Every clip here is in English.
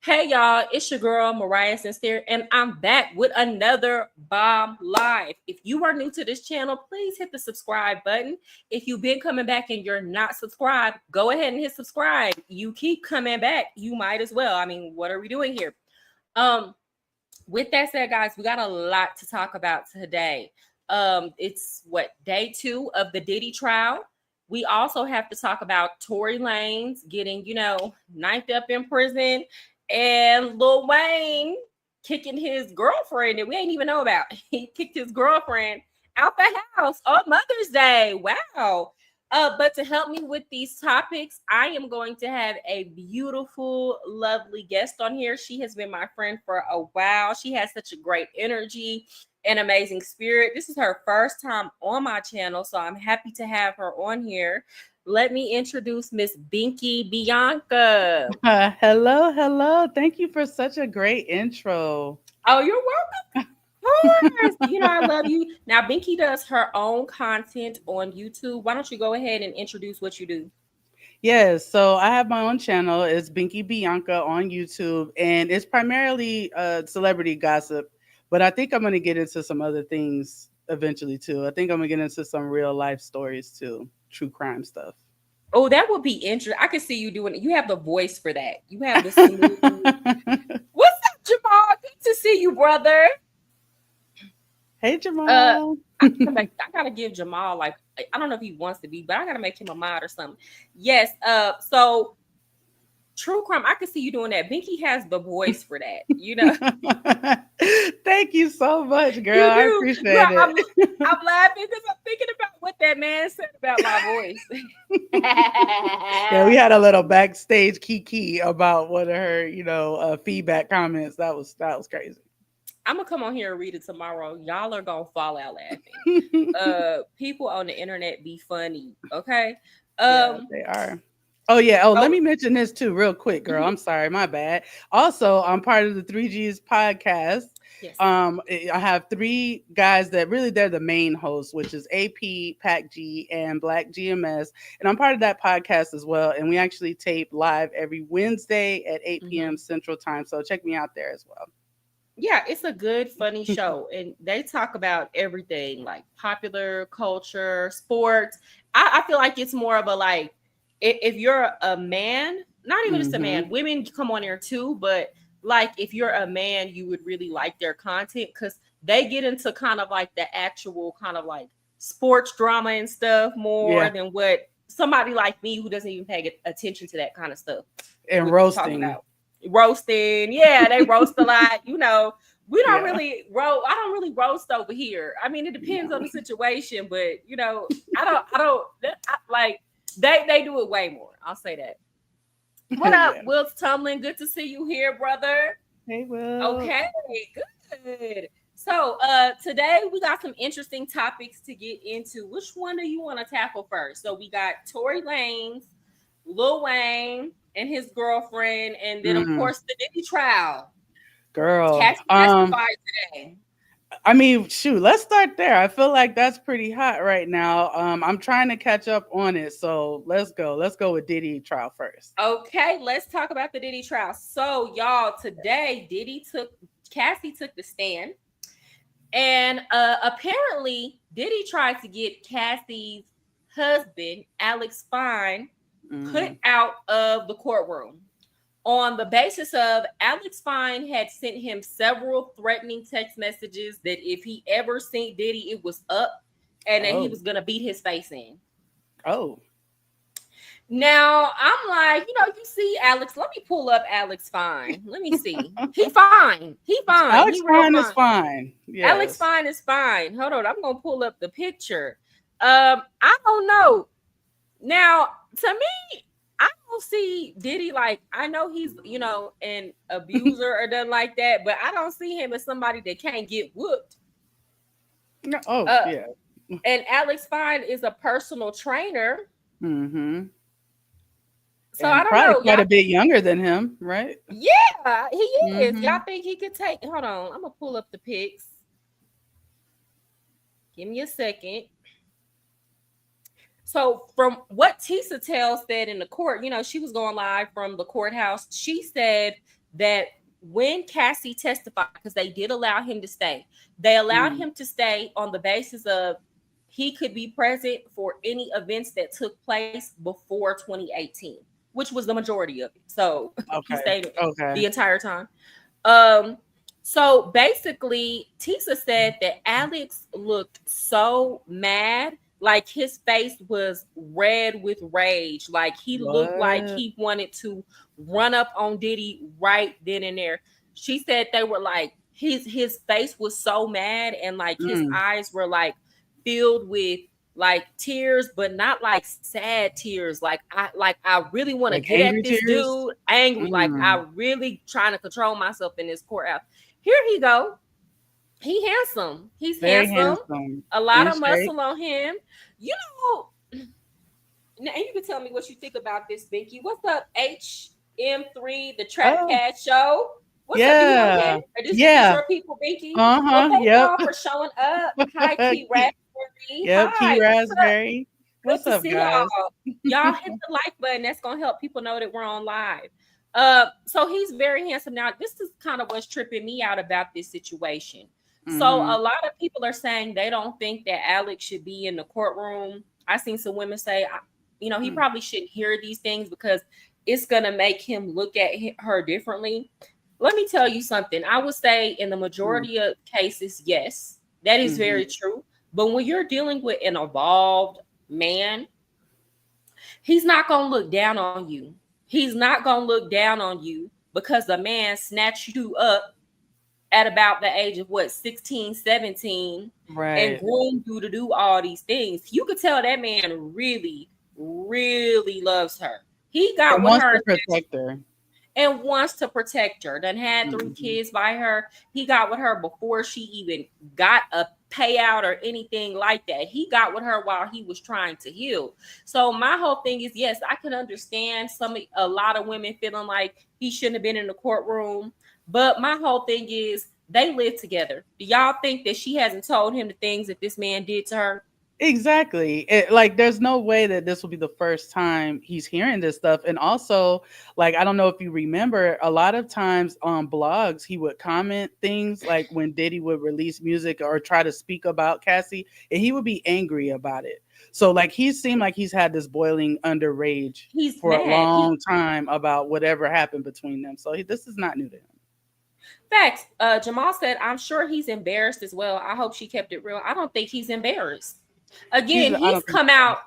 Hey y'all, it's your girl Mariah Sincere, and I'm back with another bomb live. If you are new to this channel, please hit the subscribe button. If you've been coming back and you're not subscribed, go ahead and hit subscribe. You keep coming back, you might as well. I mean, what are we doing here? With that said, guys, we got a lot to talk about today. It's day 2 of the Diddy trial. We also have to talk about Tory Lanez getting, knifed up in prison, and Lil Wayne kicking his girlfriend that we ain't even know about. He kicked his girlfriend out the house on Mother's Day. Wow. But to help me with these topics, I am going to have a beautiful, lovely guest on here. She has been my friend for a while. She has such a great energy and amazing spirit. This is her first time on my channel, so I'm happy to have her on here. Let me introduce Miss Binky Bianca. Hello. Thank you for such a great intro. Oh, you're welcome. Of course. I love you. Now, Binky does her own content on YouTube. Why don't you go ahead and introduce what you do? Yes, so I have my own channel. It's Binky Bianca on YouTube, and it's primarily celebrity gossip. But I think I'm going to get into some other things eventually too. I think I'm going to get into some real life stories too, true crime stuff. Oh, that would be interesting. I can see you doing it. You have the voice for that. You have the smooth. What's up, Jamal? Good to see you, brother. Hey, Jamal. I gotta give Jamal, like, I don't know if he wants to be, but I gotta make him a mod or something. Yes. So true crime. I can see you doing that. Binky has the voice for that. Thank you so much, girl. I appreciate it. I'm laughing because I'm thinking about what that man said about my voice. Yeah, we had a little backstage kiki about one of her, feedback comments. That was crazy. I'm gonna come on here and read it tomorrow. Y'all are gonna fall out laughing. People on the internet be funny, okay? Yeah, they are. Oh yeah. Oh, let me mention this too, real quick, girl. I'm sorry, my bad. Also, I'm part of the 3Gs podcast. Yes. I have 3 guys that really they're the main hosts, which is AP, Pac G, and Black GMS, and I'm part of that podcast as well. And we actually tape live every Wednesday at 8 p.m. Central Time. So check me out there as well. Yeah, it's a good, funny show. And they talk about everything like popular culture, sports. I feel like it's more of a like, if you're a man, not even just a man, women come on there too, but like if you're a man, you would really like their content because they get into kind of like the actual kind of like sports drama and stuff more than what somebody like me who doesn't even pay attention to that kind of stuff. And roasting. Yeah, they roast a lot. We don't really roast. I don't really roast over here. I mean, it depends on the situation, but I don't like they do it way more. I'll say that. What up, Will Tumlin? Good to see you here, brother. Hey, Will. Okay, good. So today we got some interesting topics to get into. Which one do you want to tackle first? So we got Tory Lanez, Lil Wayne, and his girlfriend, and then of course the Diddy trial. Girl, Cassie testified today. I mean, shoot, let's start there. I feel like that's pretty hot right now. I'm trying to catch up on it, so let's go. Let's go with Diddy trial first. Okay, let's talk about the Diddy trial. So, y'all, today Cassie took the stand, and apparently Diddy tried to get Cassie's husband, Alex Fine, put out of the courtroom on the basis of Alex Fine had sent him several threatening text messages that if he ever seen Diddy, it was up and that he was going to beat his face in. Oh. Now, I'm like, you see Alex. Let me pull up Alex Fine. Let me see. He fine. Alex Fine is fine. Yes. Alex Fine is fine. Hold on. I'm going to pull up the picture. I don't know. Now, to me, I don't see Diddy like, I know he's, an abuser or nothing like that, but I don't see him as somebody that can't get whooped. Yeah. And Alex Fine is a personal trainer. So and I don't know. Quite a bit younger than him, right? Yeah, he is. Y'all think he could take? Hold on. I'm going to pull up the pics. Give me a second. So from what Tisa Tell said in the court, she was going live from the courthouse. She said that when Cassie testified, because they did allow him to stay, they allowed him to stay on the basis of he could be present for any events that took place before 2018, which was the majority of it. So he Okay. stayed Okay. the entire time. Um, so basically, Tisa said that Alex looked so mad, like his face was red with rage. Like he looked like What? he wanted to run up on Diddy right then and there. She said they were like his face was so mad and like his Mm. eyes were like filled with like tears, but not like sad tears. Like I really want to Like get at angry this tears? dude angry. Like Mm. I really trying to control myself in this courthouse. Here he go. He handsome. He's Very handsome. handsome A lot and of straight. muscle on him. You know, now you can tell me what you think about this, Binky. What's up, HM3, the Trap Oh, Cat Show? What's up? You on here? yeah. Or this is Yeah. your people, Binky? Well, Uh-huh. thank Yep. y'all for showing up. Hi, Key Key, Raspberry. yep, Key Hi, what's up? Raspberry. Good What's to up, see guys? y'all. Y'all hit the like button. That's gonna help people know that we're on live. So he's very handsome. Now, this is kind of what's tripping me out about this situation. So Mm-hmm. a lot of people are saying they don't think that Alex should be in the courtroom. I seen some women say, he probably shouldn't hear these things because it's gonna make him look at her differently. Let me tell you something. I would say in the majority of cases, yes, that is Mm-hmm. very true. But when you're dealing with an evolved man, he's not going to look down on you. He's not going to look down on you because a man snatched you up at about the age of what, 16, 17, and Right. groomed you to do all these things. You could tell that man really, really loves her. He got And with wants her to protect her. and wants to protect her. Done had 3 Mm-hmm. kids by her. He got with her before she even got a payout or anything like that. He got with her while he was trying to heal. So my whole thing is, yes, I can understand a lot of women feeling like he shouldn't have been in the courtroom. But my whole thing is they live together. Do y'all think that she hasn't told him the things that this man did to her? Exactly. Like, there's no way that this will be the first time he's hearing this stuff. And also, like, I don't know if you remember, a lot of times on blogs, he would comment things like when Diddy would release music or try to speak about Cassie, and he would be angry about it. So, like, he seemed like he's had this boiling under rage He's for a mad. long time about whatever happened between them. So, this is not new to him. Facts. Jamal said, I'm sure he's embarrassed as well. I hope she kept it real. I don't think he's embarrassed. Again, I he's don't think come out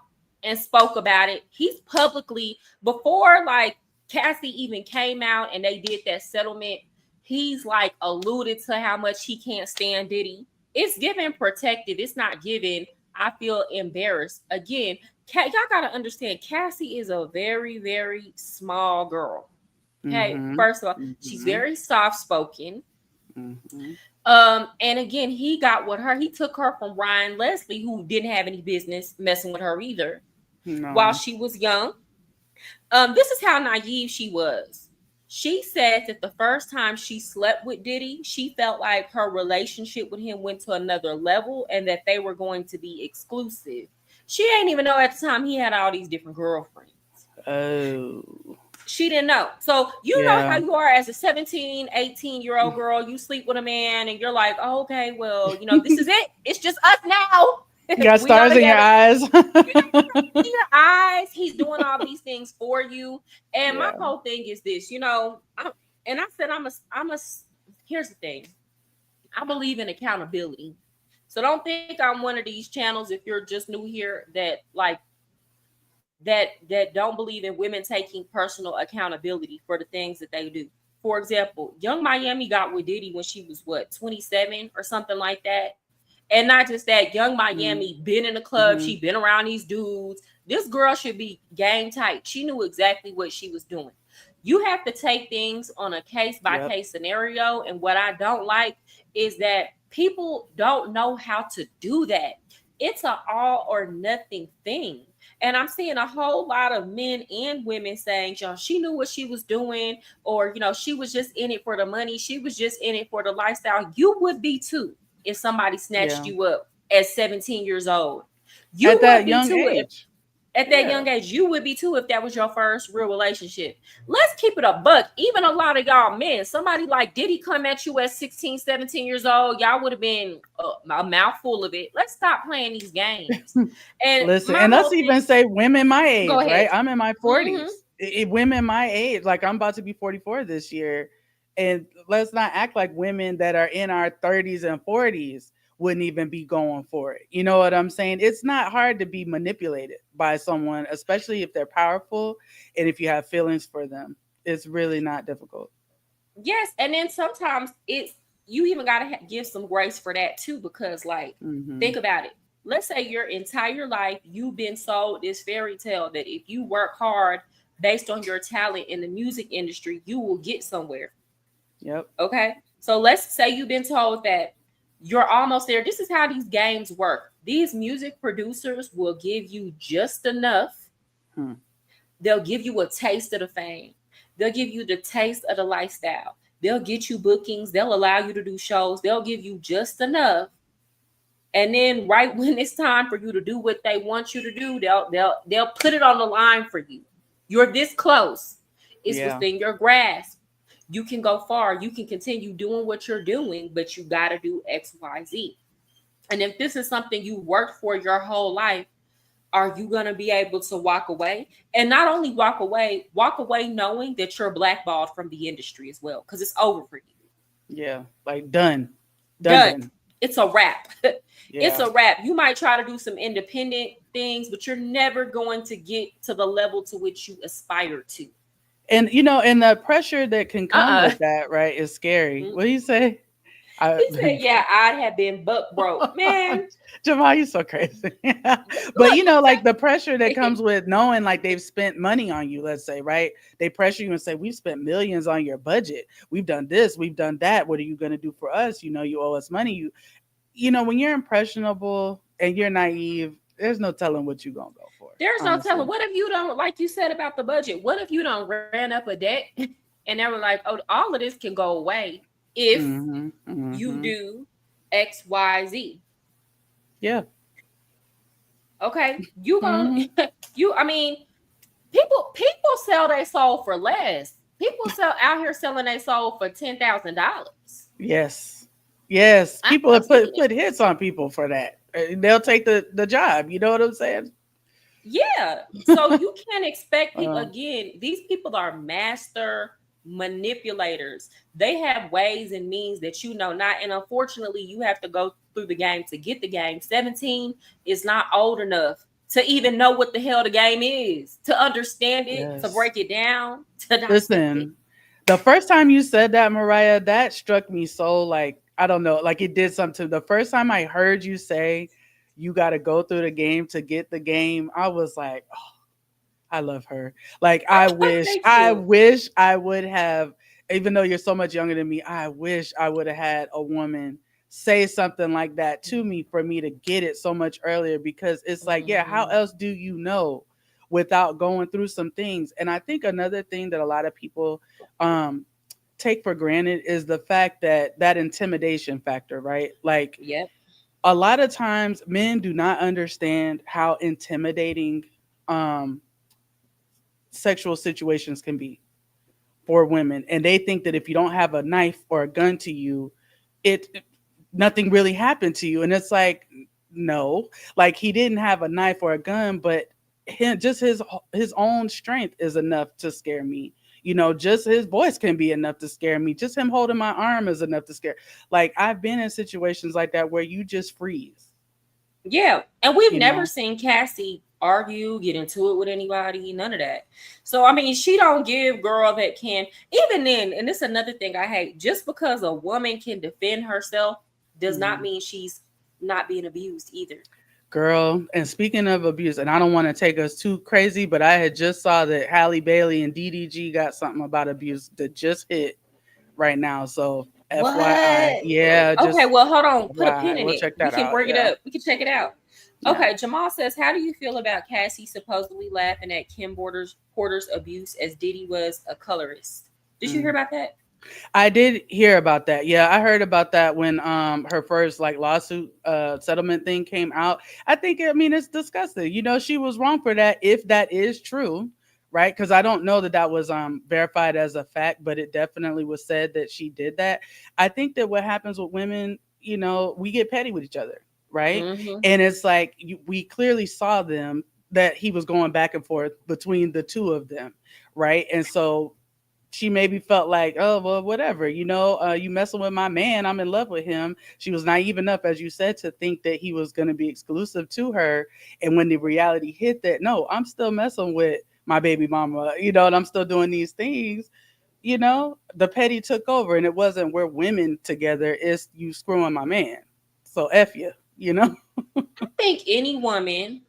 and spoke about it. He's publicly, before like Cassie even came out and they did that settlement, he's like alluded to how much he can't stand Diddy. It's given protected. It's not given, I feel embarrassed. Again, y'all got to understand, Cassie is a very, very small girl. Okay, Mm-hmm. first of all, she's Mm-hmm. very soft spoken. Mm-hmm. And again, he got with her. He took her from Ryan Leslie, who didn't have any business messing with her either, while No. she was young. This is how naive she was. She said that the first time she slept with Diddy, she felt like her relationship with him went to another level and that they were going to be exclusive. She ain't even know at the time he had all these different girlfriends. Oh. She didn't know. So you know how Yeah. you are as a 17, 18-year-old girl. You sleep with a man and you're like, oh, okay, well, this is it. It's just us now. You got We are stars in your together. eyes. In your eyes, he's doing all these things for you. And my Yeah. whole thing is this, and I said, here's the thing. I believe in accountability. So don't think I'm one of these channels, if you're just new here, that like that don't believe in women taking personal accountability for the things that they do. For example, Young Miami got with Diddy when she was what, 27 or something like that. And not just that, Young Miami been in the club, Mm-hmm. she been around these dudes. This girl should be game tight. She knew exactly what she was doing. You have to take things on a case by Yep. case scenario. And what I don't like is that people don't know how to do that. It's an all or nothing thing. And I'm seeing a whole lot of men and women saying, she knew what she was doing, or, she was just in it for the money. She was just in it for the lifestyle. You would be too if somebody snatched Yeah. you up at 17 years old. You At would that be young too age. At that young age, you would be too if that was your first real relationship. Let's keep it a buck. Even a lot of y'all men, somebody like Diddy come at you at 16, 17 years old, y'all would have been a mouthful of it. Let's stop playing these games. And Listen, my and let's whole even thing, say women my go age, ahead. right? I'm in my Mm-hmm. 40s. Women my age, like I'm about to be 44 this year. And let's not act like women that are in our 30s and 40s wouldn't even be going for it. You know what I'm saying? It's not hard to be manipulated by someone, especially if they're powerful and if you have feelings for them. It's really not difficult. Yes, and then sometimes it's you even got to give some grace for that too, because like Mm-hmm. think about it. Let's say your entire life you've been sold this fairy tale that if you work hard based on your talent in the music industry, you will get somewhere. Yep. Okay, so let's say you've been told that you're almost there. This is how these games work. These music producers will give you just enough. Hmm. They'll give you a taste of the fame. They'll give you the taste of the lifestyle. They'll get you bookings. They'll allow you to do shows. They'll give you just enough. And then right when it's time for you to do what they want you to do, they'll put it on the line for you. You're this close. It's Yeah. within your grasp. You can go far. You can continue doing what you're doing, but you got to do X, Y, Z. And if this is something you worked for your whole life, are you going to be able to walk away? And not only walk away knowing that you're blackballed from the industry as well, because it's over for you. Yeah. Like done. Done, Done. done. It's a wrap. It's Yeah. a wrap. You might try to do some independent things, but you're never going to get to the level to which you aspire to. And and the pressure that can come Uh-uh. with that, right, is scary. What do you say? I He said, yeah, I'd have been buck broke. Man, Jamal, you're so crazy. But look, like the pressure that take comes with knowing like they've spent money on you, let's say, right? They pressure you and say, we've spent millions on your budget. We've done this, we've done that. What are you gonna do for us? You owe us money. When you're impressionable and you're naive, there's no telling what you're gonna go for, there's no telling. honestly. What if you don't, like you said about the budget? What if you don't ran up a debt and they were like, oh, all of this can go away if Mm-hmm. you Mm-hmm. do X, Y, Z. Yeah. Okay, you gonna Mm-hmm. I mean, people sell their soul for less. People sell out here selling their soul for $10,000. Yes. Yes. People I've have seen it. put hits on people for that. They'll take the job. You know what I'm saying? Yeah. So you can't expect people, Uh, again, these people are master manipulators. They have ways and means that you know not. And unfortunately, you have to go through the game to get the game. 17 is not old enough to even know what the hell the game is, to understand it, to yes. break it down, to dissect it. Listen, the first time you said that, Mariah, that struck me so like I don't know, like it did something. The first time I heard you say you got to go through the game to get the game, I was like, oh, I love her. Like Thank I you. wish I would have. Even though you're so much younger than me, I wish I would have had a woman say something like that to me for me to get it so much earlier because it's like, yeah, how Mhm. else do you know without going through some things? And I think another thing that a lot of people um take for granted is the fact that intimidation factor, right? Like Yep. a lot of times men do not understand how intimidating um sexual situations can be for women, and they think that if you don't have a knife or a gun to you, it nothing really happened to you. And it's like, no, like he didn't have a knife or a gun, but just his own strength is enough to scare me. Just his voice can be enough to scare me. Just him holding my arm is enough to scare. Like I've been in situations like that where you just freeze. Yeah. And we've You never know, seen Cassie argue, get into it with anybody, none of that. So I mean, she don't give girl that can, even then, and this is another thing I hate, just because a woman can defend herself does not Mhm. mean she's not being abused either. Girl, and speaking of abuse, and I don't want to take us too crazy, but I had just saw that Halle Bailey and DDG got something about abuse that just hit right now. So FYI, What? yeah, Okay, just well, hold on. Put a pin FYI, in we'll it. check We that can out. bring it Yeah, up. We can check it out. yeah. Okay, Jamal says, how do you feel about Cassie supposedly laughing at Kim Porter's abuse as Diddy was a colorist? Did you hear Mm. about that? I did hear about that. Yeah, I heard about that when her first like lawsuit settlement thing came out. I mean it's disgusting. You know, she was wrong for that if that is true, right? Cuz I don't know that that was verified as a fact, but it definitely was said that she did that. I think that what happens with women, you know, we get petty with each other, right? Mm-hmm. And it's like we clearly saw them that he was going back and forth between the two of them, right? And so she maybe felt like, oh well, whatever, you know, you messing with my man, I'm in love with him. She was naive enough, as you said, to think that he was going to be exclusive to her. And when the reality hit that, no, I'm still messing with my baby mama, you know, and I'm still doing these things. You know, the petty took over, and it wasn't we're women together. It's you screwing my man. So f you, you know. I think any woman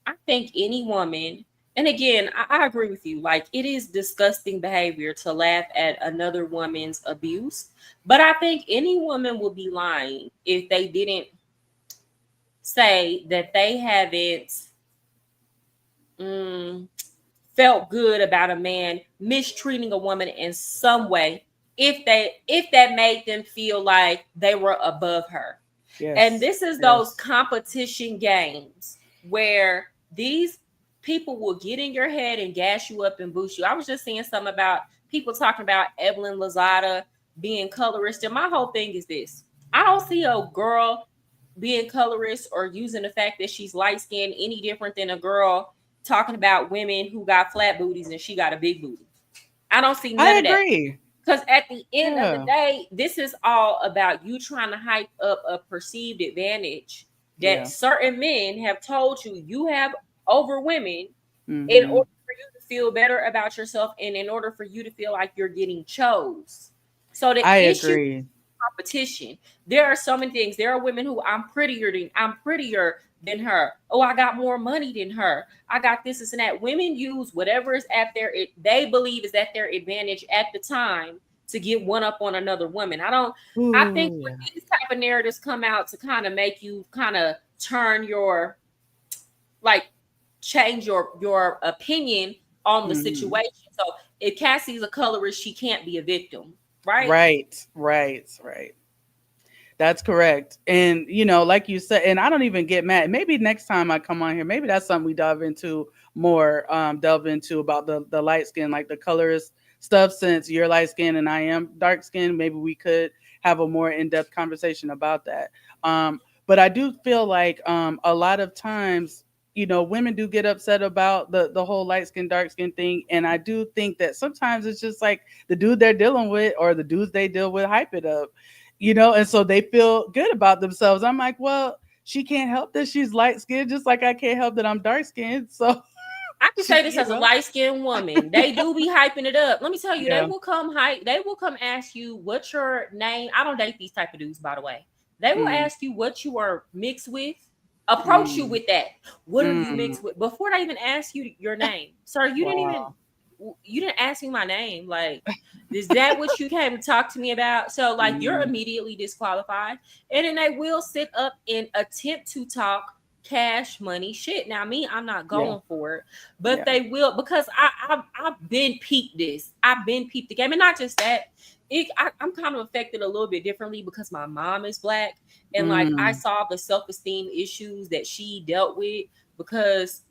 I think any woman, and again, I agree with you, like it is disgusting behavior to laugh at another woman's abuse. But I think any woman would be lying if they didn't say that they haven't mm, felt good about a man mistreating a woman in some way if that made them feel like they were above her. And Yes, this is those yes. competition games where these people will get in your head and gas you up and boost you. I was just seeing something about people talking about Evelyn Lozada being colorist. And my whole thing is this: I don't see a girl being colorist or using the fact that she's light skinned any different than a girl talking about women who got flat booties and she got a big booty. I don't see I none of that. agree. Because at the end of the Yeah, day, this is all about you trying to hype up a perceived advantage that yeah. certain men have told you you have over women in Hmm. order for you to feel better about yourself and in order for you to feel like you're getting chose. So the I issue agree. competition. There are so many things. There are women who I'm prettier than her. Oh, I got more money than her. I got this and that. Women use whatever is at they believe is at their advantage at the time to get one up on another woman. I think Ooh, when yeah. these type of narratives come out to kind of make you kind of turn your like change your opinion on the Mhm. situation. So if Cassie's a colorist, she can't be a victim, right? Right, right, right. That's correct. And you know, like you said, and I don't even get mad. Maybe next time I come on here, maybe that's something we delve into about the light skin, like the colorist stuff. Since you're light skin and I am dark skin, maybe we could have a more in depth conversation about that. But I do feel like a lot of times, you know, women do get upset about the whole light skin dark skin thing, and I do think that sometimes it's just like the dude they're dealing with or the dudes they deal with hype it up, you know, and so they feel good about themselves. I'm like, well, she can't help that she's light skinned, just like I can't help that I'm dark skinned. So I can she, say this you as a know, light skinned woman. They do be hyping it up. Let me tell you, yeah. they will come ask you what's your name. I don't date these type of dudes, by the way. They will Mm, ask you what you are mixed with. Approach you mm, with that. What are you mm. mixed with? Before they even ask you your name. Sir, Wow. you didn't ask me my name. Like, is that what you came to talk to me about? So, like, you're Mm, immediately disqualified. And then they will sit up and attempt to talk cash money shit. Now, me, I'm not yeah. going for it, but Yeah. they will because I've been peeped this. I've been peeped the game, and not just that. I'm kind of affected a little bit differently because my mom is black, and like I Mm, saw the self-esteem issues that she dealt with because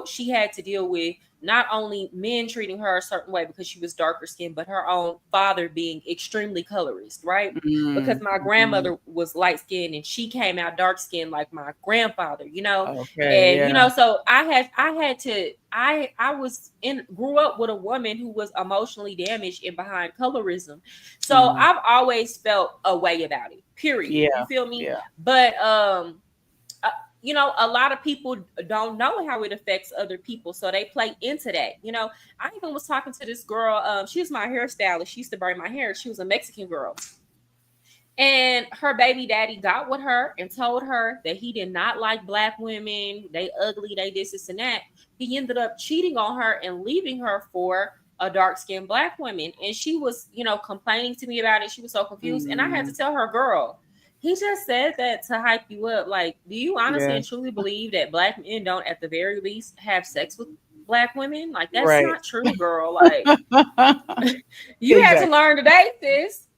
she had to deal with not only men treating her a certain way because she was darker skinned, but her own father being extremely colorist, right? Because mm, my mm. grandmother was light skinned and she came out dark skinned like my grandfather. Okay. And Yeah. so I was in grew up with a woman who was emotionally damaged and behind colorism. So Mm, I've always felt a way about it. Period. You yeah. feel me? Yeah. But uh, a lot of people don't know how it affects other people, so they play into that. I even was talking to this girl. She was my hairstylist. She used to braid my hair. She was a Mexican girl, and her baby daddy got with her and told her that he did not like black women. They ugly. They this and that. He ended up cheating on her and leaving her for a dark skinned black woman. And she was, complaining to me about it. She was so confused. And I had to Mm, tell her, girl, he just said that to hype you up. Like, do you honestly yeah. and truly believe that black men don't, at the very least, have sex with? black women. Like, that's Right. not true, girl. Like, you had to Exactly. learn to date this.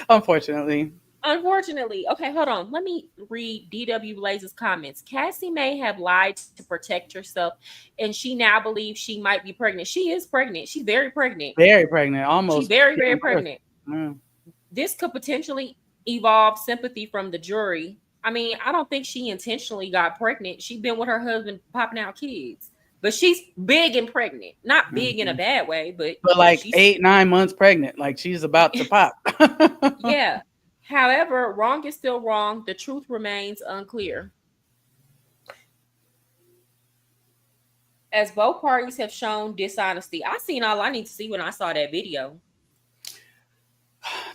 Unfortunately. Unfortunately. Okay, hold on. Let me read DW Blaze's comments. Cassie may have lied to protect herself, and she now believes she might be pregnant. She is pregnant. She's very pregnant. Very pregnant. She's Almost very, very giving birth. pregnant. Mm. This could potentially evolve sympathy from the jury. I mean, I don't think she intentionally got pregnant. She's been with her husband popping out kids. But she's big and pregnant. Not big in a Mhm. bad way, but But yeah, like she's 8, 9 months pregnant. Like she's about to pop. yeah. However, wrong is still wrong. The truth remains unclear. As both parties have shown dishonesty. I seen all I need to see when I saw that video.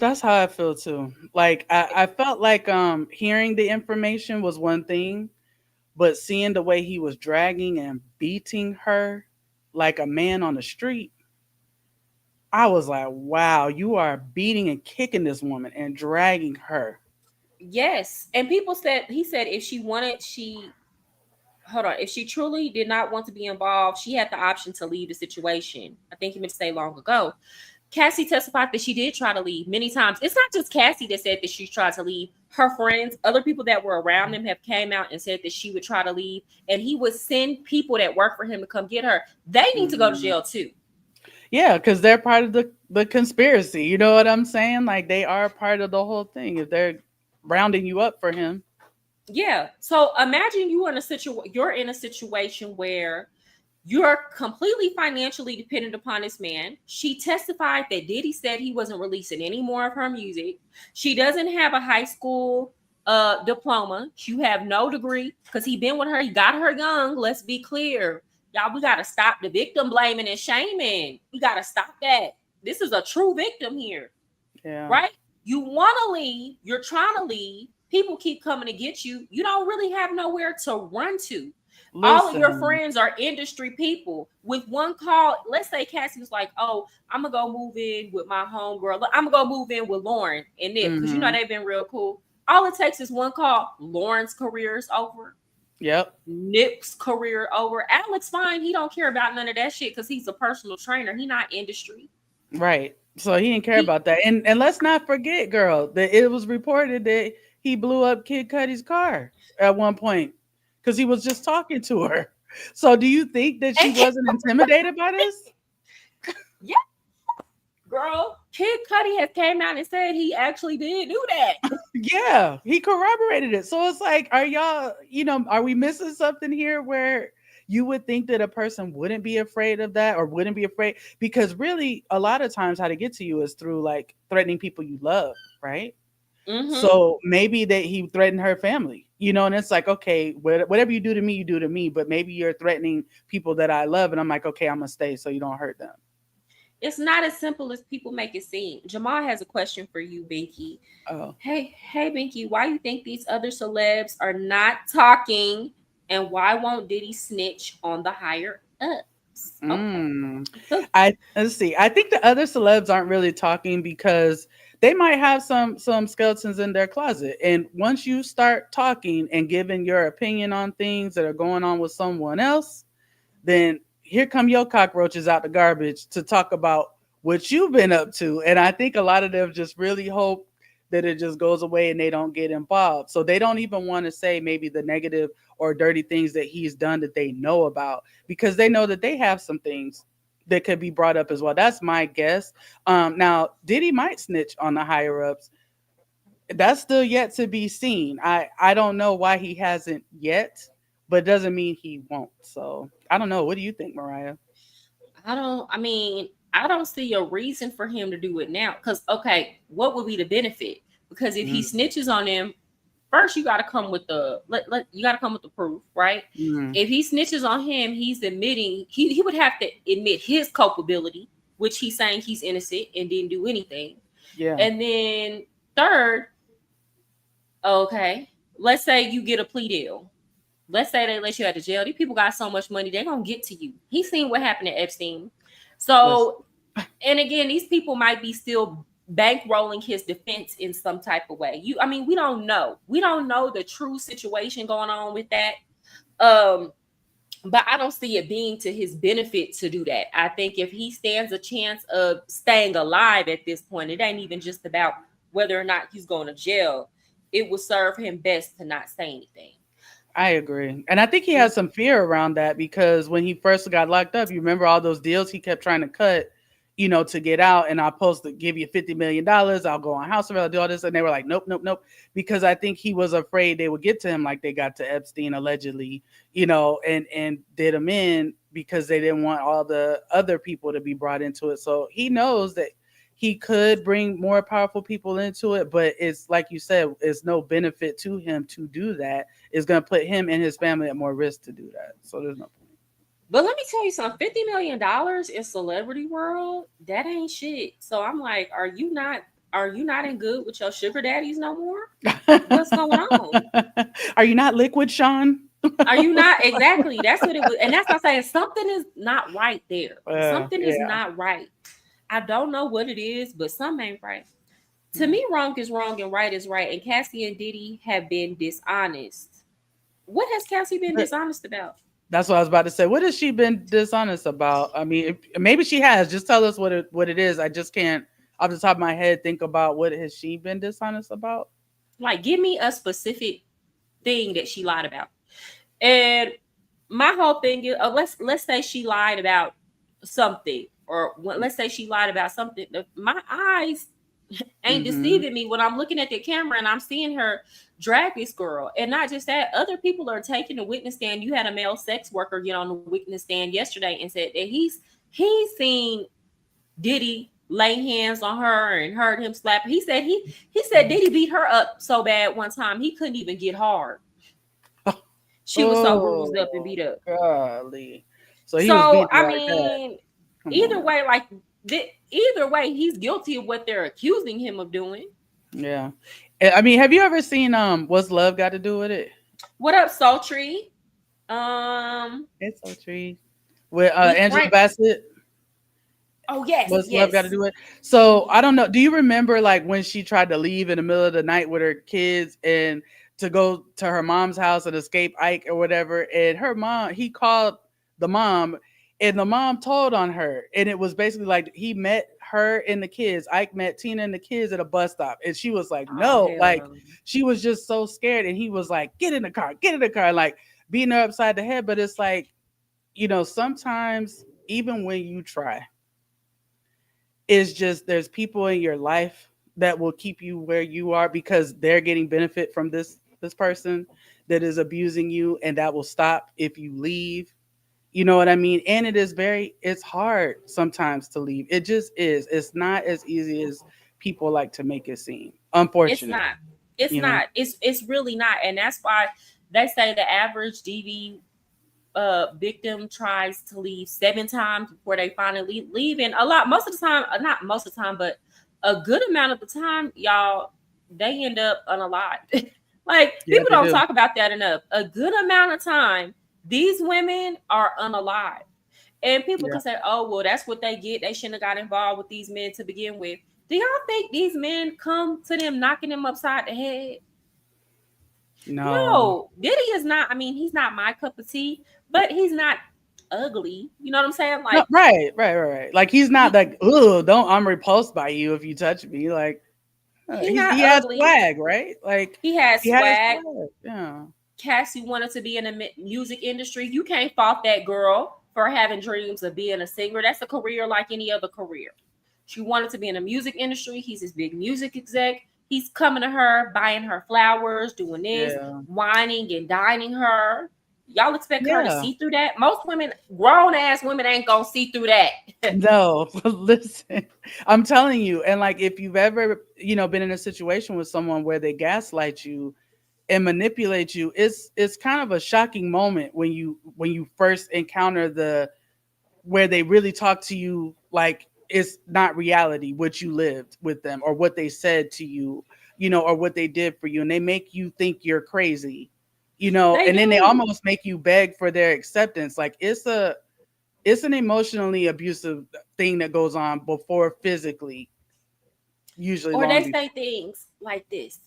That's how I feel too. Like I felt like hearing the information was one thing, but seeing the way he was dragging and beating her like a man on the street, I was like, wow, you are beating and kicking this woman and dragging her. Yes. And people said, he said, if she wanted, hold on, if she truly did not want to be involved, she had the option to leave the situation. I think he meant to say long ago. Cassie testified that she did try to leave many times. It's not just Cassie that said that she tried to leave. Her friends, other people that were around them have came out and said that she would try to leave, and he would send people that work for him to come get her. They need to go to Mhm. jail too. Yeah, because they're part of the conspiracy. You know what I'm saying? Like they are part of the whole thing. If they're rounding you up for him. Yeah. So imagine you're in a situation where you're completely financially dependent upon this man. She testified that Diddy said he wasn't releasing any more of her music. She doesn't have a high school diploma. You have no degree because he been with her. He got her young. Let's be clear. Y'all, we got to stop the victim blaming and shaming. We got to stop that. This is a true victim here, Yeah. right? You want to leave. You're trying to leave. People keep coming to get you. You don't really have nowhere to run to. All of your Listen. friends are industry people. With one call, let's say Cassie was like, "Oh, I'm gonna go move in with my homegirl. I'm gonna go move in with Lauren and Nip because you know Mhm. they've been real cool." All it takes is one call. Lauren's career is over. Yep. Nip's career over. Alex, fine. He don't care about none of that shit because he's a personal trainer. He not industry. Right. So he didn't care He about that. And let's not forget, girl, that it was reported that he blew up Kid Cudi's car at one point because he was just talking to her. So do you think that she and Kid, wasn't intimidated by this? yeah, girl. Kid Cudi has came out and said he actually did do that. Yeah, he corroborated it. So it's like, are y'all, are we missing something here where you would think that a person wouldn't be afraid of that or wouldn't be afraid? Because really, a lot of times, how to get to you is through like threatening people you love, right? Mm-hmm. So maybe that he threatened her family, and it's like, okay, whatever you do to me, you do to me, but maybe you're threatening people that I love, and I'm like, okay, I'm gonna stay so you don't hurt them. It's not as simple as people make it seem. Jamal has a question for you, Binky. Oh. Hey, Binky, why do you think these other celebs are not talking, and why won't Diddy snitch on the higher ups? Okay. Mm. I Let's see. I think the other celebs aren't really talking because they might have some skeletons in their closet. And once you start talking and giving your opinion on things that are going on with someone else, then here come your cockroaches out the garbage to talk about what you've been up to. And I think a lot of them just really hope that it just goes away and they don't get involved. So they don't even want to say maybe the negative or dirty things that he's done that they know about because they know that they have some things that could be brought up as well. That's my guess. Now, Diddy might snitch on the higher ups. That's still yet to be seen. I don't know why he hasn't yet, but doesn't mean he won't. So I don't know. What do you think, Mariah? I don't see a reason for him to do it now. Because, okay, what would be the benefit? Because if he Mm, snitches on him, first you got to come with you got to come with the proof, right? mm, If he snitches on him, he's admitting he would have to admit his culpability, which he's saying he's innocent and didn't do anything. yeah. And then third, okay, let's say you get a plea deal. Let's say they let you out of jail. These people got so much money, they're gonna get to you. He's seen what happened to Epstein. Listen. So, and again, these people might be still bankrolling his defense in some type of way. We don't know. We don't know the true situation going on with that. Um, but I don't see it being to his benefit to do that. I think if he stands a chance of staying alive at this point, it ain't even just about whether or not he's going to jail. It would serve him best to not say anything. I agree. And I think he has some fear around that because when he first got locked up, you remember all those deals he kept trying to cut, to get out. And I'm supposed to give you $50 million. I'll go on house arrest, I'll do all this. And they were like, nope, nope, nope. Because I think he was afraid they would get to him like they got to Epstein allegedly, and did him in because they didn't want all the other people to be brought into it. So he knows that he could bring more powerful people into it, but it's like you said, it's no benefit to him to do that. It's going to put him and his family at more risk to do that. So there's no point. But let me tell you something, $50 million in celebrity world, that ain't shit. So I'm like, are you not in good with your sugar daddies no more? What's going on? Are you not liquid, Sean? Are you not? Exactly. That's what it was. And that's what I'm saying. Something is not right there. Something is not right. I don't know what it is, but something ain't right. To me, wrong is wrong and right is right. And Cassie and Diddy have been dishonest. What has Cassie been dishonest about? That's what I was about to say. What has she been dishonest about? I mean, maybe she has. Just tell us what it is. I just can't, off the top of my head, think about what has she been dishonest about. Like, give me a specific thing that she lied about. And my whole thing is, let's say she lied about something, or let's say she lied about something. My eyes ain't deceiving me when I'm looking at the camera and I'm seeing her drag this girl. And not just that, other people are taking the witness stand. You had a male sex worker get on the witness stand yesterday and said that he's seen Diddy lay hands on her and heard him slap. He said Diddy beat her up so bad one time he couldn't even get hard. She was so bruised up and beat up. Golly. So he was beating I mean, either way, either way, he's guilty of what they're accusing him of doing. Yeah. I mean, have you ever seen What's Love Got to Do with It? What up, Sultry? It's Sultry. With Angela Bassett. Oh, yes. What's Love Got to Do with It? So I don't know. Do you remember like when she tried to leave in the middle of the night with her kids and to go to her mom's house and escape Ike or whatever? And her mom, he called the mom and the mom told on her. And it was basically like he met her and the kids. Ike met Tina and the kids at a bus stop. And she was like, no, like she was just so scared. And he was like, get in the car, like beating her upside the head. But it's like, sometimes even when you try, it's just there's people in your life that will keep you where you are because they're getting benefit from this person that is abusing you, and that will stop if you leave. You know what I mean? And it's hard sometimes to leave. It just is. It's not as easy as people like to make it seem. Unfortunately. It's not. It's really not. And that's why they say the average DV victim tries to leave 7 times before they finally leave. And most of the time, not most of the time, but a good amount of the time, y'all, they end up unalived. Like, people don't talk about that enough. A good amount of time, these women are unalived. And people can say, oh, well, that's what they get. They shouldn't have got involved with these men to begin with. Do y'all think these men come to them knocking them upside the head? No. Diddy is not, I mean, he's not my cup of tea, but he's not ugly. You know what I'm saying? Like, no, right. Like, he's not like, oh, I'm repulsed by you if you touch me. Like, he has swag, right? Like, he has swag. Yeah. Cassie wanted to be in the music industry. You can't fault that girl for having dreams of being a singer. That's a career like any other career. She wanted to be in the music industry. He's this big music exec. He's coming to her, buying her flowers, doing this, whining and dining her. Y'all expect her to see through that? Most women, grown ass women, ain't gonna see through that. No, listen, I'm telling you. And like, if you've ever, been in a situation with someone where they gaslight you and manipulate you, it's kind of a shocking moment when you first encounter where they really talk to you like it's not reality, what you lived with them or what they said to you, or what they did for you, and they make you think you're crazy. Then they almost make you beg for their acceptance. Like, it's an emotionally abusive thing that goes on before physically. Usually, or they say things like this: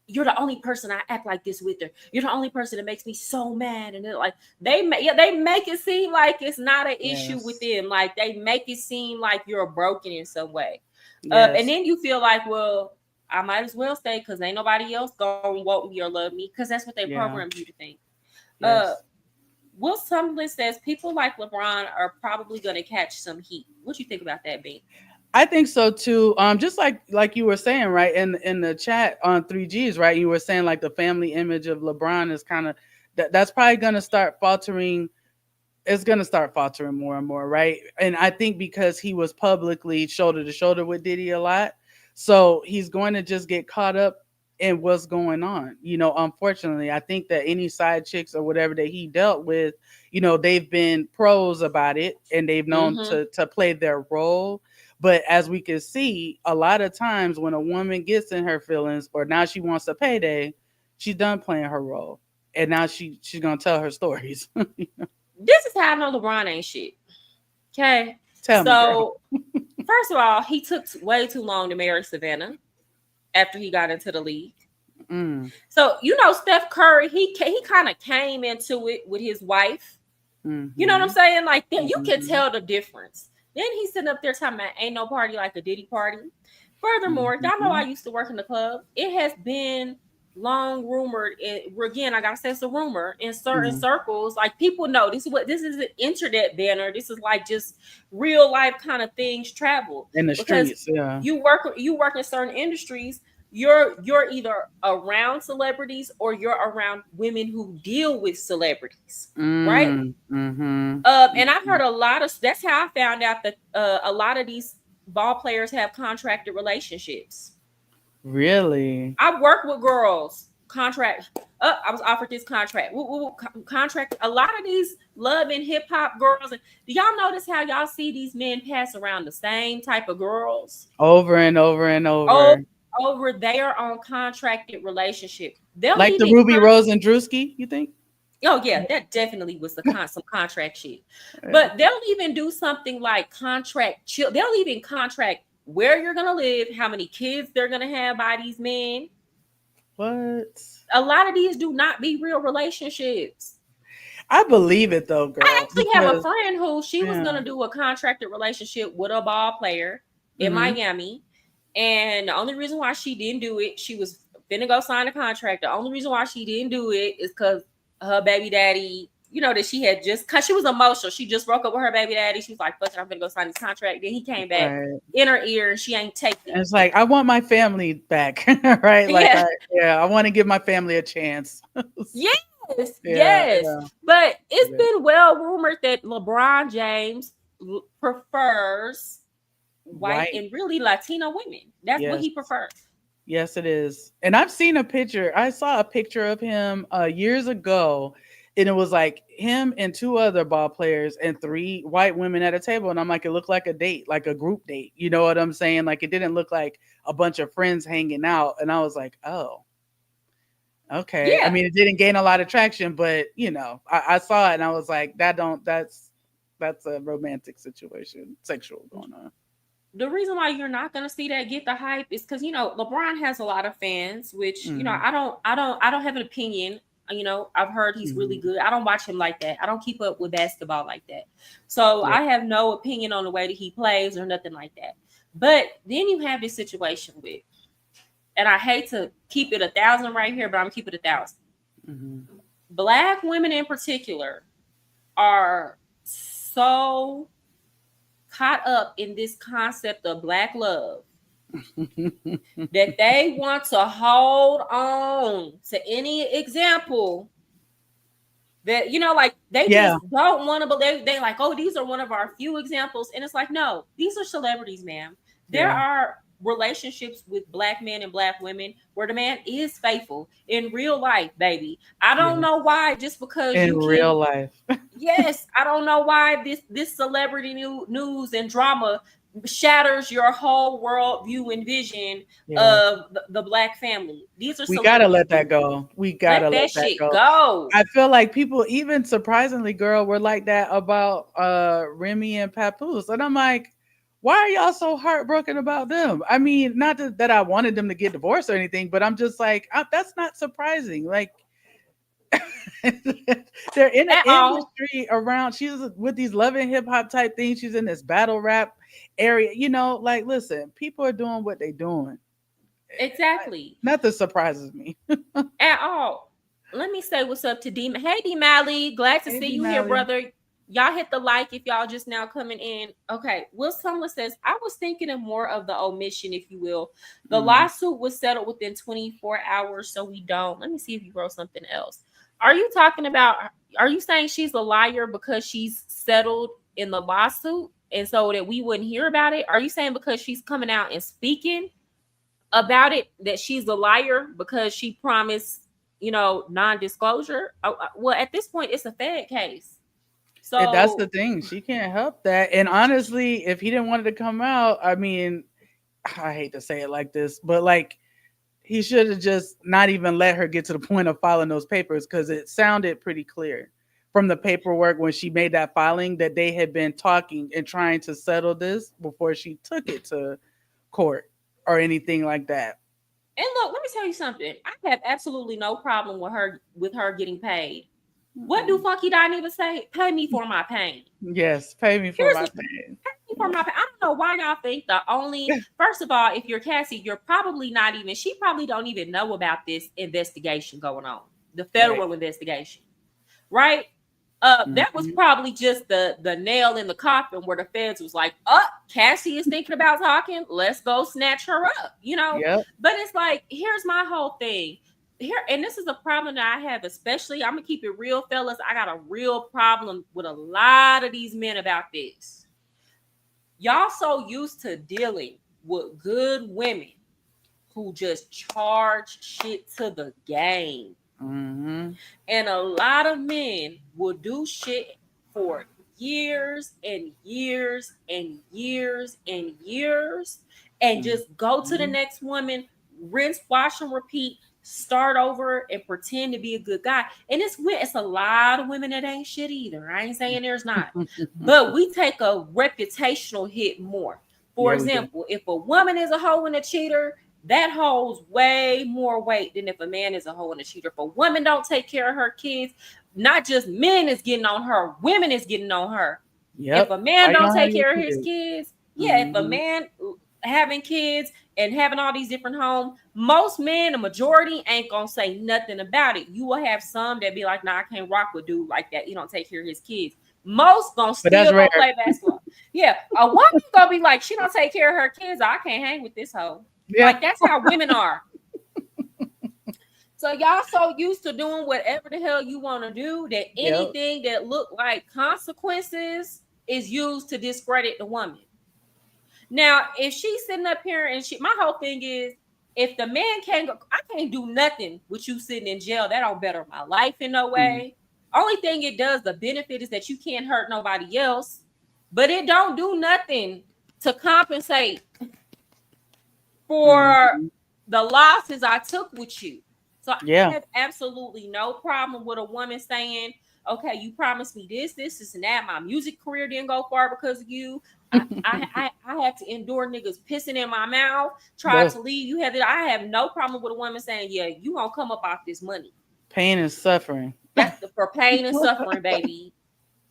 you're the only person I act like this with, her. You're the only person that makes me so mad. And they're like, they make it seem like it's not an issue with Yes. them. Like they make it seem like you're broken in some way. And Yes. then you feel like, well, I might as well stay because ain't nobody else gonna want me or love me because that's what they Yeah. program you to think. Uh, Yes. Will Summerlin says people like LeBron are probably gonna catch some heat. What do you think about that, B? I think so too. Just like you were saying, right, in the chat on 3Gs, right? You were saying like the family image of LeBron is kind of that's probably gonna start faltering. It's gonna start faltering more and more, right? And I think because he was publicly shoulder to shoulder with Diddy a lot, so he's going to just get caught up in what's going on. Unfortunately, I think that any side chicks or whatever that he dealt with, they've been pros about it and they've known Mm-hmm. to play their role. But as we can see, a lot of times when a woman gets in her feelings or now she wants a payday, she's done playing her role. And now she's gonna tell her stories. This is how I know LeBron ain't shit. Okay. Tell me, girl. So first of all, he took way too long to marry Savannah after he got into the league. Mm, So Steph Curry, he kind of came into it with his wife. You know what I'm mm-hmm, saying? Like that, you can mm-hmm, tell the difference. Then he's sitting up there talking about ain't no party like a Diddy party. Furthermore, y'all know mm-hmm, I used to work in the club. It has been long rumored. Again, I gotta say it's a rumor in certain mm-hmm. circles. Like people know this is an internet banner. This is like just real life kind of things travel In the because streets, yeah. you work in certain industries. You're either around celebrities or you're around women who deal with celebrities, right? Mm, mm-hmm, And I've mm-hmm. heard a lot of. That's how I found out that a lot of these ball players have contracted relationships. Really? I work with girls. Contract. I was offered this contract. Contract. A lot of these love and hip hop girls. Do y'all notice how y'all see these men pass around the same type of girls? Over and over and Oh, over. over there on contracted relationship. They'll Like the even Ruby Rose and Drewski, you think? Oh yeah, that definitely was some contract shit. Yeah. But they'll even do something like they'll even contract where you're gonna live, how many kids they're gonna have by these men. What? A lot of these do not be real relationships. I believe it though, I girl, actually have a because friend who she was yeah. gonna do a contracted relationship with a ball player in Mm-hmm. Miami. And the only reason why she didn't do it, she was finna go sign a contract. The only reason why she didn't do it is because her baby daddy, that she had just, cause she was emotional. She just broke up with her baby daddy. She was like, fuck it, I'm gonna go sign this contract. Then he came back Right. in her ear and she ain't take And it. it's like I want my family back, right? Like Yeah. I want to give my family a chance. Yes. Yeah, Yes. yeah. But it's Yeah. been well rumored that LeBron James prefers white White. and really Latino women. That's what Yes. he prefers. Yes, it is. And I've seen a picture. I saw a picture of him years ago, and it was like him and two other ball players and three white women at a table. And I'm like, it looked like a date, like a group date. You know what I'm saying? Like it didn't look like a bunch of friends hanging out. And I was like, oh, okay. I Yeah. mean, it didn't gain a lot of traction, but I saw it and I was like, that's a romantic situation, sexual going on. The reason why you're not gonna see that get the hype is because LeBron has a lot of fans, which Mm-hmm. I don't have an opinion. I've heard he's really Mm-hmm. good. I don't watch him like that. I don't keep up with basketball like that. So Yeah. I have no opinion on the way that he plays or nothing like that. But then you have this situation with, and I hate to keep it 1,000 right here, but I'm keep it 1,000. Mm-hmm. Black women in particular are so caught up in this concept of black love that they want to hold on to any example that like they Yeah. just don't want to believe. They like, oh, these are one of our few examples, and it's like, no, these are celebrities, ma'am. There Yeah. are relationships with black men and black women where the man is faithful in real life, baby. I don't Yeah. know why just because In you can't. real life. Yes, I don't know why this celebrity news and drama shatters your whole world view and vision Yeah. of the black family. These are We gotta celebrities, let that boo. go. We Let gotta let that that shit go. go. I feel like people, even surprisingly, girl, were like that about Remy and Papoose. And I'm like, why are y'all so heartbroken about them? I mean, not that I wanted them to get divorced or anything, but I'm just like, that's not surprising. Like, they're in an At all. industry around. She's with these love and hip hop type things. She's in this battle rap area. Like, listen, people are doing what they're doing. Exactly. Nothing surprises me. At all. Let me say what's up to D. Hey, D. Mally. Glad to Hey, see D you here, Mally. brother. Y'all hit the like if y'all just now coming in. Okay. Will Sumler says, I was thinking of more of the omission, if you will. The Mm. lawsuit was settled within 24 hours, so we don't. Let me see if you wrote something else. Are you saying she's a liar because she's settled in the lawsuit and so that we wouldn't hear about it? Are you saying because she's coming out and speaking about it that she's a liar because she promised, non-disclosure? Well, at this point, it's a Fed case. And that's So the thing. She can't help that. And honestly, if he didn't want it to come out, I mean, I hate to say it like this, but like he should have just not even let her get to the point of filing those papers because it sounded pretty clear from the paperwork when she made that filing that they had been talking and trying to settle this before she took it to court or anything like that. and look, let me tell you something. I have absolutely no problem with her getting paid. What do Mm. Funky Dine even say? Pay me for my pain. Yes, pay me for Here's my the pain. for my I don't know why y'all think the only first of all, if you're Cassie, you're probably not even she probably don't even know about this investigation going on, the Right. federal investigation, right? That was Mhm. probably just the nail in the coffin where the feds was like, Cassie is thinking about talking, let's go snatch her up. Yep. But it's like, here's my whole thing. Here, and this is a problem that I have, especially, I'm gonna keep it real, fellas. I got a real problem with a lot of these men about this. Y'all so used to dealing with good women who just charge shit to the game. Mhm. And a lot of men will do shit for years and years and years and years and Mhm. just go to the next woman, rinse, wash, and repeat, start over and pretend to be a good guy. And it's a lot of women that ain't shit either. I ain't saying there's not. But we take a reputational hit more. For Yeah, we do. example, if a woman is a hoe and a cheater, that holds way more weight than if a man is a hoe and a cheater. If a woman don't take care of her kids, not just men is getting on her, women is getting on her. If Yep. a man Why you don't don't have take your care of his kids? kids, yeah, if a Mhm. man having kids and having all these different homes, most men, the majority, ain't gonna say nothing about it. You will have some that be like, nah, I can't rock with dude like that. He don't take care of his kids. Most gonna But that's still rare. go play basketball. Yeah, a woman gonna be like, she don't take care of her kids. I can't hang with this hoe. Yeah. Like that's how women are. So y'all so used to doing whatever the hell you want to do that Yep. anything that look like consequences is used to discredit the woman. Now, if she's sitting up here and my whole thing is, if the man can't go, I can't do nothing with you sitting in jail. That don't better my life in no Mhm. way. Only thing it does, the benefit is that you can't hurt nobody else, but it don't do nothing to compensate for Mhm. the losses I took with you. So I Yeah. have absolutely no problem with a woman saying, okay, you promised me this, and that. My music career didn't go far because of you. I had to endure niggas pissing in my mouth, tried Ugh. to leave. You had to, I have no problem with a woman saying, yeah, you gonna come up off this money. Pain and suffering. That's for pain and suffering, baby.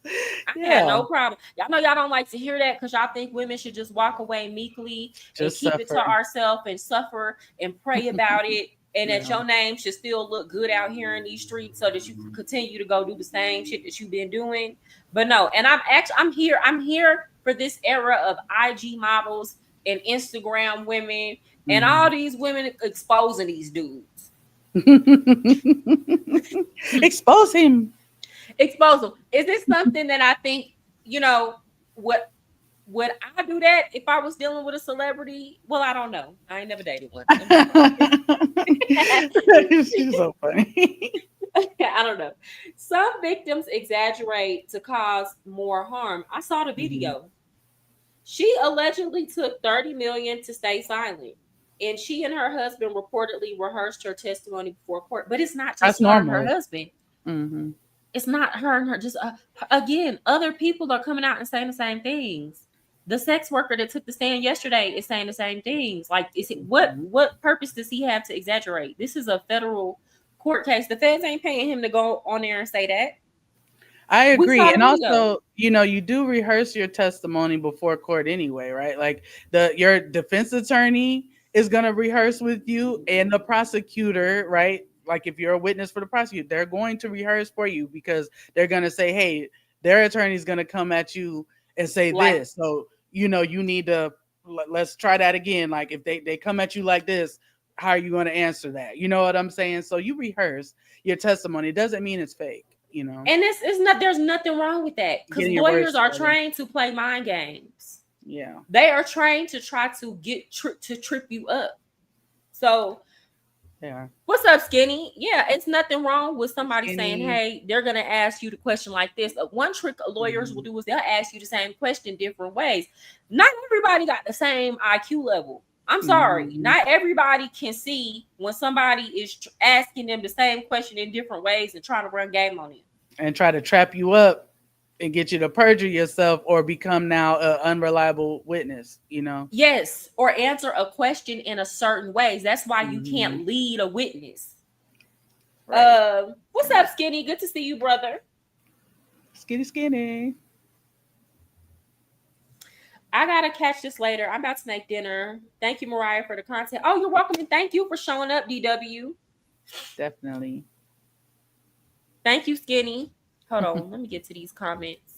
I had Yeah. no problem. Y'all know y'all don't like to hear that because y'all think women should just walk away meekly and Just keep it to suffering. ourselves and suffer and pray about it. And that Yeah. your name should still look good out here in these streets so that you can continue to go do the same shit that you've been doing. But no, and I'm here for this era of IG models and Instagram women and all Mhm. these women exposing these dudes. Expose him. Expose them. Is this something that I think, you know, what would I do that if I was dealing with a celebrity? Well, I don't know. I ain't never dated one. Let me She's so funny. I don't know. Some victims exaggerate to cause more harm. I saw the Mhm. video. She allegedly took 30 million to stay silent. And she and her husband reportedly rehearsed her testimony before court. But it's not That's just her and her normal. husband. Hmm. It's not her and her. Just again, other people are coming out and saying the same things. The sex worker that took the stand yesterday is saying the same things. Like, is it Mhm. what purpose does he have to exaggerate? This is a federal court case. The feds ain't paying him to go on there and say that. I We saw agree. the And video. also, you do rehearse your testimony before court anyway, right? Like your defense attorney is going to rehearse with you and the prosecutor, right? Like if you're a witness for the prosecutor, they're going to rehearse for you because they're going to say, "Hey, their attorney's going to come at you and say Like, this." So, you need to let's try that again. Like if they come at you like this, how are you going to answer that? You know what I'm saying? So you rehearse your testimony. It doesn't mean it's fake. and it's not. There's nothing wrong with that because Getting your lawyers words are together. trained to play mind games. Yeah. They are trained to try to to trip you up. So, Yeah. what's up, Skinny? Yeah, it's nothing wrong with somebody saying, Skinny. "Hey, they're gonna ask you the question like this." One trick lawyers will Mhm. do is they'll ask you the same question different ways. Not everybody got the same IQ level. I'm sorry, Mhm. not everybody can see when somebody is asking them the same question in different ways and trying to run game on you. And try to trap you up and get you to perjure yourself or become now an unreliable witness. Yes, or answer a question in a certain ways. That's why you Mhm. can't lead a witness. Right. What's up, Skinny? Good to see you, brother. Skinny, skinny. I gotta catch this later. I'm about to make dinner. Thank you, Mariah, for the content. Oh, you're welcome, and thank you for showing up, DW. Definitely. Thank you, Skinny. Hold on, let me get to these comments.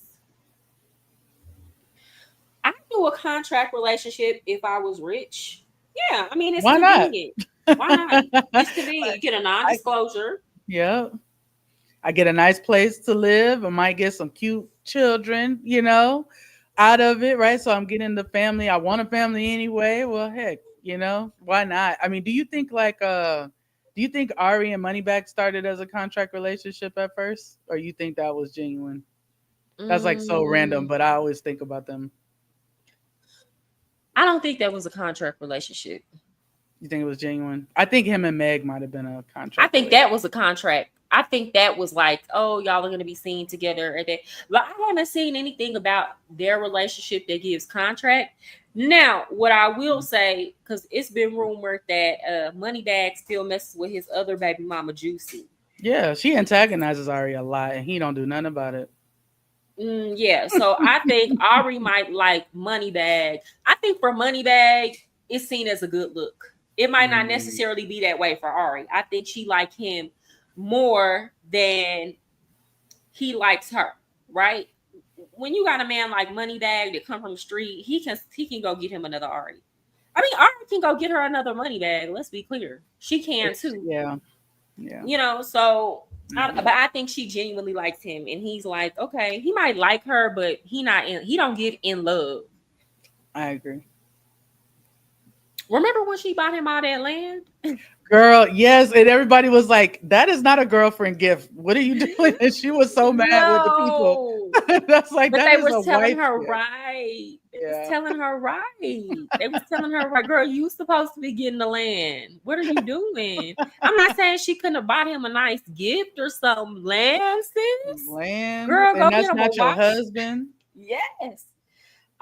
I do a contract relationship if I was rich. Yeah, I mean it's Why not? convenient. Why not? It's convenient. You get a I, non-disclosure. yeah. I get a nice place to live. I might get some cute children, out of it, right? So I'm getting the family. I want a family anyway. Well, heck, why not? I mean, do you think Ari and Moneybag started as a contract relationship at first? Or you think that was genuine? That's like so random, Mm, but I always think about them. I don't think that was a contract relationship. You think it was genuine? I think him and Meg might have been a I contract think relationship. that was a contract. I think that was like, oh, y'all are gonna be seen together. But I haven't seen anything about their relationship that gives contract. Now, what I will say, because it's been rumored that Moneybag still messes with his other baby mama, Juicy. Yeah, she antagonizes Ari a lot, and he don't do nothing about it. Yeah, so I think Ari might like Moneybag. I think for Moneybag, it's seen as a good look. It might not Mm, necessarily be that way for Ari. I think she like him more than he likes her, right? When you got a man like Moneybag that come from the street, he can go get him another Ari. I mean, Ari can go get her another Moneybag. Let's be clear, she can too. yeah, yeah, So yeah. but I think she genuinely likes him, and he's like, okay, he might like her, but he don't get in love. I agree. Remember when she bought him all that land? Girl, yes, and everybody was like, "That is not a girlfriend gift. What are you doing?" And she was so mad with the people. No, That's like but that they is was a telling wife her gift. right. They was Yeah, telling her right. They was telling her right, girl, you supposed to be getting the land. What are you doing? I'm not saying she couldn't have bought him a nice gift or some land, sis. land, Girl, and go get that's him a not your watch. husband. Yes.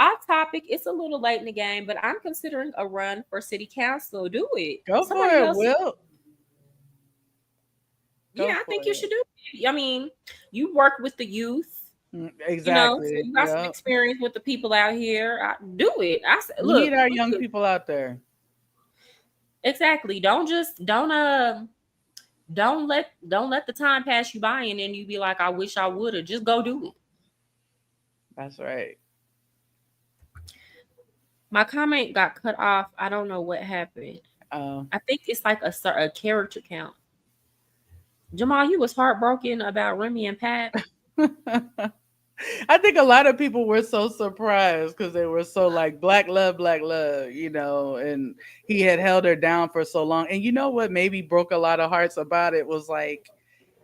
Off topic, it's a little late in the game, but I'm considering a run for city council. Do it. Go for Somebody it, else. Will. Yeah, Go I for think you it. should do it. I mean, you work with the youth, so Exactly. you got some Yeah, experience with the people out here. Do it. I said, we look, need our young people out there. exactly. Don't let the time pass you by and then you be like, I wish I would have. Just go do it. That's right. My comment got cut off. I don't know what happened. Um, I think it's like a character count. Jamal, you was heartbroken about Remy and Pat. I think a lot of people were so surprised because they were so like black love, and he had held her down for so long. And you know what maybe broke a lot of hearts about it was like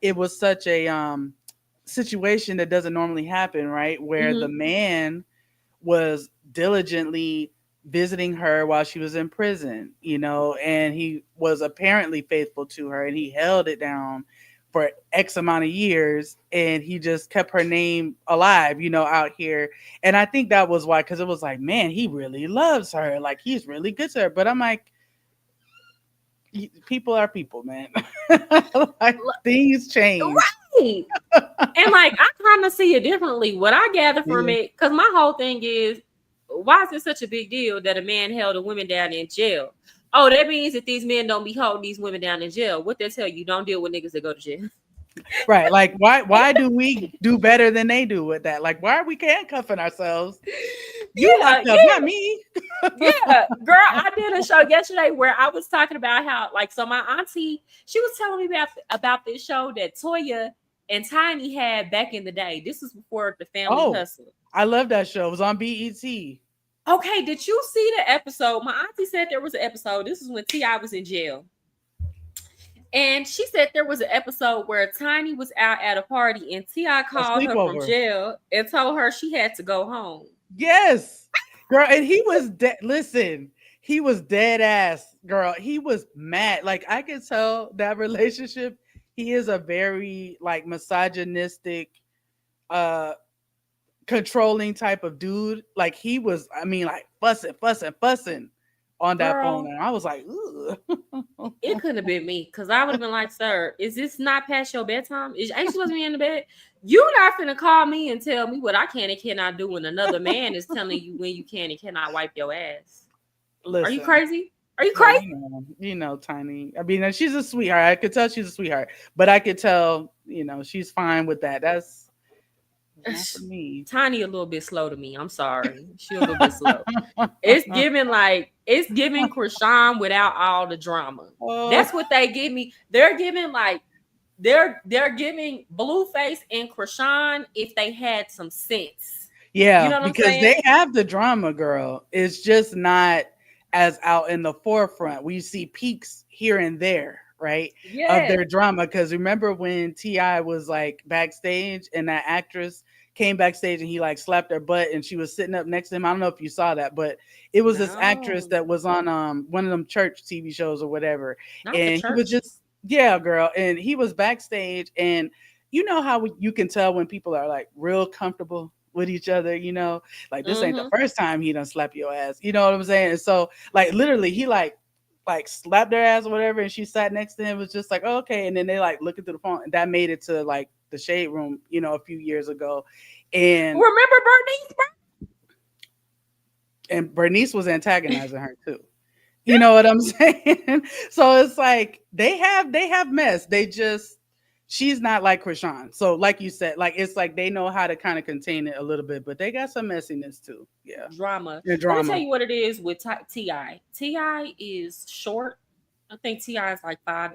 it was such a situation that doesn't normally happen, right? Where the Hmm. man was diligently visiting her while she was in prison, and he was apparently faithful to her and he held it down for X amount of years, and he just kept her name alive, out here. And I think that was why, because it was like, man, he really loves her, like he's really good to her. But I'm like, people are people, man. Like things change. Right. And like I kind of see it differently. What I gather from Yeah. it, because my whole thing is, why is it such a big deal that a man held a woman down in jail? Oh, that means that these men don't be holding these women down in jail. What they tell you? Don't deal with niggas that go to jail. Right. Like why do we do better than they do with that? Like why are we handcuffing ourselves? You Yeah, locked up, not me. yeah, girl. I did a show yesterday where I was talking about how, like, so my auntie, she was telling me about this show that Toya and Tiny had back in the day. This was before the Family Oh, Hustle. I love that show. It was on BET. Okay, did you see the episode? My auntie said there was an episode. This is when T.I. was in jail. And she said there was an episode where Tiny was out at a party and T.I. A called her from sleepover. jail and told her she had to go home. Yes. Girl, and he was listen, he was dead ass, girl. He was mad. Like I could tell that relationship, he is a very like misogynistic, uh controlling type of dude. Like he was, I mean, like fussing on that phone. Girl, And I was like, ooh. it couldn't have been me because I would have been like, sir, is this not past your bedtime? Ain't you supposed to be in the bed? You not finna call me and tell me what I can and cannot do when another man is telling you when you can and cannot wipe your ass. Are you Listen. crazy? Are you Well, crazy? Tiny. I mean, she's a sweetheart. I could tell she's a sweetheart, but I could tell, she's fine with that. That's not for me. Tiny a little bit slow to me. I'm sorry. She a little bit slow. It's giving Krishan without all the drama. Oh, That's what they give me. They're giving like they're giving Blueface and Krishan if they had some sense. You yeah, know what I'm because saying? they have the drama, girl. It's just not as out in the forefront. We see peaks here and there, right, of Yes. their drama. Because remember when Ti was like backstage and that actress came backstage and he like slapped her butt and she was sitting up next to him. I don't know if you saw that, but it was this actress No, that was on one of them church TV shows or whatever, not the and he was church. just yeah, girl, and he was backstage, and you know how you can tell when people are like real comfortable with each other, like this ain't the Mm-hmm. first time he done slap your ass, you know what I'm saying? And so like literally he like slapped her ass or whatever, and she sat next to him, was just like, oh, okay, and then they like looking through the phone, and that made it to like the shade room, a few years ago, and Remember Bernice? Bernice was antagonizing her too. You know what I'm saying? So it's like they have mess. They just she's not like Krishan. So like you said, like it's like they know how to kind of contain it a little bit, but they got some messiness too. Yeah. Drama. The Let me tell drama. you what it is with Ti. Ti is short. I think Ti is like five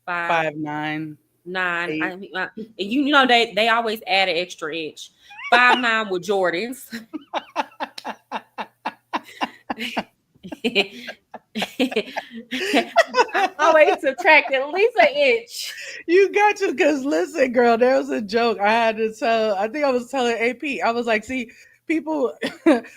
5'9", nine. 8. I mean, you know they always add an extra inch. 5'9" with Jordans. I always subtract at least an inch. You got to, because listen, girl, there was a joke I had to tell. I think I was telling AP. I was like, see, people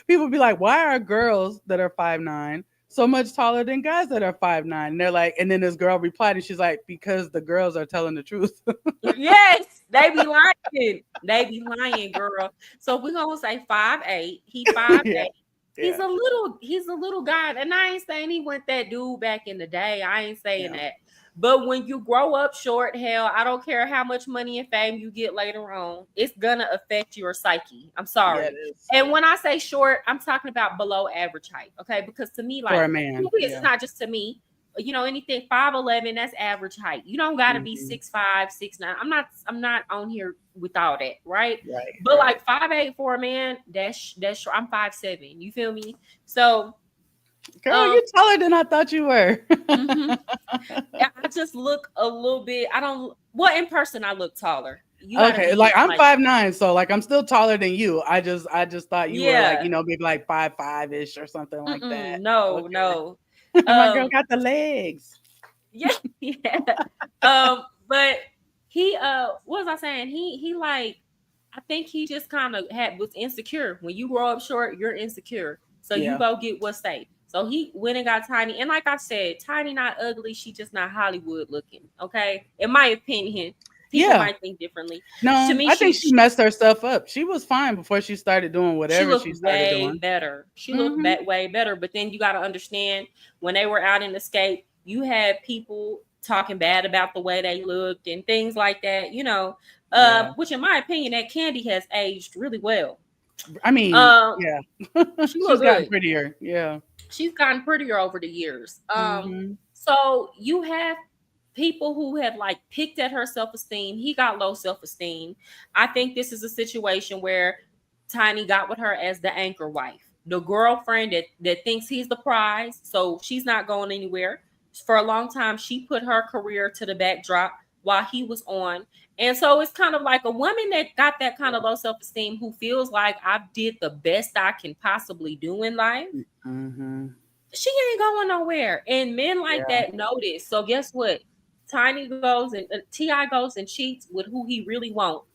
people be like, why are girls that are 5'9" so much taller than guys that are 5'9"? And they're like, and then this girl replied and she's like, because the girls are telling the truth. Yes, they be lying. They be lying, girl. So we're gonna say 5'8". He 5'8". Yeah. He's Yeah. a little guy. And I ain't saying he went that dude back in the day. I ain't saying Yeah. that. But when you grow up short, hell, I don't care how much money and fame you get later on, it's gonna affect your psyche. I'm Yeah, it sorry. is. And when I say short, I'm talking about below average height. Okay, because to me, For like a man. it's Yeah. not just to me. Anything 5'11", that's average height. You don't gotta be Mhm. 6'5", 6'9". I'm not on here with all that, right? Right. But Right. like 5'8" for a man, that's short. I'm 5'7". You feel me? So Girl, um you taller than I thought you were. mhm. I just look a little bit. I don't. Well, in person, I look taller. You got to Okay, like be I'm like, 5'9", so like I'm still taller than you. I just thought you were like, yeah. maybe like 5'5" ish or something like that. No, Okay. no. My girl Um, got the legs. yeah, yeah. But he, what was I saying? He like, I think he just kind of was insecure. When you grow up short, you're insecure. So you Yeah. go get what's safe. So he went and got Tiny. And like I said, Tiny not ugly. She just not Hollywood looking. Okay. In my opinion. People Yeah. might think differently. To No, me, I think she messed her stuff up. She was fine before she started doing she whatever looked she started way doing. better. She looked Hmm. way better. But then you got to understand, when they were out in the skate, you had people talking bad about the way they looked and things like that. Yeah. Which in my opinion, that Candy has aged really well. I mean, Um, yeah. she She's looked gotten good. prettier. Yeah. She's gotten prettier over the years. Hmm. So you have people who have like picked at her self-esteem. He got low self-esteem. I think this is a situation where Tiny got with her as the anchor wife, the girlfriend that thinks he's the prize, so she's not going anywhere. For a long time, she put her career to the backdrop while he was on. And so it's kind of like a woman that got that kind of low self-esteem who feels like I did the best I can possibly do in life. Hmm. She ain't going nowhere. And men like Yeah. that notice. So guess what? Tiny goes and Ti goes and cheats with who he really wants,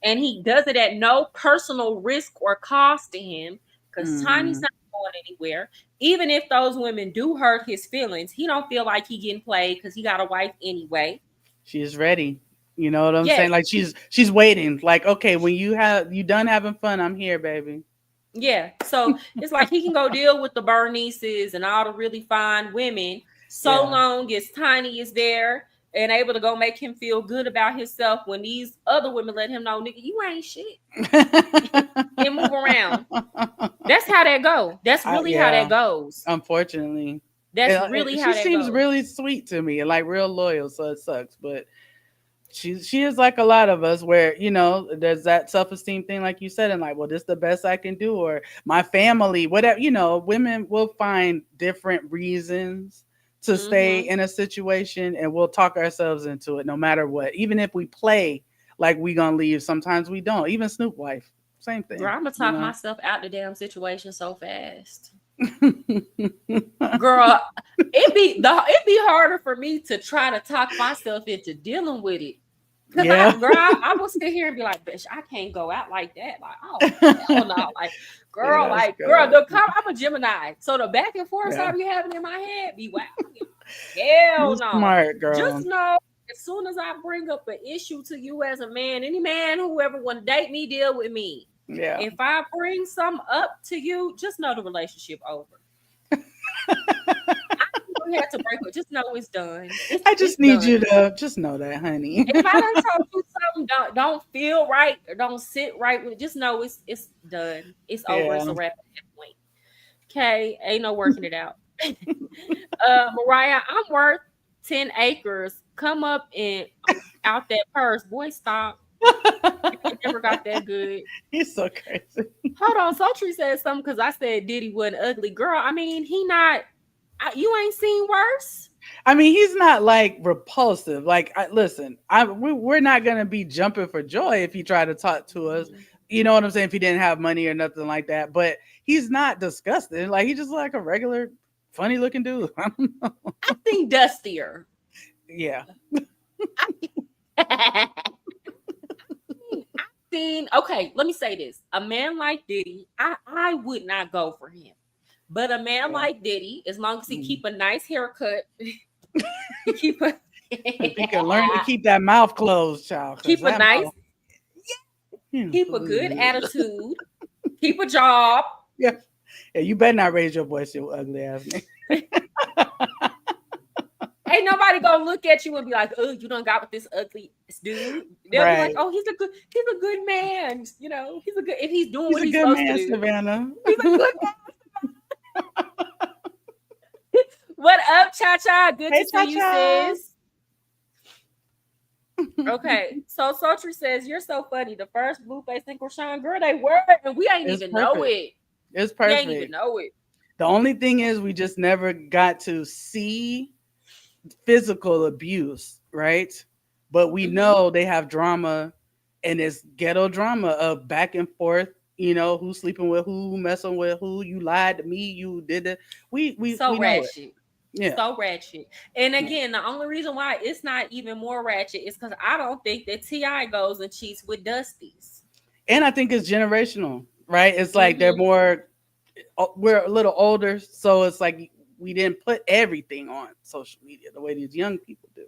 and he does it at no personal risk or cost to him because Tiny's Hmm. not going anywhere. Even if those women do hurt his feelings, he don't feel like he getting played because he got a wife anyway. She's ready. You know what I'm saying? Yes, Like she's waiting. Like, okay, when you done having fun, I'm here, baby. yeah. So it's like he can go deal with the Bernices and all the really fine women so Yeah. long as Tiny is there and able to go make him feel good about himself when these other women let him know, nigga, you ain't shit, and move around. That's how that go. That's really how that Yeah. goes. Unfortunately, That's really she how that seems goes. really sweet to me and like real loyal. So it sucks, but she is like a lot of us where there's that self-esteem thing like you said, and like, well, this is the best I can do, or my family, whatever. Women will find different reasons to stay Mm-hmm. in a situation, and we'll talk ourselves into it no matter what, even if we play like we gonna leave. Sometimes we don't. Even Snoop wife, same Girl, thing, I'm gonna you talk know. myself out the damn situation so fast. Girl, it be harder for me to try to talk myself into dealing with it. Cause Yeah. I will sit here and be like, bitch, I can't go out like that. Like, oh hell no. See, that's Girl, good. I'm a Gemini. So the back and forth Yeah. I be having in my head be wow. Hell You no. smart Just girl. know as soon as I bring up an issue to you as a man, any man, whoever want to date me, deal with me. Yeah. If I bring some up to you, just know the relationship over. We had to break it. Just know it's done. I It's just need done. you to just know that, honey. If I done told you something don't feel right or don't sit right with, just know it's done. It's over. It's Yeah. a wrap at that point. Okay, ain't no working it out. Mariah, I'm worth 10 acres. Come up and out that purse. Boy, stop. I never got that good. He's so crazy. Hold on. Sultry said something because I said Diddy wasn't ugly. Girl, I mean, he not, you ain't seen worse. I mean, he's not like repulsive. Like, listen, we're not gonna be jumping for joy if he tried to talk to us. Mhm. You know what I'm saying? If he didn't have money or nothing like that, but he's not disgusting. Like, he's just like a regular, funny looking dude. I don't know. I think dustier. Yeah. I seen, okay, let me say this. A man like Diddy, I would not go for him. But a man Yeah. like Diddy, as long as he Mm. keep a nice haircut, he keep a If he can learn to keep that mouth closed, child, because keep a that nice, mouth. Yeah. keep a good attitude, keep a job. Yeah. Yeah, you better not raise your voice, you ugly ass nigga. Ain't nobody gonna look at you and be like, "Oh, you done got with this ugly dude." They'll be like, Right. "Oh, he's a good man. He's a good if he's doing He's what a he's good supposed to man, do. Savannah. He's a good man." What up, Cha Cha? Good Hey, to see you, Cha-Cha. sis. Okay, so Sultry says you're so funny. The first Blueface and Krishan, girl, they were, and we ain't It's even know perfect. it. It's We ain't even perfect. know it. The only thing is, we just never got to see physical abuse, right? But we Mm-hmm. know they have drama, and it's ghetto drama of back and forth. Who's sleeping with who, messing with who. You lied to me. You did it. We So know it. ratchet. Yeah. So ratchet. And Yeah. again, the only reason why it's not even more ratchet is because I don't think that T.I. goes and cheats with Dusty's. And I think it's generational, right? It's like they're Mm-hmm. more. We're a little older, so it's like we didn't put everything on social media the way these young people do.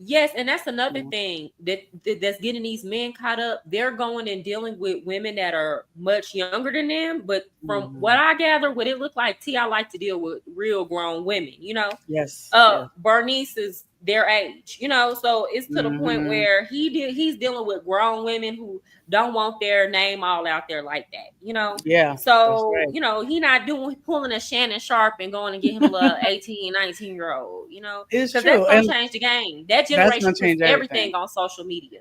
Yes, and that's another Yeah. thing that's getting these men caught up. They're going and dealing with women that are much younger than them. But from what Mhm. I gather, what it looked like, T, I like to deal with real grown women. Yes. Yes. Bernice is their age, so it's to the point Hmm. where he's dealing with grown women who don't want their name all out there like that. Yeah, that's So, right. he not doing pulling a Shannon Sharp and going and get him a little 18, 19-year-old, It's because that's true, gonna and change the game. That that's generation gonna puts change everything. everything on social media.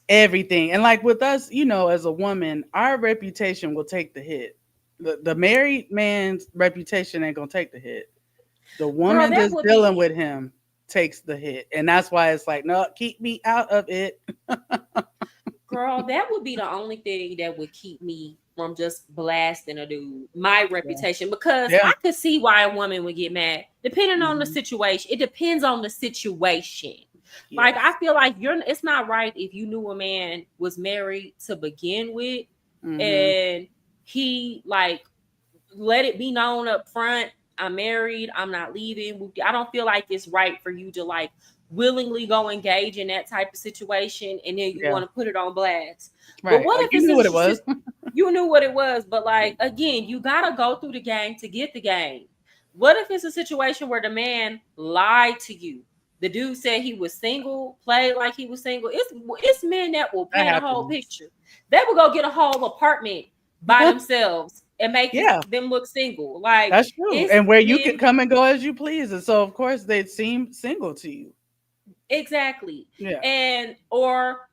Everything, and like with us, as a woman, our reputation will take the hit. The married man's reputation ain't gonna take the hit. The Girl, woman that that's would dealing be with him takes the hit, and that's why it's like, no, keep me out of it. Girl, that would be the only thing that would keep me from just blasting a dude. My Yeah, reputation, because yeah. I could see why a woman would get mad, depending on the Hmm. situation. It depends on the situation. Like I Yes. feel like it's not right if you knew a man was married to begin with, Hmm. and he like let it be known up front, I'm married, I'm not leaving. I don't feel like it's right for you to like willingly go engage in that type of situation and then you Yeah. want to put it on blast. But Right. what Like if you it's knew what it a was. you knew what it was, but like again, you gotta go through the game to get the game. What if it's a situation where the man lied to you? The dude said he was single, played like he was single. It's men that will That paint a whole happens. picture. They will go get a whole apartment by themselves and make Yeah, them look single. Like that's true. it's And where you can men come and go as you please. And so of course they seem single to you. exactly. Yeah. And or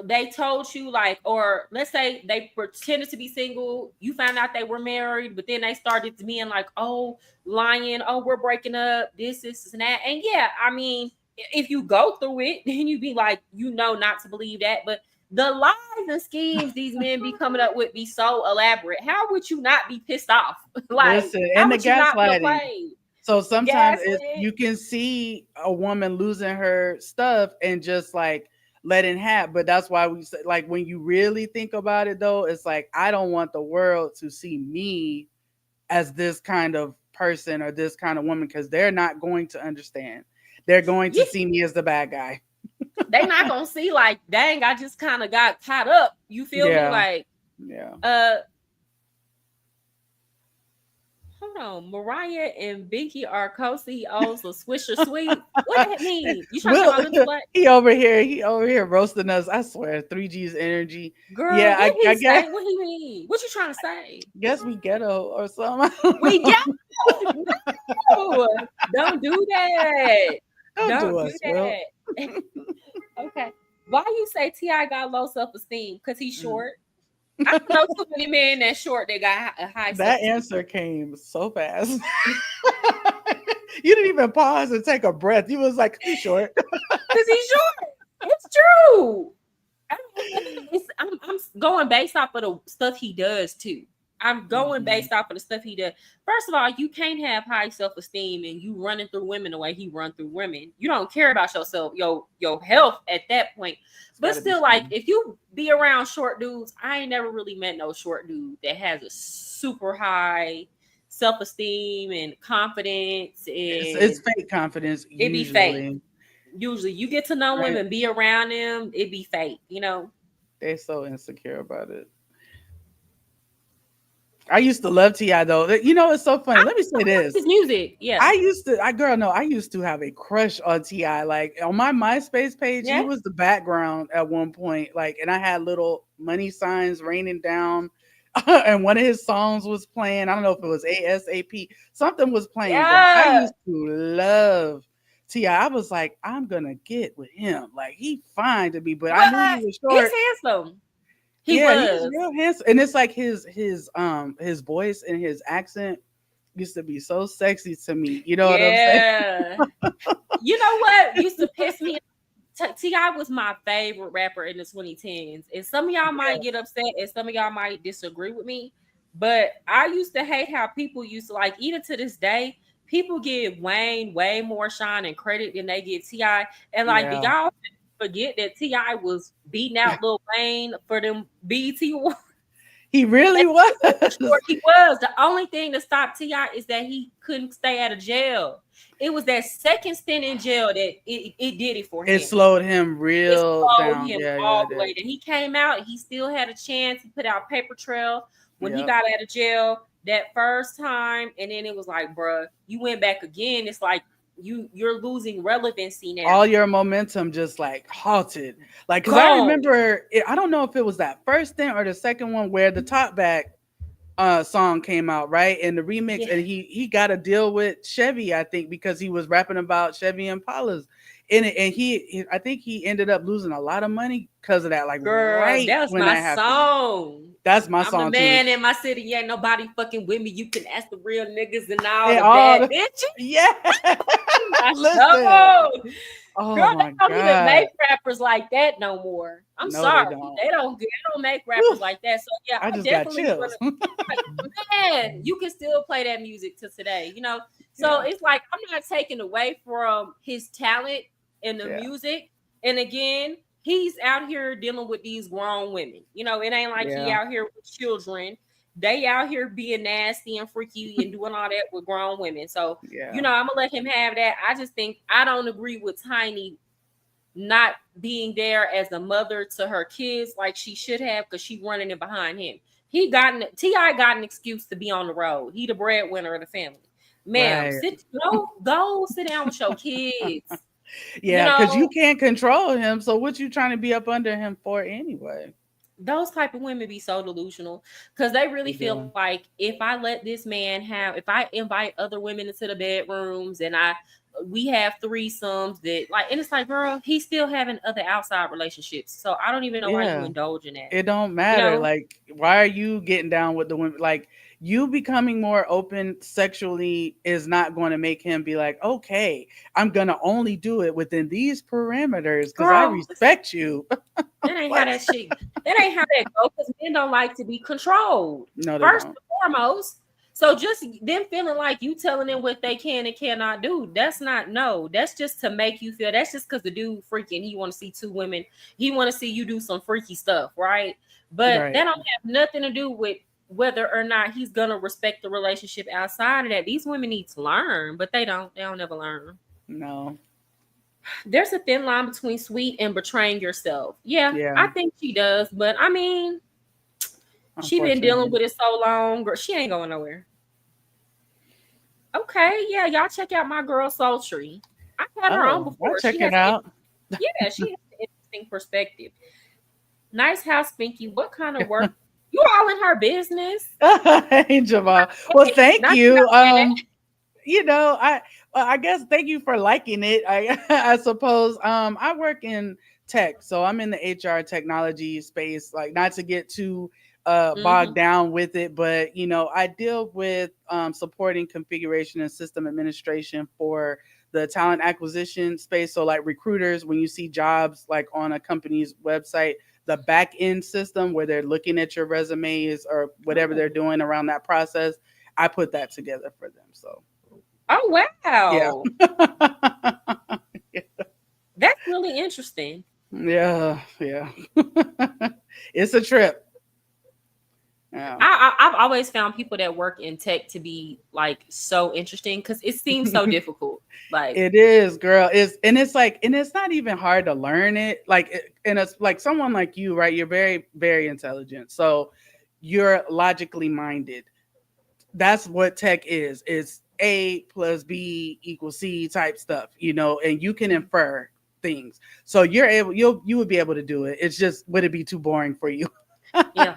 they told you like, or let's say they pretended to be single, you found out they were married, but then they started being like, oh, lying, oh, we're breaking up, this and that. And yeah, I mean, if you go through it, then you be like, not to believe that. But the lies and schemes these men be coming up with be so elaborate. How would you not be pissed off? Like, Listen, how and the would you not feel gaslighting. played? So sometimes Gaslit. you can see a woman losing her stuff and just like letting happen. But that's why we say, like, when you really think about it, though, it's like, I don't want the world to see me as this kind of person or this kind of woman because they're not going to understand. They're going to Yeah, see me as the bad guy. they not gonna see like, dang, I just kind of got caught up. You feel me? Yeah. Like, Yeah. uh, hold on, Mariah and Binky are co-CEOs of Swisher Sweet. What that mean? You trying to say Will my lips black? he over here roasting us. I swear, 3G's energy. Girl, Yeah, what I he guess say? What he mean? What you trying to say? we ghetto or something. We got no. Don't do that. Don't do Don't do us, Will. that. Okay. Why you say Ti got low self esteem? Cause he's Mm. short. I don't know too many men that short that got a high self That esteem. answer came so fast. You didn't even pause and take a breath. You was like, "He's short." Cause he's short. It's true. I mean, I'm going based off of the stuff he does too. I'm going Mhm. based off of the stuff he does. First of all, you can't have high self esteem and you running through women the way he run through women. You don't care about yourself, your health at that point. It's got But to be still, like something. if you be around short dudes, I ain't never really met no short dude that has a super high self esteem and confidence, It's and fake confidence it be fake. usually, Usually, you get to know right? women, be around them, it be fake. They're so insecure about it. I used to love Ti though. It's so funny. I, Let me say I like this. his music. Yeah. I used to, I girl, no, I used to have a crush on Ti. Like on my MySpace page, he Yeah. was the background at one point. Like, and I had little money signs raining down, and one of his songs was playing. I don't know if it was ASAP. Something was playing, but I Yeah. used to love Ti. I was like, I'm gonna get with him. Like he fine to me, but I knew he What? was He's short. handsome. He Yeah, he's was. real handsome, and it's like his voice and his accent used to be so sexy to me. You know what I'm saying? Yeah. You know what used to piss me off? Ti was my favorite rapper in the 2010s. And some of y'all might get upset and some of y'all might disagree with me. But I used to hate how people used to like, even to this day, people give Wayne way more shine and credit than they give Ti. And like, do Yeah. y'all forget that Ti was beating out Lil Wayne for them BET Awards? He really Sure was. he was. The only thing to stop T.I. is that he couldn't stay out of jail. It was that second stint in jail that it did it for It him. slowed him It real slowed down. him Yeah, yeah, all it the way. did. Then he came out. He still had a chance. He put out Paper Trail when he Yep. got out of jail that first time, and then it was like, bruh, you went back again. It's like you're losing relevancy now. All your momentum just like halted. Like, cause I Gone, remember, I don't know if it was that first thing or the second one where the Top Back song came out, right? And the remix, yeah, and he got a deal with Chevy, I think, because he was rapping about Chevy Impalas in it, and I think he ended up losing a lot of money because of that. Like girl, right that was when my that happened, song. that's my I'm the song too. man in my city. Ain't nobody fucking with me. You can ask the real niggas and all And the all bad the bitches. yeah, My listen, song. oh Girl, they my don't even god, make rappers like that no more. I'm no, they sorry. don't. They don't make rappers Whew, like that. So yeah, I I just got definitely gonna chills. like, man, you can still play that music to today, you know. So Yeah, it's like I'm not taking away from his talent and the yeah, music. And again, he's out here dealing with these grown women. You know, it ain't like he yeah, out here with children. They out here being nasty and freaky and doing all that with grown women. So you yeah. know, I'm gonna let him have that. I just think I don't agree with Tiny not being there as a mother to her kids like she should have because she running it behind him. Ti got an excuse to be on the road. He the breadwinner of the family. Ma'am, Right. go sit down with your kids. You Yeah, because you know, can't control him. So what you trying to be up under him for anyway? those type of women be so delusional because they really They feel do. like if I let this man have, if I invite other women into the bedrooms and we have threesomes that like, and it's like, girl, he's still having other outside relationships. So I don't even know why you Yeah. indulge in that. It don't You matter. know, Like, why are you getting down with the women? Like, you becoming more open sexually is not going to make him be like, okay, I'm gonna only do it within these parameters because I girl, respect you. that ain't how What? that shit. That ain't how that goes. Because men don't like to be controlled. No, they First don't. and foremost. So just them feeling like you telling them what they can and cannot do. That's not no. That's just to make you feel. That's just because the dude freaking. He want to see two women. He want to see you do some freaky stuff, right? But that Right. don't have nothing to do with whether or not he's gonna respect the relationship outside of that. These women need to learn, but they don't. They don't ever learn. No. There's a thin line between sweet and betraying yourself. Yeah, Yeah. I think she does, but I mean, she been dealing Unfortunately. with it so long, girl. She ain't going nowhere. Okay, yeah, y'all check out my girl Sultry. I've had her on Oh, I'll before. check it out. Yeah, she has an interesting perspective. Nice house, Pinky. What kind of work? You all in her business? Hey, Jamal. Well, thank Not you you. not saying that. I guess thank you for liking it. I I suppose I work in tech, so I'm in the HR technology space. Like, not to get too bogged Mm-hmm. down with it, but I deal with supporting configuration and system administration for the talent acquisition space. So like recruiters, when you see jobs like on a company's website, the back end system where they're looking at your resumes or whatever they're Oh. doing around that process, I put that together for them. So Oh yeah. wow. That's really interesting. Yeah, yeah. It's a trip. Yeah. I've always found people that work in tech to be like so interesting because it seems so difficult. Like, It is, girl. It's not even hard to learn it. And it's like someone like you, right? You're very, very intelligent. So you're logically minded. That's what tech is. It's A plus B equals C type stuff, and you can infer things. So you would be able to do it. It's just, would it be too boring for you? yeah,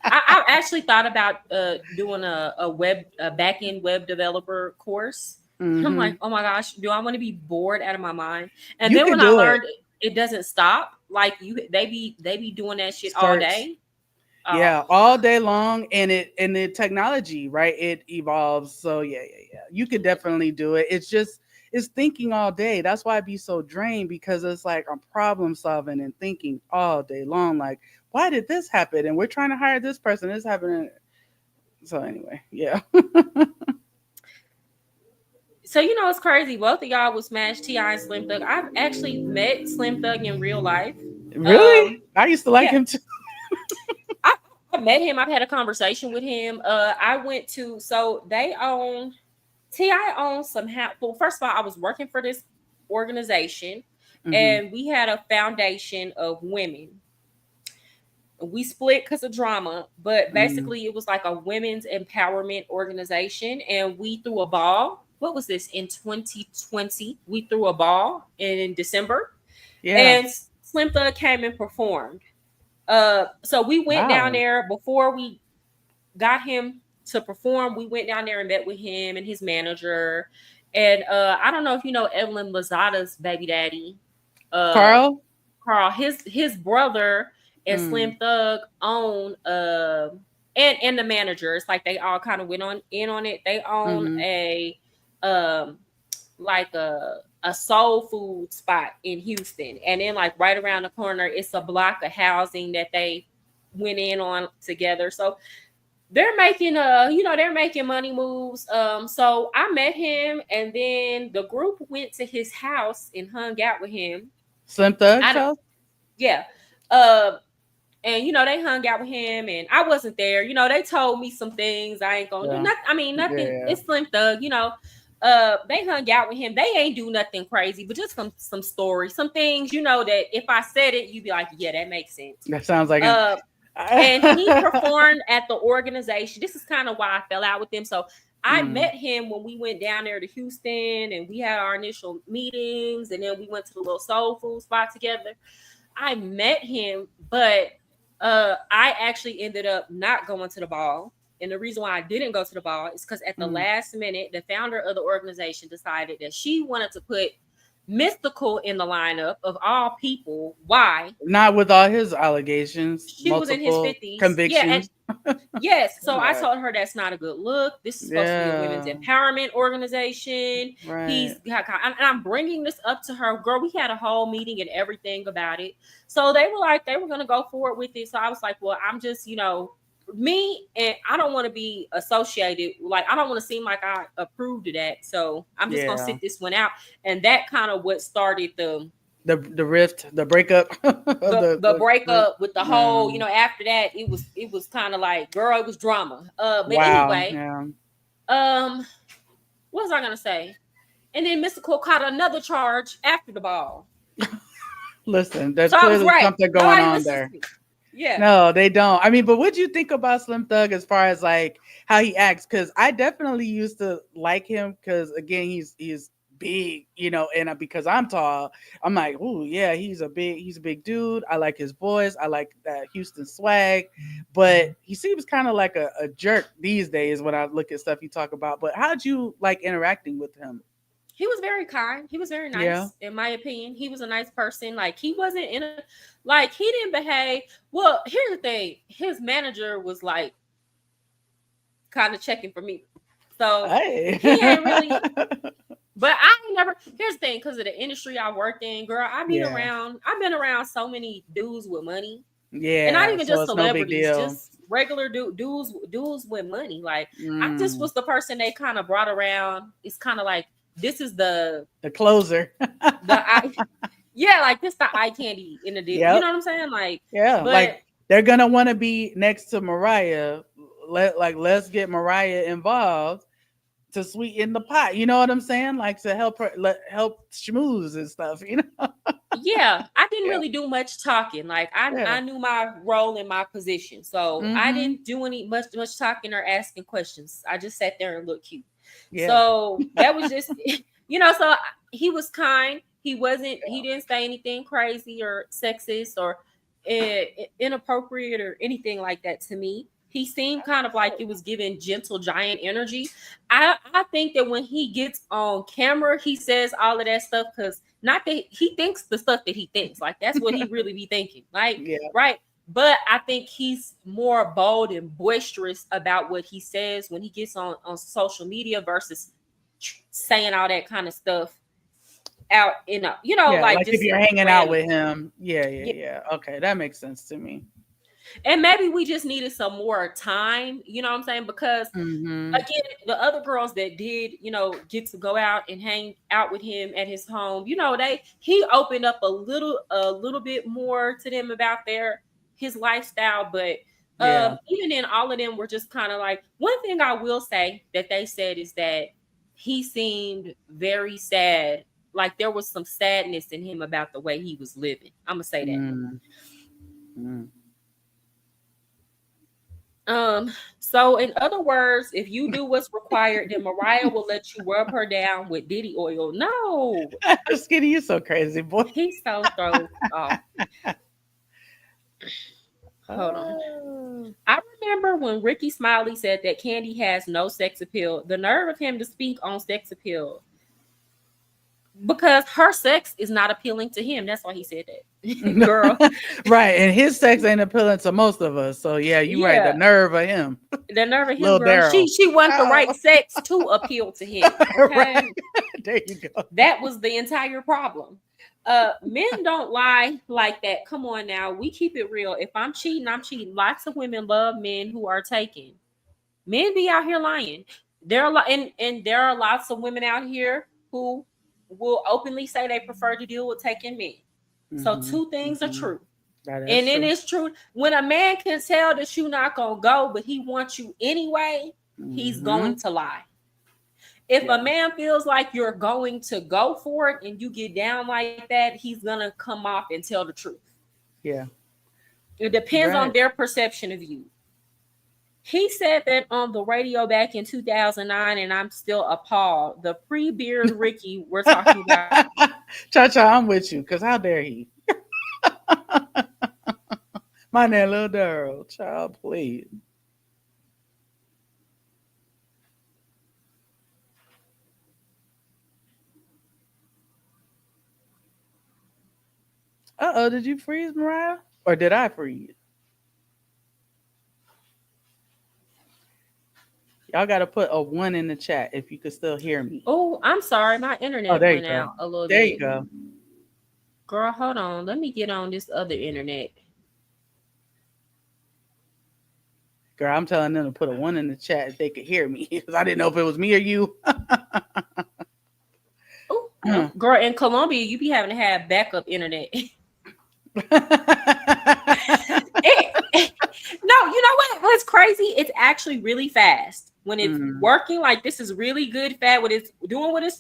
I actually thought about doing a back end web developer course. I'm like, Hmm. oh my gosh, do I want to be bored out of my mind? And You then could when I do it. learned it doesn't stop, like they be doing that shit all Search. day. Oh, Yeah, all day long, and the technology, right? It evolves. So yeah, yeah, yeah. You could definitely do it. It's thinking all day. That's why I be so drained, because it's like I'm problem solving and thinking all day long. Like, why did this happen? And we're trying to hire this person. This happening. So anyway, yeah. so you know it's crazy. Both of y'all would smash Ti and Slim Thug. I've actually met Slim Thug in real life. Really? I used to like Yeah, him too. I I met him. I've had a conversation with him. I went to so they own Ti owns some house. Well, first of all, I was working for this organization, Mm-hmm. and we had a foundation of women. We split because of drama, but Mm-hmm. basically it was like a women's empowerment organization, and we threw a ball. What was this in 2020? We threw a ball in December, Yeah. and Slim Thug came and performed. So we went down Wow. there before we got him to perform. We went down there and met with him and his manager. And I don't know if you know Evelyn Lozada's baby daddy, uh, Carl. Carl. His brother and Mm. Slim Thug own and the manager. It's like they all kind of went on in on it. They own Mm-hmm. um like a soul food spot in Houston, and then like right around the corner, it's a block of housing that they went in on together. So they're making they're making money moves. So I met him, and then the group went to his house and hung out with him. Slim Thug's I house. Yeah. uh and they hung out with him, and I wasn't there. They told me some things. I ain't gonna do Yeah. nothing. I mean, nothing. Yeah. It's Slim Thug. They hung out with him. They ain't do nothing crazy, but just some stories, some things, that if I said it, you'd be like, yeah, that makes sense. That sounds like him. uh and he performed at the organization. This is kind of why I fell out with him. So I Mm. met him when we went down there to Houston, and we had our initial meetings, and then we went to the little soul food spot together. I met him, but I actually ended up not going to the ball. And the reason why I didn't go to the ball is because at the Mm. last minute, the founder of the organization decided that she wanted to put Mystical in the lineup of all people. Why? Not with all his allegations, She was in his multiple 50s. Yeah, and convictions. yes. So I Right. told her that's not a good look. This is supposed to be a women's Yeah. empowerment organization. Right. And I'm bringing this up to her. Girl, we had a whole meeting and everything about it. So they were like, they were going to go forward with it. So I was like, well, I'm just, me, and I don't want to be associated. Like, I don't want to seem like I approved of that. So I'm just going to Yeah. sit this one out. And that kind of what started The rift, the breakup of the the group. breakup with the whole, Yeah. after that it was kind of like, girl, it was drama. But Wow. anyway, Yeah. um what was I gonna say? And then Mr. Cole caught another charge after the ball. Listen, there's So I was clearly right. something going Nobody on listens there. to me. Yeah. No, they don't. I mean, but what do you think about Slim Thug as far as like how he acts? Because I definitely used to like him because again, he's big, and because I'm tall, I'm like, oh yeah, he's a big dude. I like his voice. I like that Houston swag, but he seems kind of like a jerk these days when I look at stuff you talk about. But how'd you like interacting with him? He was very kind. He was very Yeah. nice, in my opinion. He was a nice person. Like, he wasn't in a like he didn't behave. Well, here's the thing. His manager was like kind of checking for me. So Hey. he ain't really. But I ain't never. Here's the thing, because of the industry I work in, girl. Yeah. I've been around so many dudes with money, and not Yeah. even So just it's no big celebrities, deal. just regular dudes with money. Like, I just Mm, was the person they kind of brought around. It's kind of like, this is the closer. the eye, yeah, like this the eye candy in the deal. You Yep. know what I'm saying? Like, Yeah. but Like they're gonna want to be next to Mariah. Let's get Mariah involved to sweeten the pot. You know what I'm saying? Like to help her help schmooze and stuff. yeah, I didn't Yeah. really do much talking. Like, Yeah. I knew my role and my position, so I Mm-hmm. didn't do any much talking or asking questions. I just sat there and looked cute. Yeah. So that was just, So he was kind. He didn't say anything crazy or sexist or inappropriate or anything like that to me. He seemed kind of like it was giving gentle giant energy. I think that when he gets on camera, he says all of that stuff because not that he thinks the stuff that he thinks. Like, that's what he really be thinking. Like, Yeah. right. But I think he's more bold and boisterous about what he says when he gets on social media versus saying all that kind of stuff out in a, Yeah. like Like if just you're hanging out random. with him. Yeah. Yeah. Yeah. Yeah. Okay. That makes sense to me. And maybe we just needed some more time, you know what I'm saying? Because Mm-hmm. again, the other girls that did, get to go out and hang out with him at his home, he opened up a little bit more to them about his lifestyle, but Yeah. Even then, all of them were just kind of like, one thing I will say that they said is that he seemed very sad. Like there was some sadness in him about the way he was living. I'm gonna say that. Mm, mm. So in other words, if you do what's required, then Mariah will let you rub her down with Diddy oil. No, Skinny, you so crazy, boy. he's so throws off. Hold on. Oh. I remember when Ricky Smiley said that Candy has no sex appeal. The nerve of him to speak on sex appeal. Because her sex is not appealing to him. That's why he said that. Girl. Right, and his sex ain't appealing to most of us. So yeah, you right. The Yeah. nerve of him, The nerve of him, Lil girl. Daryl. She want the right Oh. sex to appeal to him. Okay. Right. There you go. That was the entire problem. Men don't lie like that. Come on now. We keep it real. If I'm cheating, I'm cheating. Lots of women love men who are taken. Men be out here lying. There are and there are lots of women out here who will openly say they prefer to deal with taken men. So two things are true. That is And then true. it's true when a man can tell that you're not gonna go, but he wants you anyway, he's going to lie. If a man feels like you're going to go for it and you get down like that, he's gonna come off and tell the truth. Yeah. It depends on their perception of you. He said that on the radio back in 2009, and I'm still appalled. The pre-beard Ricky we're talking about. Cha-Cha, I'm with you, because how dare he? My name, Lil Daryl. Child, please. Uh-oh, did you freeze, Mariah? Or did I freeze? Y'all got to put a 1 in the chat if you could still hear me. Oh, I'm sorry. My internet went out a little bit. There you go. Girl, hold on. Let me get on this other internet. Girl, I'm telling them to put a 1 in the chat if they could hear me. Because I didn't know if it was me or you. Oh, girl, in Colombia, you be having to have backup internet. No, you know what? What's crazy? It's actually really fast. When it's working, like this is really good fast. When it's doing what it's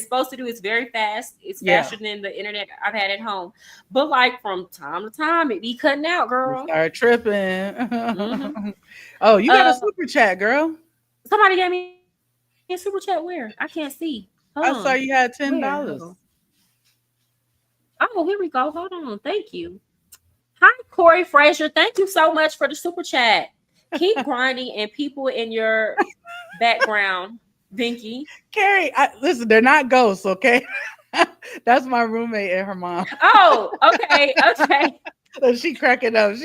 supposed to do, it's very fast. It's faster than the internet I've had at home. But like from time to time, it be cutting out, girl. Start tripping. Oh, you got a super chat, girl. Somebody gave me a super chat. Where? I can't see. I saw you had $10. Oh, here we go. Hold on. Thank you. Hi, Corey Frazier. Thank you so much for the super chat. Keep grinding and people in your background, Vinky. Carrie, listen, they're not ghosts, okay? That's my roommate and her mom. Oh, okay. She cracking up.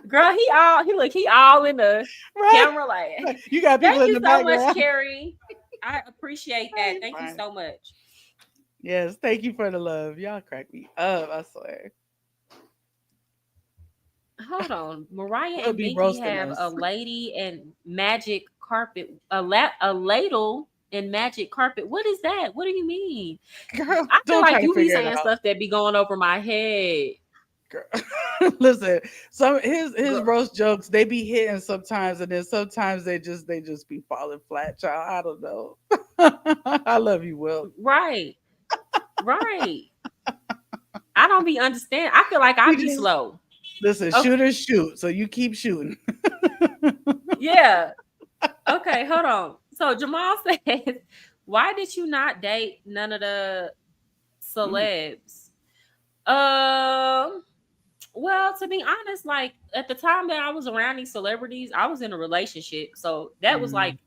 Girl, he all in the camera like. You got people in the background. Thank you so much, Carrie. I appreciate that. Thank you so much. Yes, thank you for the love. Y'all crack me up, I swear. Hold on. Mariah and Binky have a lady and magic carpet, a ladle and magic carpet. What is that? What do you mean? Girl, I feel like you be saying stuff that be going over my head. Girl. Listen, his roast jokes, they be hitting sometimes, and then sometimes they just be falling flat, child. I don't know. I love you, Will. Right. I don't be understand. I feel like I be slow. Listen, shooters shoot, so you keep shooting. Yeah. Okay, hold on. So Jamal says, why did you not date none of the celebs? Well, to be honest, like at the time that I was around these celebrities, I was in a relationship. So that was like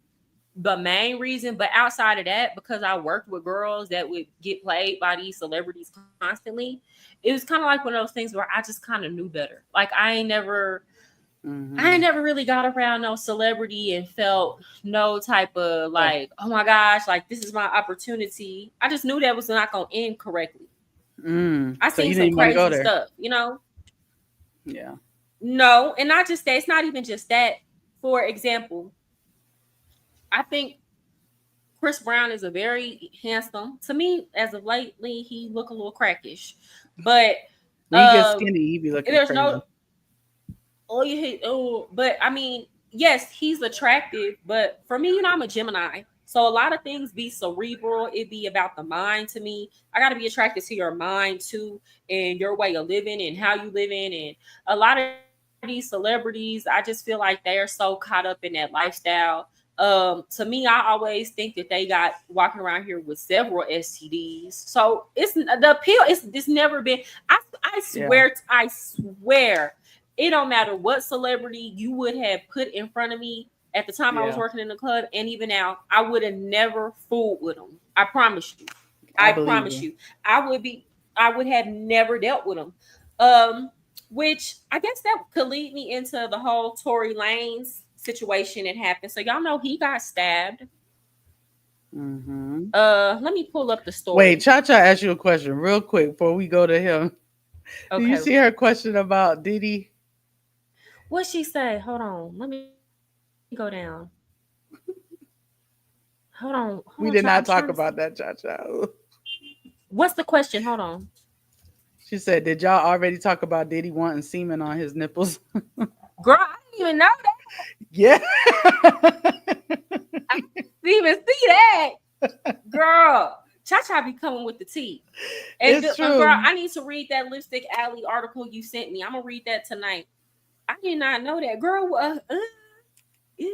the main reason. But outside of that, because I worked with girls that would get played by these celebrities constantly, it was kind of like one of those things where I just kind of knew better. Like I ain't never really got around no celebrity and felt no type of like, oh my gosh, like this is my opportunity. I just knew that was not going to end correctly. I seen some crazy stuff, you know? Yeah. No, and not just that. It's not even just that. For example, I think Chris Brown is a very handsome. To me, as of lately, he look a little crackish. But when he gets skinny, he be looking crazy. Oh, you hate. Oh, but I mean, yes, he's attractive, but for me, I'm a Gemini. So a lot of things be cerebral. It be about the mind to me. I got to be attracted to your mind too, and your way of living and how you living. And a lot of these celebrities, I just feel like they are so caught up in that lifestyle. To me, I always think that they got walking around here with several STDs. So it's the appeal. It's never been. I Yeah. swear, I swear it don't matter what celebrity you would have put in front of me at the time I was Yeah. working in the club, and even now, I would have never fooled with them. I promise you. I I believe promise you. you. I would be. I would have never dealt with them. Um, which I guess that could lead me into the whole Tory Lanez situation that happened. So y'all know he got stabbed. Hmm. Let me pull up the Wait, story. Cha Cha asked you a question real quick before we go to him. Do you Okay, see her question about Diddy? what she say? Hold on. Let me go down. Hold on, child. We I'm did trying to not see. talk about that, Cha Cha. What's the question? Hold on. She said, "Did y'all already talk about Diddy wanting semen on his nipples?" Girl, I didn't even know that. Yeah. I didn't even see that. Girl, Cha Cha be coming with the tea. And It's girl, true. I need to read that Lipstick Alley article you sent me. I'm gonna read that tonight. I did not know that. Girl, yeah.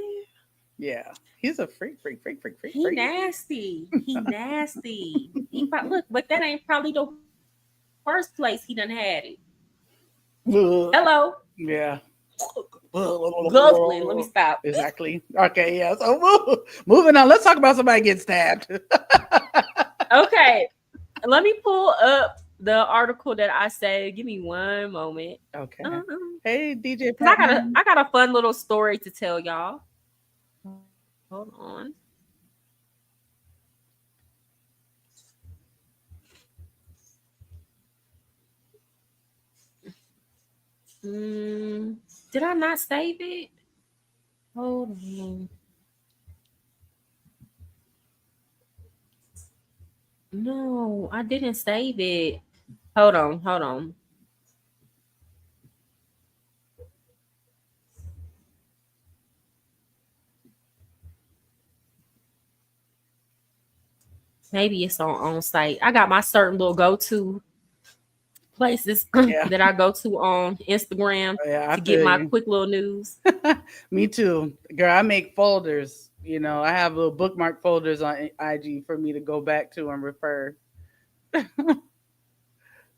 Yeah. He's a freak, freak, freak, freak, freak, He freak. nasty. He nasty. Look, but that ain't probably the worst place he done had it. Hello. Yeah. Guzzling. Let me stop. Exactly. Okay, yeah. So moving on. Let's talk about somebody getting stabbed. Okay. Let me pull up the article that I said. Give me one moment. Okay. Um, Hey, DJ Cause Patman. I got a fun little story to tell y'all. Hold on. Mm, did I not save it? Hold on. No, I didn't save it. Hold on, hold on. Maybe it's on site. I got my certain little go to places Yeah. that I go to on Instagram Oh, yeah, I to get feel my you. quick little news. Me too. Girl, I make folders. I have little bookmark folders on IG for me to go back to and refer.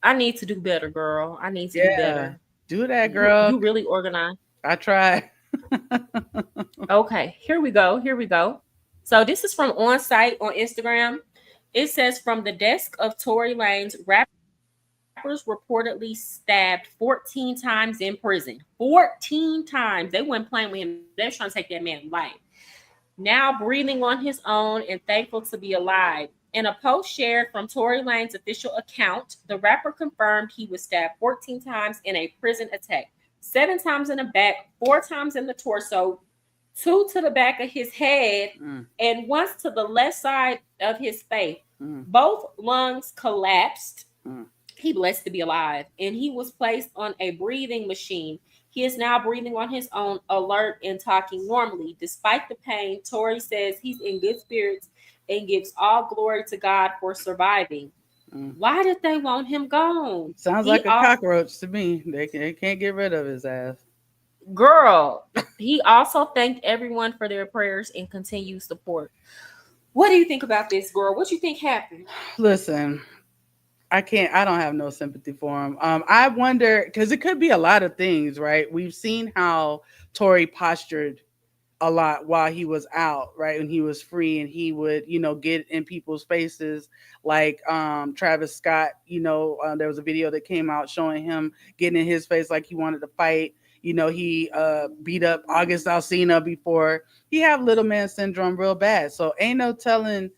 I need to do better, girl. I need to do Yeah. better. Do that, You girl. really organized. I try. Okay, here we go. Here we go. So this is from on site on Instagram. It says from the desk of Tory Lanez, rappers reportedly stabbed 14 times in prison. 14 times. They weren't playing with him. They're trying to take that man's life. Now breathing on his own and thankful to be alive. In a post shared from Tory Lanez official account, the rapper confirmed he was stabbed 14 times in a prison attack, 7 times in the back, 4 times in the torso, two to the back of his head, Mm, and once to the left side of his face. mm, Both lungs collapsed. mm, He blessed to be alive, and he was placed on a breathing machine. He is now breathing on his own, alert and talking normally. Despite the pain, Tory says he's in good spirits and gives all glory to God for surviving. mm. Why did they want him gone? Sounds He like a also, cockroach to me. They can't get rid of his ass. girl, he also thanked everyone for their prayers and continued support. What do you think about this, girl? What you think happened? Listen, I can't. I don't have no sympathy for him. I wonder because it could be a lot of things, right? We've seen how Tory postured a lot while he was out, right? When he was free and he would, get in people's faces like Travis Scott, there was a video that came out showing him getting in his face like he wanted to fight. He beat up August Alsina before. He have little man syndrome real bad. So ain't no telling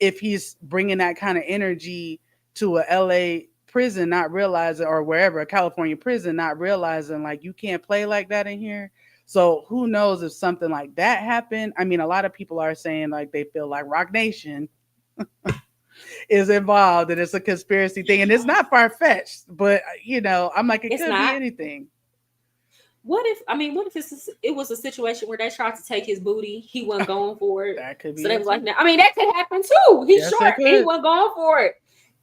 if he's bringing that kind of energy to a LA prison, not realizing, or wherever, a California prison, not realizing like you can't play like that in here. So who knows if something like that happened? I mean, a lot of people are saying like they feel like Rock Nation is involved and it's a conspiracy thing, and it's not far fetched. But I'm like, it It's could be not. anything. it was a situation where they tried to take his booty, he wasn't going for it. That could So be they it was like, too. no. I mean, that could happen too. He's Yes, it short and he could. wasn't going for it.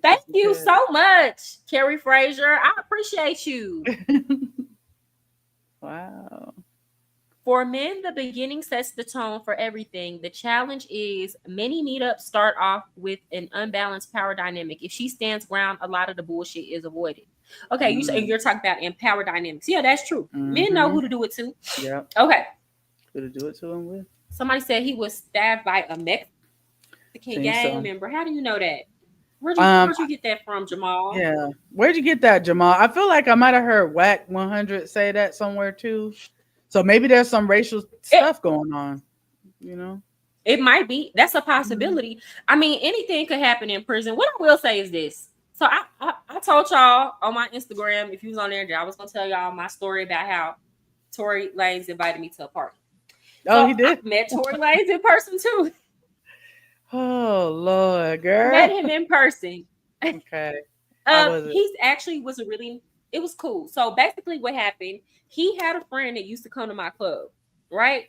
Thank Yes, it you could. so much, Carrie Frazier. I appreciate you. Wow. For men, the beginning sets the tone for everything. The challenge is many meetups start off with an unbalanced power dynamic. If she stands ground, a lot of the bullshit is avoided. Okay, Mm. you're talking about in power dynamics. Yeah, that's true. Men know Mm-hmm. who to do it to. Yep. Okay. Could it do it to him with? Somebody said he was stabbed by a Mexican Think gang so. member. How do you know that? Um, Where'd you get that from, Jamal? yeah. Where'd you get that, Jamal? I feel like I might have heard Whack 100 say that somewhere too. So maybe there's some racial It stuff going on, you know? it might be. That's a Mhm. possibility. I mean, anything could happen in prison. What I will say is this. So I told y'all on my Instagram, if you was on there, I was gonna tell y'all my story about how Tory Lanez invited me to a party. So Oh, he I did? met Tory Lanez in person too. Oh, Lord, Met girl. him in person. Okay. How was it? He's actually was a really it was cool. So basically what happened, he had a friend that used to come to my club, right?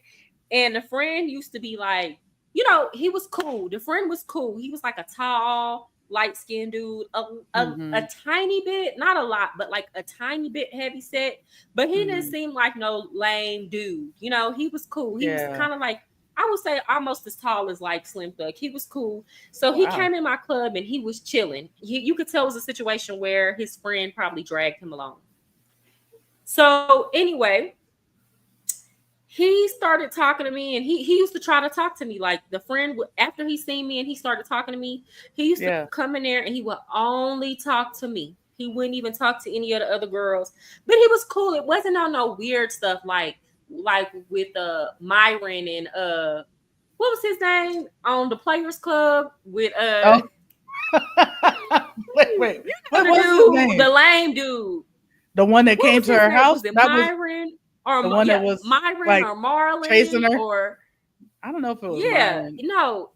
And the friend used to be like, he was cool. The friend was cool. He was like a tall, light-skinned dude, a Mm-hmm. tiny bit, not a lot, but like a tiny bit heavy set. But he didn't Mm-hmm. seem like no lame dude. He was cool. He was Yeah. kind of like, I would say almost as tall as like Slim Thug. He was cool. So he Wow. came in my club and he was chilling. You could tell it was a situation where his friend probably dragged him along. So anyway, he started talking to me and he used to try to talk to me. Like the friend after he seen me and he started talking to me, he used to Yeah. come in there and he would only talk to me. He wouldn't even talk to any of the other girls. But he was cool. It wasn't on no weird stuff like with Myron and what was his name on the Players Club with Oh, wait. you know What the was his dude, the name? lame dude. The one that What came was to his her name? house? Was it That was Myron or the one that yeah, was Myron like or chasing Marlon her. or I don't know if it was yeah, Myron. no,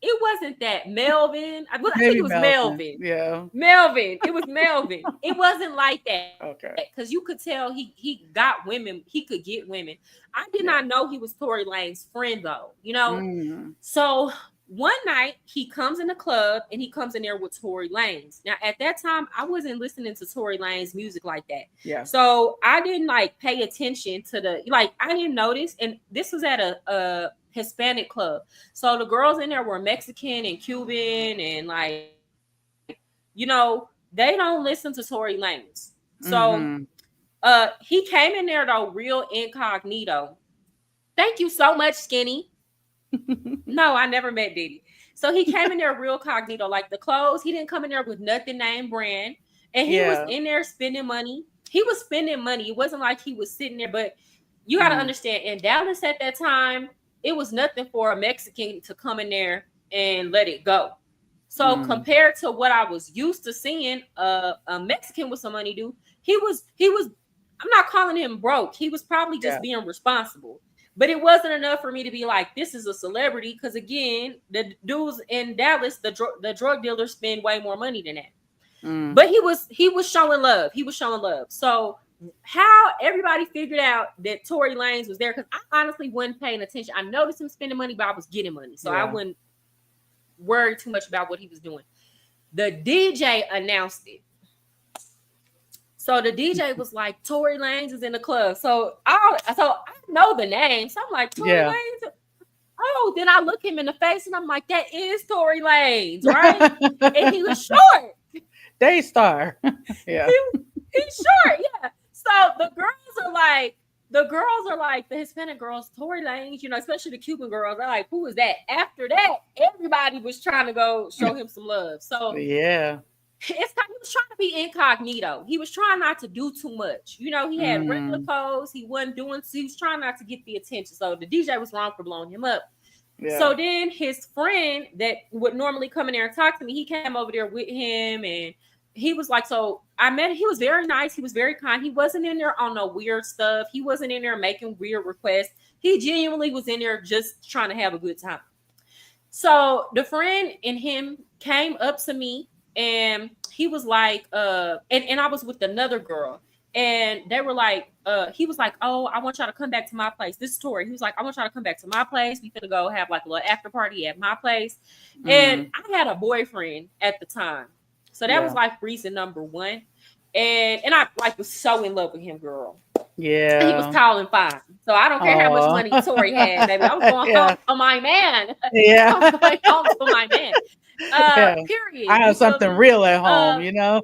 it wasn't that Melvin. I think Maybe it was Melvin. Melvin. Yeah. Melvin. It was Melvin. It wasn't like that because Okay. you could tell he got women. He could get women. I did not Yeah. know he was Tory Lane's friend though. Mm. So one night he comes in the club and he comes in there with Tory Lanez. Now at that time I wasn't listening to Tory Lanez music like that. Yeah. So I didn't like pay attention to I didn't notice. And this was at a Hispanic club. So the girls in there were Mexican and Cuban and they don't listen to Tory Lanez. So Mm-hmm. he came in there though real incognito. Thank you so much, Skinny. No, I never met Diddy. So he came in there real cognito, like the clothes. He didn't come in there with nothing name brand, and he was Yeah. in there spending money. He was spending money. It wasn't like he was sitting there, but you got to Mm. understand. In Dallas at that time, it was nothing for a Mexican to come in there and let it go. So Mm. compared to what I was used to seeing, a Mexican with some money do, he was. I'm not calling him broke. He was probably Yeah. just being responsible. But it wasn't enough for me to be like, this is a celebrity. Because again, the dudes in Dallas, the drug dealers spend way more money than that. Mm. But he was showing love. He was showing love. So how everybody figured out that Tory Lanez was there, because I honestly wasn't paying attention. I noticed him spending money, but I was getting money. So I Yeah. wouldn't worry too much about what he was doing. The DJ announced it. So the DJ was like, Tory Lanez is in the club. So I know the name. So I'm like, Tory Yeah. Lanez. Oh, then I look him in the face and I'm like, that is Tory Lanez, right? And he was short. Daystar. Yeah. He's short, yeah. So the girls are like the Hispanic girls, Tory Lanez, especially the Cuban girls. They're like, who is that? After that, everybody was trying to go show him some love. So Yeah. he was trying to be incognito. He was trying not to do too much. He had regular Mm. clothes. He was trying not to get the attention. So the DJ was wrong for blowing him up. Yeah. So then his friend that would normally come in there and talk to me, he came over there with him and he was like, so I met him. He was very nice. He was very kind. He wasn't in there on no weird stuff. He wasn't in there making weird requests. He genuinely was in there just trying to have a good time. So the friend and him came up to me and he was like, and I was with another girl. And they were like, he was like, "Oh, I want y'all to come back to my place." This is Tory. He was like, "I want y'all to come back to my place. We finna go have like a little after party at my place." And Mm, I had a boyfriend at the time, so that was yeah. like reason number one. And I like was so in love with him, girl. He was Yeah. tall and fine, so I don't care how much Oh. money Tory had, baby. I was going home Yeah. to my man. I was Yeah. going home to my man. Yeah. I Period. You have feel something me? real at home, Uh, you know?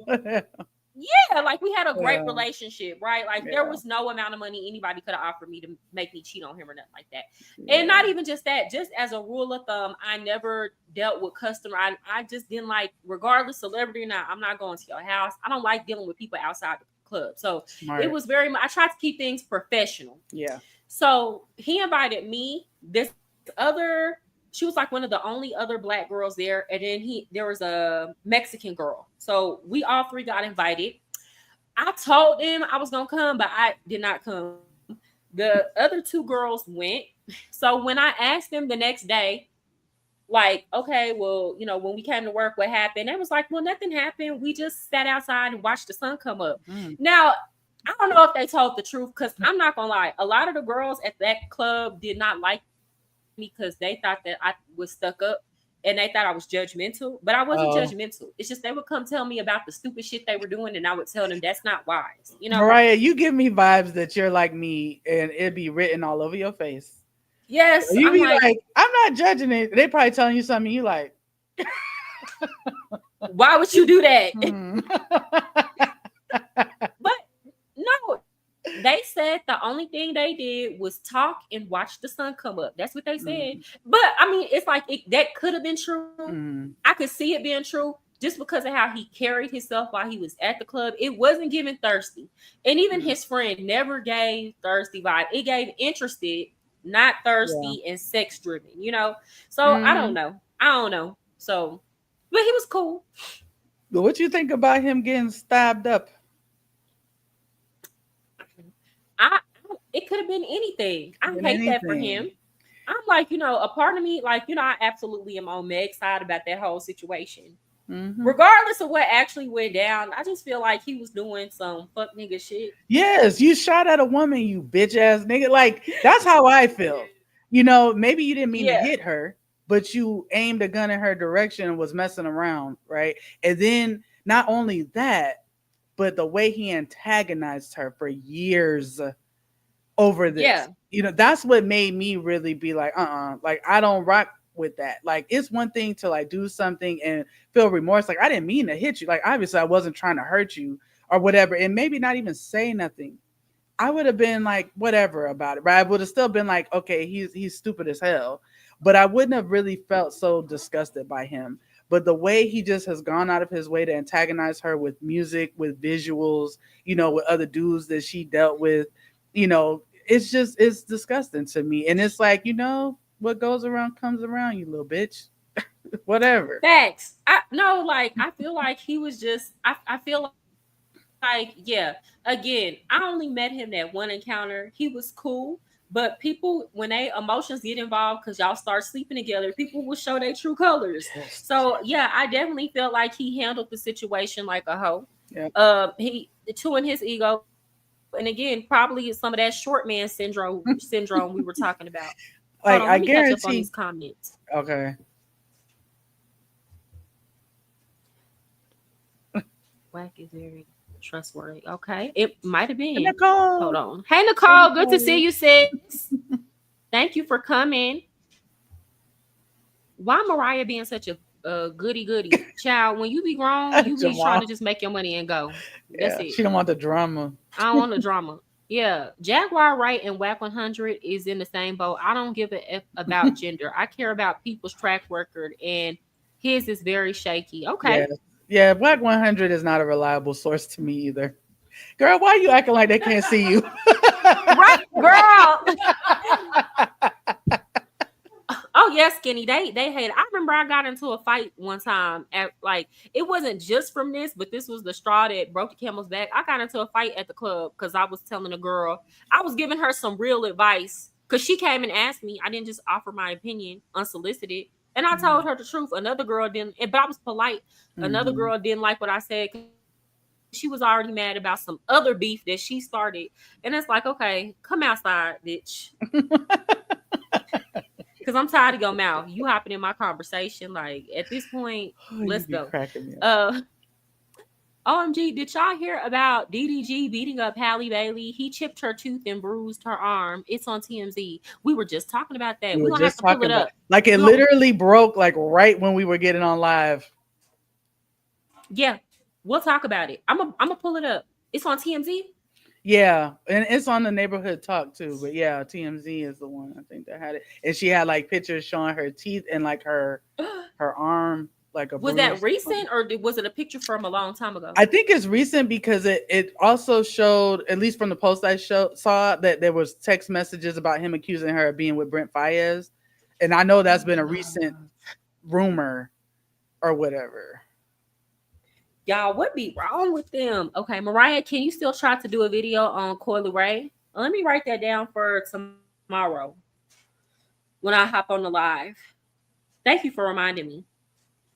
yeah, like we had a great Yeah. relationship, right? Like there Yeah. was no amount of money anybody could have offered me to make me cheat on him or nothing like that. And Yeah. not even just that, just as a rule of thumb, I never dealt with customer. I just didn't like, regardless celebrity or not, I'm not going to your house. I don't like dealing with people outside the club. So it Smart. was very much, I tried to keep things professional. Yeah. So he invited me, this other, she was like one of the only other black girls there, and then there was a Mexican girl. So we all three got invited. I told them I was gonna come, but I did not come. The other two girls went. So when I asked them the next day, like, okay, well, when we came to work, what happened? They was like, well, nothing happened. We just sat outside and watched the sun come up. Mm. Now, I don't know if they told the truth, because I'm not gonna lie, a lot of the girls at that club did not like me because they thought that I was stuck up and they thought I was judgmental, but I wasn't Oh, judgmental. It's just they would come tell me about the stupid shit they were doing, and I would tell them that's not wise. Mariah, you give me vibes that you're like me and it'd be written all over your face. Yes, You I'm be like, like, I'm not judging it. They probably telling you something you like, why would you do that? hmm. But no, they said the only thing they did was talk and watch the sun come up. That's what they said. Mm, But I mean, it's like that could have been true. mm, I could see it being true just because of how he carried himself while he was at the club. It wasn't giving thirsty. And even mm. his friend never gave thirsty vibe. It gave interested, not Yeah. thirsty and sex driven. So I don't Hmm. know. I don't know. So, but he was cool. But what you think about him getting stabbed up? I it could have been anything. I Than hate that for him. anything. I'm like, a part of me, like, I absolutely am on Meg's side about that whole situation. Hmm. Regardless of what actually went down, I just feel like he was doing some fuck nigga shit. Yes, you shot at a woman, you bitch ass nigga. Like that's how I feel. Maybe you didn't mean to Yeah. hit her, but you aimed a gun in her direction and was messing around, right? And then not only that, but the way he antagonized her for years over this. Yeah. That's what made me really be like, like I don't rock with that. Like it's one thing to like do something and feel remorse. Like I didn't mean to hit you. Like obviously I wasn't trying to hurt you or whatever. And maybe not even say nothing. I would have been like whatever about it, right? I would have still been like, okay, he's stupid as hell. But I wouldn't have really felt so disgusted by him. But the way he just has gone out of his way to antagonize her with music, with visuals, with other dudes that she dealt with, it's disgusting to me. And it's like, what goes around comes around, you little bitch. Whatever. Facts. I no, like, I feel like he was just I feel like, yeah. Again, I only met him that one encounter. He was cool. But people, when they emotions get involved because y'all start sleeping together, people will show their true colors. Yes. So yeah, I definitely felt like he handled the situation like a hoe. Yeah. He chewing his ego, and again, probably some of that short man syndrome we were talking about. Hold on, let me Like catch I up on these guarantee. comments. Okay. Wack is very trustworthy. Okay, it might have And been. Hold Nicole. on. Hey Hey, Nicole, good to see Nicole. you, sis. Thank you for coming. Why Mariah being such a goody goody child? When you be grown, you be trying Jamal. to just make your money and go. That's Yeah. it. She don't want the drama. I don't want the drama. Yeah, Jaguar Wright and Whack 100 is in the same boat. I don't give a f about gender. I care about people's track record, and his is very shaky. Yeah. Okay, Yeah. Black 100 is not a reliable source to me either. Girl, why you acting like they can't see you? right, girl. Oh yeah, skinny. They hate it. I remember I got into a fight one time at, like, it wasn't just from this, but this was the straw that broke the camel's back. I got into a fight at the club because I was telling a girl, I was giving her some real advice because she came and asked me. I didn't just offer my opinion unsolicited. And I told her the truth. Another girl didn't, but I was polite. Another Mhm. girl didn't like what I said because she was like, she was already mad about some other beef that she started. And it's like, okay, come outside, bitch. Because I'm tired of your mouth. You hopping in my conversation. Like, at this point, Oh, you let's be go. cracking me up. OMG, did y'all hear about DDG beating up Halle Bailey? He chipped her tooth and bruised her arm. It's on TMZ. We were just talking about that. We We're were going to have just to pull talking it about up. like it We gonna, literally broke like right when we were getting on live. yeah, we'll talk about it. I'm gonna pull it up. It's on TMZ. Yeah, and it's on the neighborhood talk too. But yeah, TMZ is the one I think that had it, and she had like pictures showing her teeth and like her arm like a Was that bruise. recent or was it a picture from a long time ago? I think it's recent because it also showed, at least from the post I saw, that there was text messages about him accusing her of being with Brent Fayez, and I know that's been a recent rumor or whatever. Y'all, what be wrong with them? Okay, Mariah, can you still try to do a video on Coily Ray? Let me write that down for tomorrow when I hop on the live. Thank you for reminding me.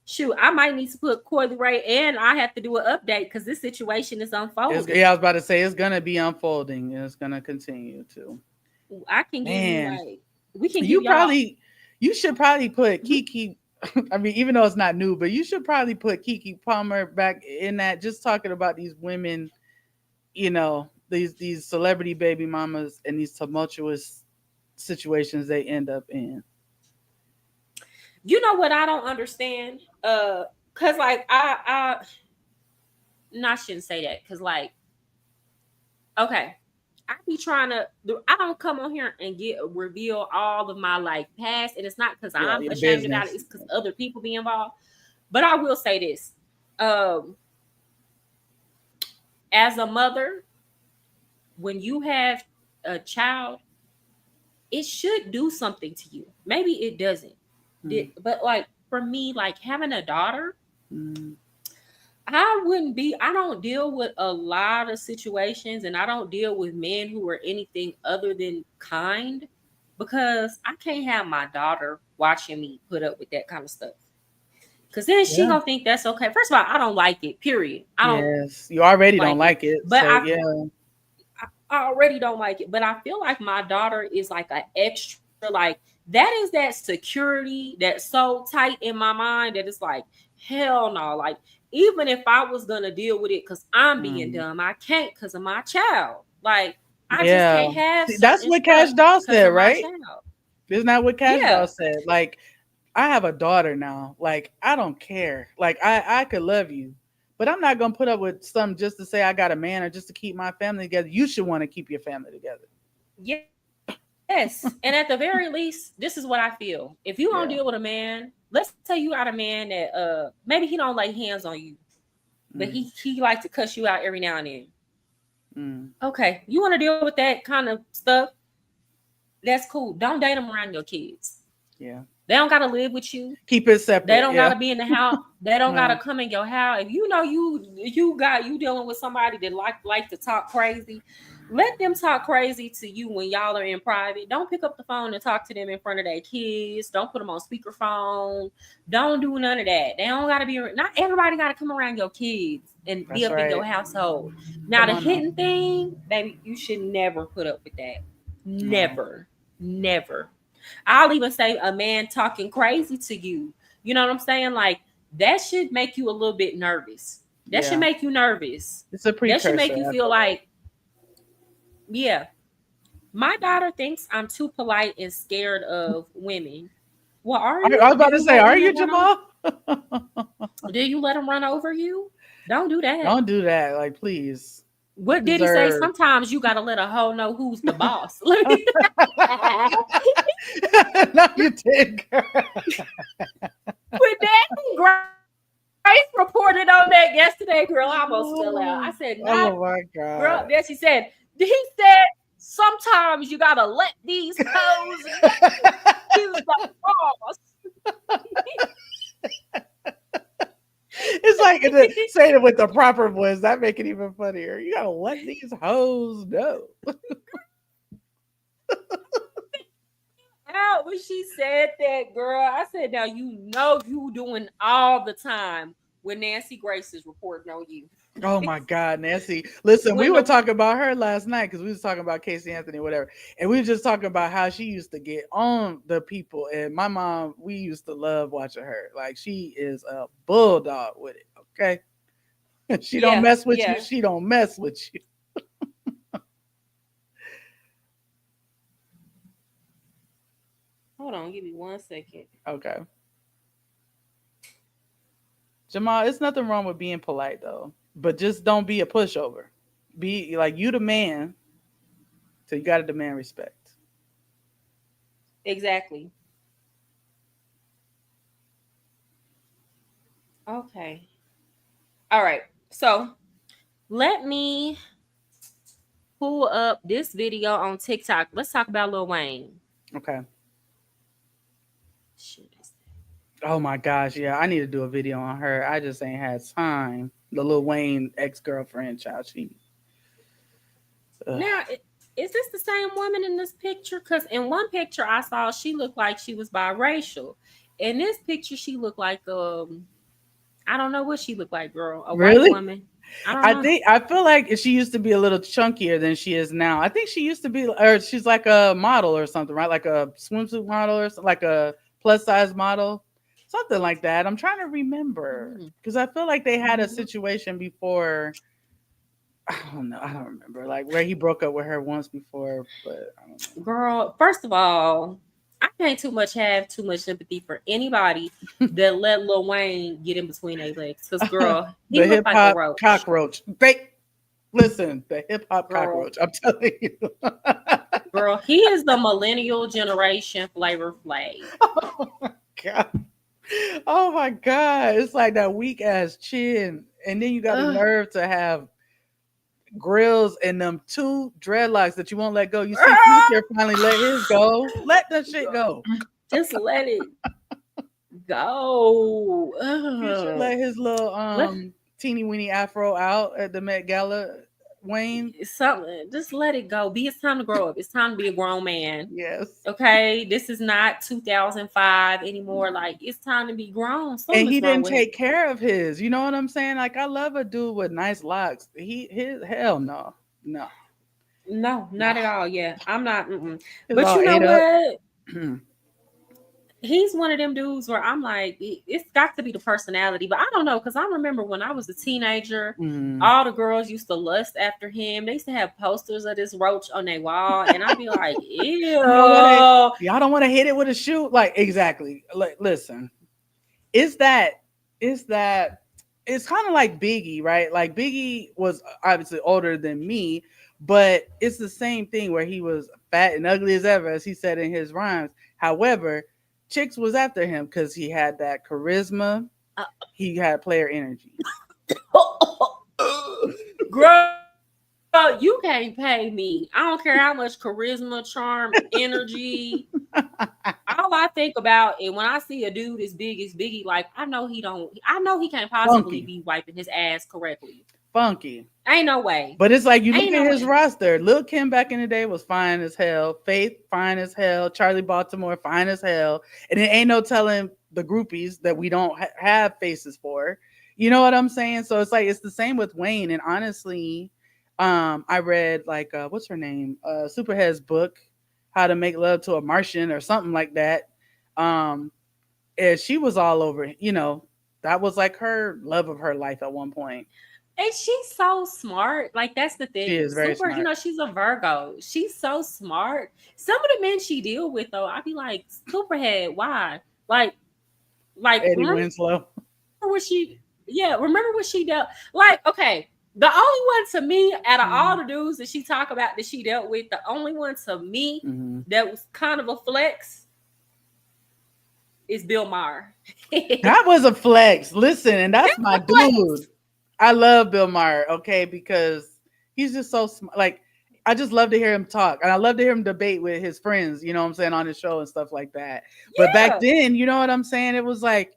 Shoot, I might need to put Coily Ray and I have to do an update because this situation is unfolding. Yeah, I was about to say it's gonna be unfolding and it's gonna continue to. I can give you Man, like we can give y'all. you should probably put Mhm. Kiki. I mean, even though it's not new, but you should probably put Kiki Palmer back in that. Just talking about these women, these celebrity baby mamas and these tumultuous situations they end up in. You know what I don't understand? Cause like I no, I shouldn't say that because like okay, I be trying to. I don't come on here and get reveal all of my like past, and it's not because Yeah, I'm your ashamed about it. business. It's because other people be involved. But I will say this: um, as a mother, when you have a child, it should do something to you. Maybe it doesn't, Mm, but like for me, like having a daughter, mm, I wouldn't be, I don't deal with a lot of situations and I don't deal with men who are anything other than kind because I can't have my daughter watching me put up with that kind of stuff. Cause then she yeah. gonna think that's okay. First of all, I don't like it. Period. I don't Yes, you already don't like it. like it, But so yeah. I already don't like it. But I feel like my daughter is like an extra, like that is that security that's so tight in my mind that it's like, hell no. Like, even if I was gonna deal with it because I'm being Mm, dumb, I can't because of my child. Like, I just yeah. can't have See, that's certain what Cash stuff Doll because said, of my right? child. Isn't that what Cash Doll Yeah. said? Like, I have a daughter now. Like, I don't care. Like, I could love you, but I'm not gonna put up with some just to say I got a man or just to keep my family together. You should want to keep your family together. Yes. And at the very least, this is what I feel. If you don't Yeah. deal with a man, let's say you got a man that maybe he don't lay hands on you, but Mm, he like to cuss you out every now and then. mm, Okay, you want to deal with that kind of stuff? That's cool. Don't date them around your kids. yeah. They don't gotta live with you. Keep it They separate. don't Yeah. gotta be in the house. They don't No. gotta come in your house. If you know you dealing with somebody that like to talk crazy, let them talk crazy to you when y'all are in private. Don't pick up the phone and talk to them in front of their kids. Don't put them on speakerphone. Don't do none of that. They don't gotta be. Not everybody gotta come around your kids and be That's up in right. your household. Now Come the on now. hitting thing, baby, you should never put up with that. No. Never, never. I'll even say a man talking crazy to you. You know what I'm saying? Like that should make you a little bit nervous. That should Yeah. make you nervous. It's a That should precursor. make you I feel feel like. like, yeah, my daughter thinks I'm too polite and scared of women. Well, are I you? was Do about to you say, let are you women run over? Jamal? Do you let them run over you? Don't do that. Don't do that. Like, please. You What did he say? deserve. Sometimes you gotta let a hoe know who's the boss. No, you did, girl. With that, Grace reported on that yesterday, girl. I almost fell out. I said, not Oh my girl. god. Then she said, he said, sometimes you gotta let these hoes know who's the boss. It's like saying it with the proper voice. That make it even funnier. You gotta let these hoes know. Out when she said that, girl. I said, now you know you doing all the time. when Nancy Grace is reporting on you. Oh my God, Nancy. Listen, we When were the talking about her last night because we was talking about Casey Anthony, whatever. And we were just talking about how she used to get on the people. And my mom, we used to love watching her. Like she is a bulldog with it. Okay. She don't yeah, mess with you. yeah. She don't mess with you. Hold on, give me 1 second. Okay. Jamal, it's nothing wrong with being polite though. But just don't be a pushover. Be like you the man, so you gotta demand respect. Exactly. Okay. All right. So let me pull up this video on TikTok. Let's talk about Lil Wayne. Okay. Shoot. Oh my gosh, yeah, I need to do a video on her. I just ain't had time. The Lil Wayne ex-girlfriend child. Ugh. Now, is this the same woman in this picture? Because in one picture I saw she looked like she was biracial. In this picture, she looked like I don't know what she looked like, girl. A white Really? woman. I don't know. I feel like she used to be a little chunkier than she is now. I think she used to be, or she's like a model or something, right? Like a swimsuit model or something, like a plus size model, something like that. I'm trying to remember Mm. because I feel like they had a Mhm. situation before. I don't know. I don't remember like where he broke up with her once before, but I don't Girl, first of all, I can't have too much sympathy for anybody that let Lil Wayne get in between their legs. Because, know. girl, he The looked hip like a hop roach. cockroach. Listen, the hip hop Girl, cockroach. I'm telling you. girl, he is the millennial generation Flavor Flav. Oh my god. Oh my god. It's like that weak ass chin. And then you got the Ugh. nerve to have grills and them two dreadlocks that you won't let go. You see Ah! Future finally let his go. Let that shit go. Just let it go. Future Ugh. let his little Let teeny weeny afro out at the Met Gala. Wayne. something. Just let it go. It's time to grow up. It's time to be a grown man. Yes. Okay, this is not 2005 anymore. Like it's time to be grown. And Something he is wrong didn't with him. take care of his. You know what I'm saying? Like I love a dude with nice locks. His hell no. No. No, No. not at all. Yeah, I'm not. Mm-mm. It's But all you know ate up. what? He's one of them dudes where I'm like, it's got to be the personality. But I don't know because I remember when I was a teenager, Mm. all the girls used to lust after him. They used to have posters of this roach on their wall, and I'd be like, You know what? ew. Y'all don't want to hit it with a shoe? Like exactly. Like listen, is that it's kind of like Biggie, right? Like Biggie was obviously older than me, but it's the same thing where he was fat and ugly as ever, as he said in his rhymes. However, chicks was after him because he had that charisma, Uh, he had player energy. Girl, you can't pay me. I don't care how much charisma, charm, energy. All I think about is when I see a dude as big as Biggie, like I know he don't. I know he can't possibly Funky, be wiping his ass correctly. funky. Ain't no way. But it's like you look Ain't at no his way. roster. Lil Kim back in the day was fine as hell. Faith fine as hell. Charlie Baltimore fine as hell. And it ain't no telling the groupies that we don't have faces for. You know what I'm saying? So it's like it's the same with Wayne. And honestly, I read like what's her name? Superhead's book, How to Make Love to a Martian or something like that. Um, and she was all over. That was like her love of her life at one point. And she's so smart. Like that's the She thing. is very Super, smart. she's a Virgo. She's so smart. Some of the men she deal with though, I'd be like, Superhead, why? Like, Eddie remember Winslow. what she remember what she dealt like, okay. The only one to me out of all Mhm. the dudes that she talk about that she dealt with, the only one to me Mhm. that was kind of a flex is Bill Maher. That was a flex. Listen, and that's That's my a flex. dude. I love Bill Maher, okay, because he's just so smart. Like, I just love to hear him talk, and I love to hear him debate with his friends. You know what I'm saying, on his show and stuff like that. But back Yeah, then, you know what I'm saying, it was like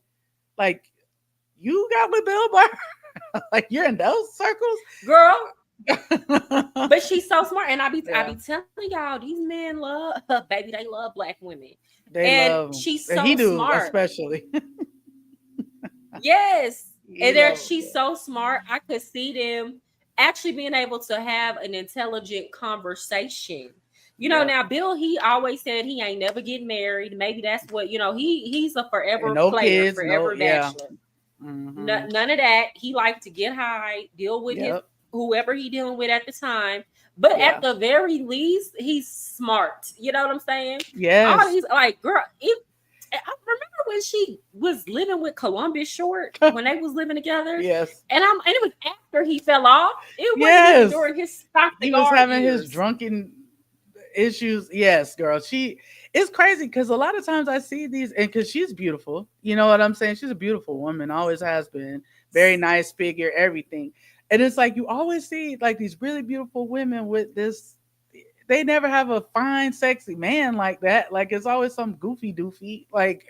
you got with Bill Maher, like you're in those circles. girl. But she's so smart, and I Yeah, be telling y'all, these men love baby, they love black women, they and love him. she's And he so do smart. especially. Yes, He And there, loves she's it. so smart. I could see them actually being able to have an intelligent conversation. Yep. Now Bill, he always said he ain't never getting married. Maybe that's what he's a And forever no player, kids, no, forever yeah. bachelor. Mm-hmm. None of that. He liked to get high, deal with his Yep. whoever he dealing with at the time. But at Yeah. the very least, he's smart. You know what I'm saying? All Yes. these like girl, I remember when she was living with Columbus Short when they was living together, Yes. and it was after he fell off. It wasn't even Yes. during his stock He was cigar having his years. drunken issues. Yes, girl. She it's crazy because a lot of times I see these and because she's beautiful. You know what I'm saying? She's a beautiful woman, always has been. Very nice figure, everything. And it's like you always see like these really beautiful women with this. They never have a fine, sexy man like that. Like it's always some goofy doofy. Like,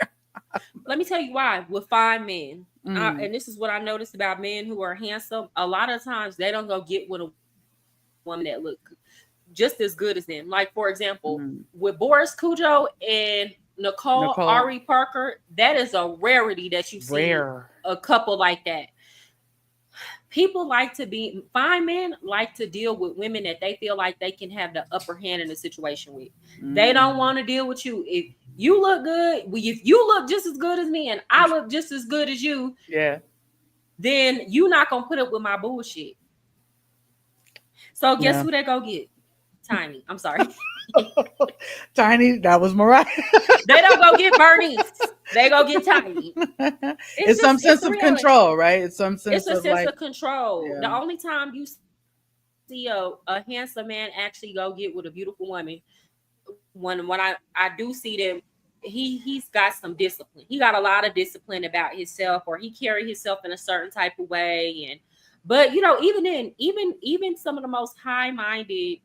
Let me tell you why. With fine men, mm, and this is what I noticed about men who are handsome. A lot of times they don't go get with a woman that look just as good as them. Like for example, mm, with Boris Cujo and Nicole Ari Nicole, Parker, that is a rarity that you see rare. a couple like that. People like to be fine men like to deal with women that they feel like they can have the upper hand in the situation with. They don't Mm, want to deal with you if you look good. If you look just as good as me and I look just as good as you, yeah, then you not gonna put up with my bullshit. So guess yeah. who they go get? Tiny. I'm sorry. Tiny, that was Mariah. They don't go get Bernice. They go get Tiny. It's some It's sense the of reality. control, right? It's some It's sense a of sense like, of control. yeah. The only time you see a handsome man actually go get with a beautiful woman, when I do see them, he's got some discipline. He got a lot of discipline about himself, or he carry himself in a certain type of way. And but even then, even some of the most high minded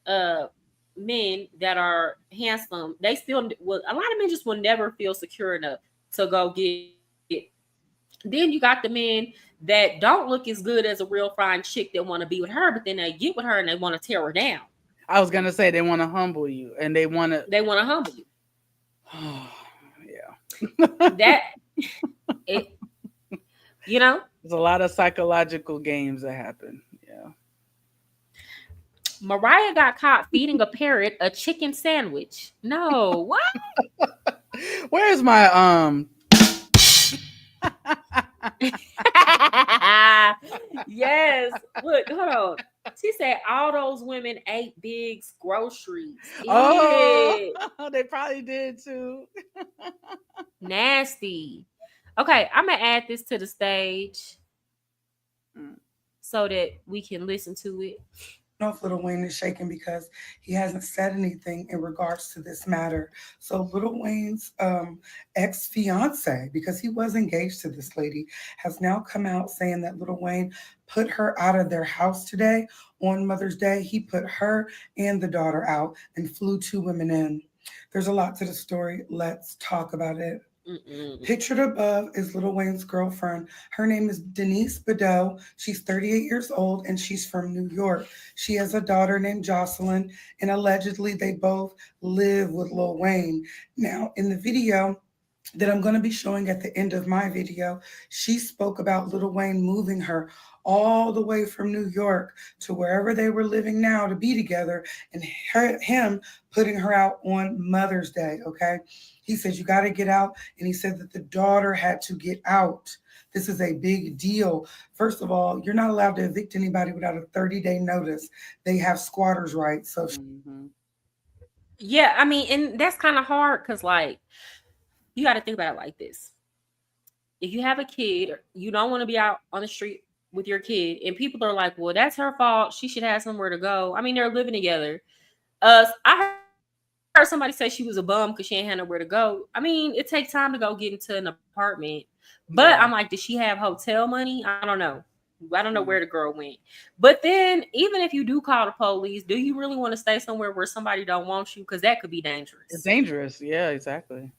uh men that are handsome, they still will. A lot of men just will never feel secure enough to go get. Then you got the men that don't look as good as a real fine chick that want to be with her, but then they get with her and they want to tear her down. I was gonna say they want to humble you, and they want to. They want to humble you. Yeah. That it, you know, There's a lot of psychological games that happen. Yeah. Mariah got caught feeding a parrot a chicken sandwich. No, what? Where's my Yes. Look, hold on. She said all those women ate Big's groceries. Oh, Ew. they probably did too. Nasty. Okay, I'm gonna add this to the stage Mm. so that we can listen to it. Know if Little Wayne is shaken because he hasn't said anything in regards to this matter. So Little Wayne's ex fiance, because he was engaged to this lady, has now come out saying that Little Wayne put her out of their house today on Mother's Day. He put her and the daughter out and flew two women in. There's a lot to the story. Let's talk about it. Mm-mm. Pictured above is Lil Wayne's girlfriend. Her name is Denise Bedeau. She's 38 years old and she's from New York. She has a daughter named Jocelyn, and allegedly they both live with Lil Wayne. Now, in the video that I'm going to be showing at the end of my video, she spoke about Lil Wayne moving her all the way from New York to wherever they were living now to be together, and him putting her out on Mother's Day. Okay. He says, you got to get out. And he said that the daughter had to get out. This is a big deal. First of all, you're not allowed to evict anybody without a 30-day notice. They have squatters' rights. So Mhm. Yeah, I mean, and that's kind of hard because, like, you got to think about it like this. If you have a kid, you don't want to be out on the street with your kid, and people are like, well, that's her fault. She should have somewhere to go. I mean, they're living together. I heard somebody say she was a bum because she ain't had nowhere to go. I mean, it takes time to go get into an apartment. But I'm like, did she have Yeah. hotel money? I don't know. I don't know where the girl went. Mm. But then, even if you do call the police, do you really want to stay somewhere where somebody don't want you? Because that could be dangerous. It's dangerous. Yeah, exactly.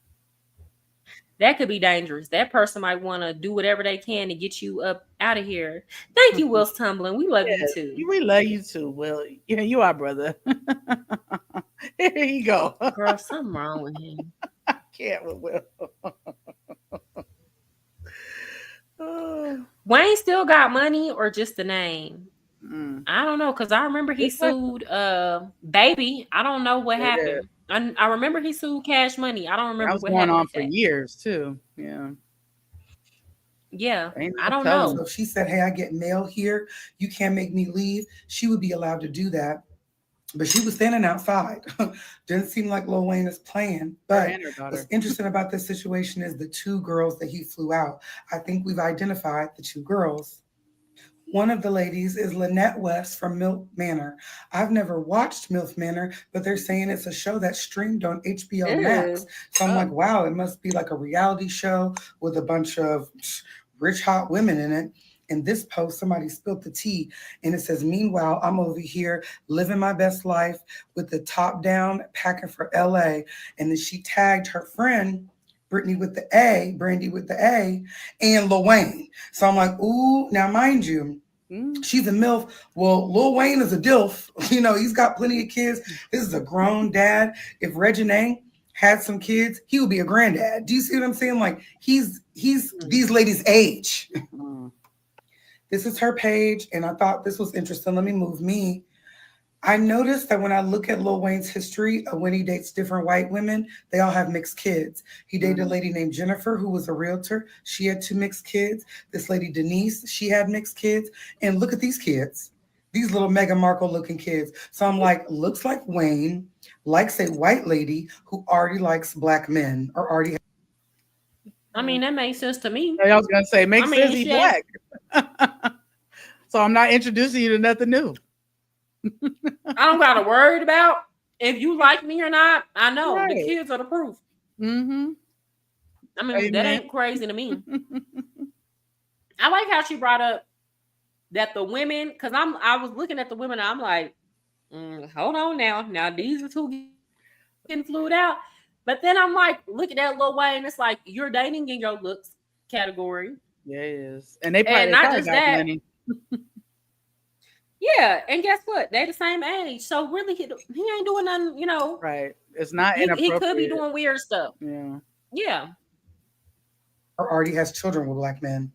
That could be dangerous. That person might want to do whatever they can to get you up out of here. Thank you, Will's Tumbling. We love you Yes, too. we love you too. Well, yeah, you are, brother. Here you go. Girl, something wrong with him. Can't with Will. Wayne still got money or just the name? Mm. I don't know, because I remember he sued Baby. I don't know what happened. I remember he sued Cash Money. I don't That remember was what going happened on with for that. years too. Yeah. Yeah, Ain't I no don't telling. know. So if she said, "Hey, I get mail here. You can't make me leave," she would be allowed to do that. But she was standing outside. Didn't seem like Lil Wayne is playing. Her But and her what's daughter. interesting about this situation is the two girls that he flew out. I think we've identified the two girls. One of the ladies is Lynette West from MILF Manor. I've never watched MILF Manor, but they're saying it's a show that's streamed on HBO Max. Ew. So I'm like, wow, it must be like a reality show with a bunch of rich, hot women in it. In this post, somebody spilled the tea and it says, "Meanwhile, I'm over here living my best life with the top down, packing for LA." And then she tagged her friend, Brittany with the A, Brandy with the A, and Lil Wayne. So I'm like, ooh, now mind you, she's a MILF. Well, Lil Wayne is a DILF. You know, he's got plenty of kids. This is a grown dad. If Regine had some kids, he would be a granddad. Do you see what I'm saying? Like he's these ladies' age. Mm. This is her page, and I thought this was interesting. Let me move me. I noticed that when I look at Lil Wayne's history of when he dates different white women, they all have mixed kids. He dated a lady named Jennifer, who was a realtor. She had two mixed kids. This lady, Denise, she had mixed kids. And look at these kids, these little Meghan Markle looking kids. So I'm like, looks like Wayne likes a white lady who already likes black men or already. I mean, that makes sense to me. I was gonna say, I makes sense. mean, He shit. black. So I'm not introducing you to nothing new. I don't gotta worry about if you like me or not. I know the Right. kids are the proof. Mm-hmm. I mean, that Amen. ain't crazy to me. I like how she brought up that the women, because I was looking at the women, and I'm like, hold on now. Now these are two getting flued out. But then I'm like, look at that Lil Wayne. It's like you're dating in your looks category. Yeah, it is. And they And probably not just got that, money. yeah. And guess what? They the same age. So really he ain't doing nothing, Right. It's not he could be inappropriate. doing weird stuff. Yeah. Yeah. Or already has children with black men.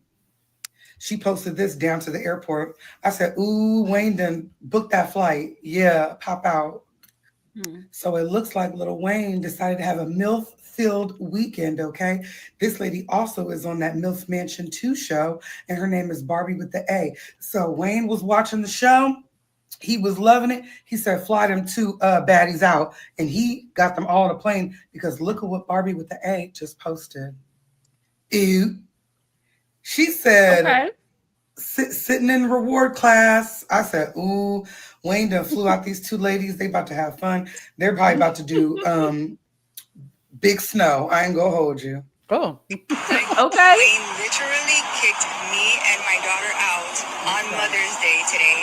She posted this down to the airport. I said, ooh, Wayne done booked that flight. Yeah, pop out. So it looks like Little Wayne decided to have a MILF filled weekend, okay? This lady also is on that MILF Mansion 2 show, and her name is Barbie with the A. So Wayne was watching the show. He was loving it. He said, fly them two baddies out. And he got them all on a plane because look at what Barbie with the A just posted. Ew. She said, Okay. sitting in reward class. I said, ooh, Wayne done flew out these two ladies. They about to have fun. They're probably about to do big snow. I ain't gonna hold you. Oh. Okay. Wayne literally kicked me and my daughter out on Mother's Day today.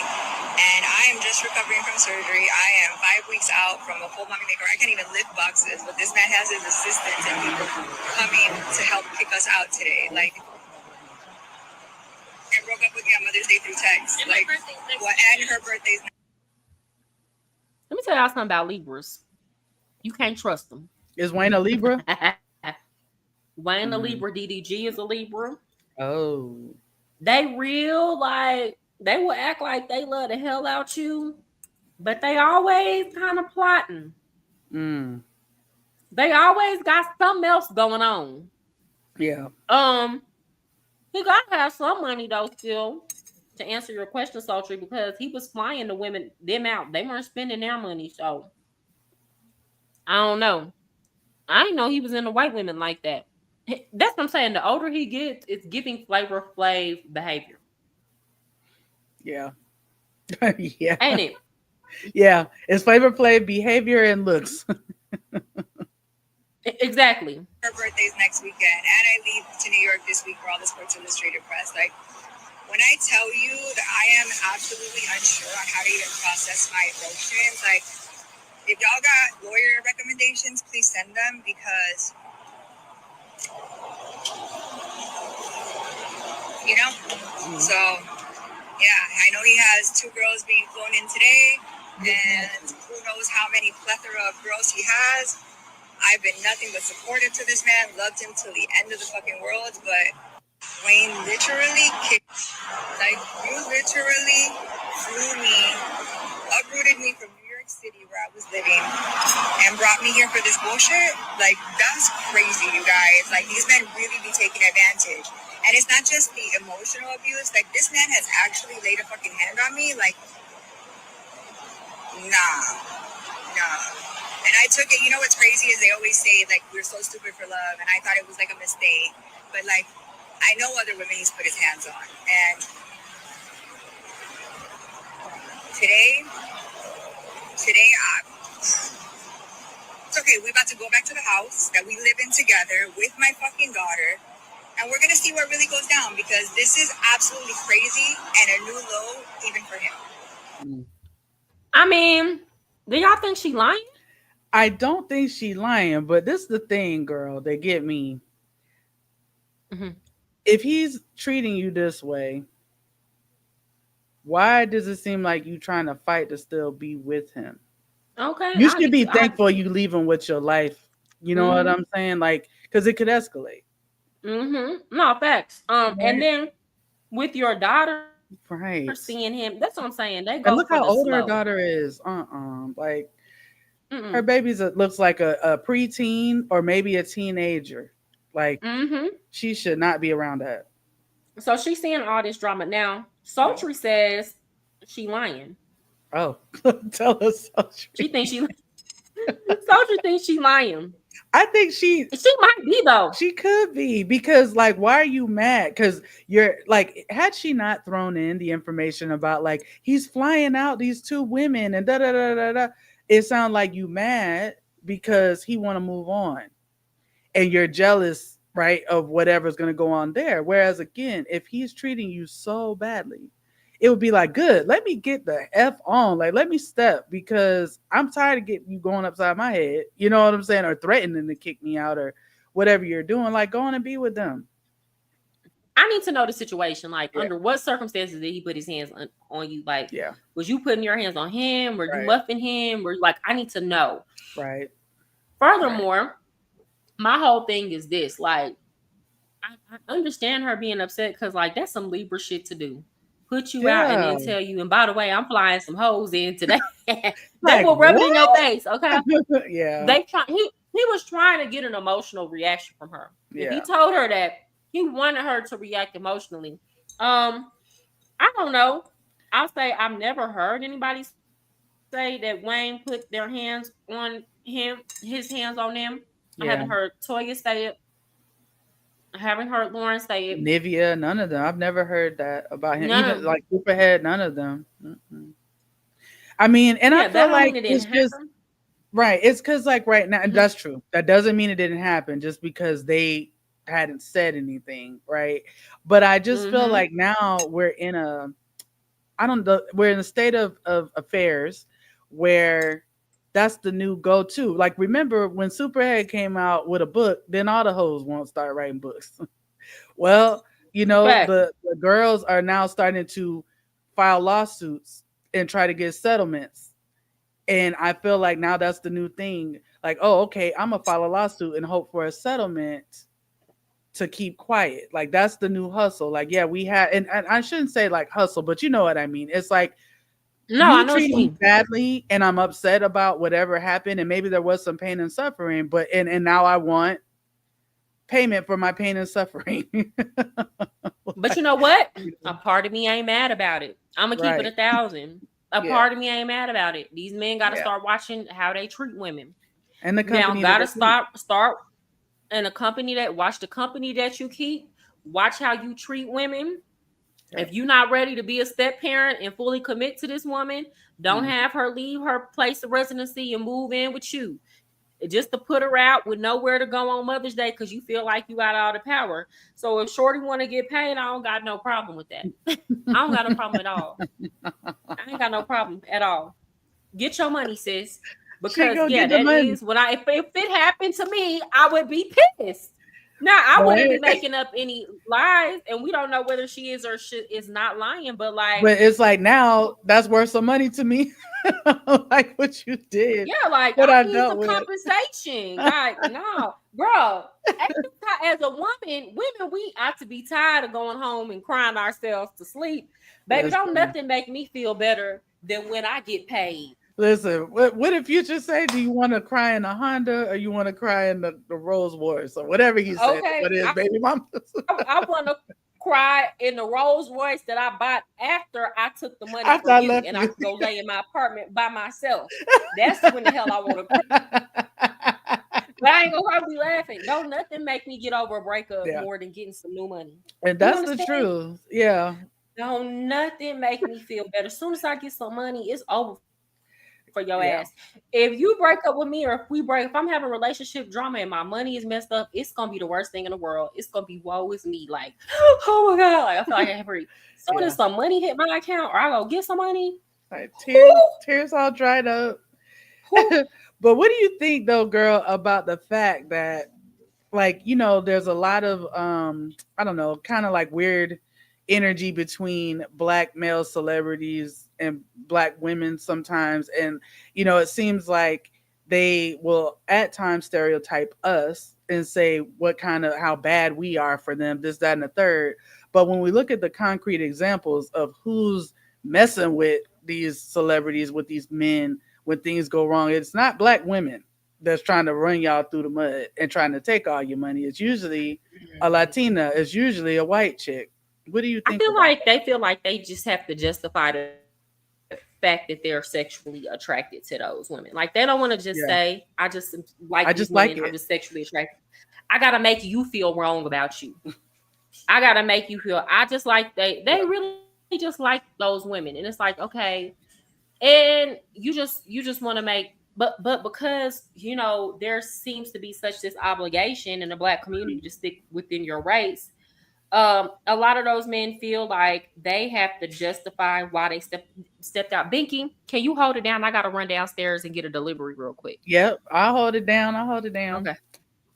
And I am just recovering from surgery. I am 5 weeks out from a full mommy makeover. I can't even lift boxes, but this man has his assistants and people coming to help kick us out today. Like, I broke up with me on Mother's Day through text. Like, what? And her birthday's. Let me tell y'all something about Libras. You can't trust them. Is Wayne a Libra? Wayne a Libra, DDG is a Libra. Oh. They real, like, they will act like they love the hell out you, but they always kind of plotting. They always got something else going on. Yeah. He gotta have some money though still, to answer your question, Sultry, because he was flying the women them out. They weren't spending their money, so I don't know. I didn't know he was into white women like that. That's what I'm saying. The older he gets, it's giving Flavor Flav behavior. Yeah. Yeah. Ain't it? Yeah. It's Flavor Flav behavior and looks. Exactly. Her birthday's next weekend, and I leave to New York this week for all the Sports Illustrated press. Like, when I tell you that I am absolutely unsure on how to even process my emotions, like, if y'all got lawyer recommendations, please send them because, you know? So, yeah, I know he has 2 girls being flown in today, and who knows how many plethora of girls he has. I've been nothing but supportive to this man, loved him till the end of the fucking world, but Wayne literally kicked, like, you literally flew me, uprooted me from New York City where I was living and brought me here for this bullshit. Like, that's crazy, you guys. Like, these men really be taking advantage. And it's not just the emotional abuse. Like, this man has actually laid a fucking hand on me. Like, nah. And I took it, you know what's crazy is they always say, like, we're so stupid for love. And I thought it was like a mistake. But, like, I know other women he's put his hands on. And today, it's okay. We're about to go back to the house that we live in together with my fucking daughter. And we're going to see what really goes down because this is absolutely crazy and a new low even for him. I mean, do y'all think she lying? I don't think she lying, but this is the thing, girl, that get me. Mm-hmm. If he's treating you this way, why does it seem like you trying to fight to still be with him? Okay. You should be thankful you leaving with your life. You know what I'm saying? Like, because it could escalate. No, facts. Right. And then with your daughter, right, seeing him, that's what I'm saying. They go and look for how the old slow. her daughter is. Like her baby's looks like a preteen or maybe a teenager. Like she should not be around that. So she's seeing all this drama now. Sultry says she lying. Oh, tell us, Sultry. She thinks she. Sultry thinks she lying. I think she might be though. She could be because, like, why are you mad? Because you're like, had she not thrown in the information about like he's flying out these two women and da da da da da, it sounds like you mad because he want to move on, and you're jealous, right, of whatever's going to go on there. Whereas again, if he's treating you so badly, it would be like, good, let me get the F on. Like, let me step because I'm tired of getting you going upside my head. You know what I'm saying? Or threatening to kick me out or whatever you're doing. Like, go on and be with them. I need to know the situation. Like, under what circumstances did he put his hands on you? Like, was you putting your hands on him? Were you muffing him? Or like, I need to know. Right. Furthermore, my whole thing is this. Like, I understand her being upset because, like, that's some Libra shit to do. Put you out and then tell you, and by the way, I'm flying some hoes in today. They will rub it in your face, okay? He was trying to get an emotional reaction from her. If he told her that he wanted her to react emotionally, I don't know. I'll say I've never heard anybody say that Wayne put their hands on him, his hands on them. I haven't heard Toya say it. I haven't heard Lauren say it. Nivea, none of them. I've never heard that about him. Even like Superhead, none of them. I mean, and I feel like it's just right. It's because like right now, and that's true. That doesn't mean it didn't happen just because they hadn't said anything, right? But I just feel like now we're in a state of affairs where that's the new go-to. Like, remember when Superhead came out with a book, then all the hoes won't start writing books. Well, you know, the girls are now starting to file lawsuits and try to get settlements. And I feel like now that's the new thing. Like, oh, okay, I'm going to file a lawsuit and hope for a settlement to keep quiet. Like, that's the new hustle. Like, yeah, we had, and I shouldn't say like hustle, but you know what I mean. It's like, no, I know treat me badly, and I'm upset about whatever happened, and maybe there was some pain and suffering, but and now I want payment for my pain and suffering. But you know what? A part of me ain't mad about it. I'm gonna keep it 1,000. A part of me ain't mad about it. These men got to start watching how they treat women, and the company now got to start. And a company watch the company that you keep. Watch how you treat women. If you're not ready to be a step parent and fully commit to this woman, don't have her leave her place of residency and move in with you. Just to put her out with nowhere to go on Mother's Day because you feel like you got all the power. So if Shorty want to get paid, I don't got no problem with that. I don't got no problem at all. I ain't got no problem at all. Get your money, sis. Because that is when if it happened to me, I would be pissed. Now, I wouldn't be making up any lies, and we don't know whether she is or is not lying, but it's like now that's worth some money to me. Like what you did. Yeah, like I need some compensation. Like, no. Bro, as a women, we ought to be tired of going home and crying ourselves to sleep. Baby, don't Listen, nothing make me feel better than when I get paid. listen. What did Future say? Do you want to cry in a Honda or you want to cry in the Rolls Royce or whatever he said? Okay, What is baby mama? I want to cry in the Rolls Royce that I bought after I took the money After from I you left and I you. could go lay in my apartment by myself. That's when the hell I want to cry. But I ain't gonna probably be laughing. Don't nothing make me get over a breakup Yeah, more than getting some new money. and You that's the understand? truth. Yeah, Don't nothing make me feel better. As soon as I get some money, it's over for your yeah, ass. If you break up with me or if I'm having relationship drama and my money is messed up, it's gonna be the worst thing in the world. It's gonna be woe is me. Like, oh my god, like I feel like I have soon yeah. as some money hit my account or I go get some money, Like whoo, tears all dried up. whoo. But what do you think though, girl, about the fact that like, there's a lot of I don't know, kind of like weird energy between black male celebrities and black women sometimes, and it seems like they will at times stereotype us and say what kind of how bad we are for them, this, that, and the third. But when we look at the concrete examples of who's messing with these celebrities, with these men, when things go wrong, it's not black women that's trying to run y'all through the mud and trying to take all your money. It's usually a Latina. It's usually a white chick. What do you I think feel about like they feel like they just have to justify the fact that they're sexually attracted to those women. Like they don't want to that? just Yeah, say, I just like I these just like women, I'm it. just sexually attracted. I gotta make you feel wrong about you. I gotta make you feel I just like they Yeah, really just like those women. And it's like, okay, and you just want to make but because there seems to be such this obligation in the black community to stick within your race. A lot of those men feel like they have to justify why they stepped out. Binky, can you hold it down? I gotta run downstairs and get a delivery real quick. yep. I'll hold it down. I'll hold it down. Okay.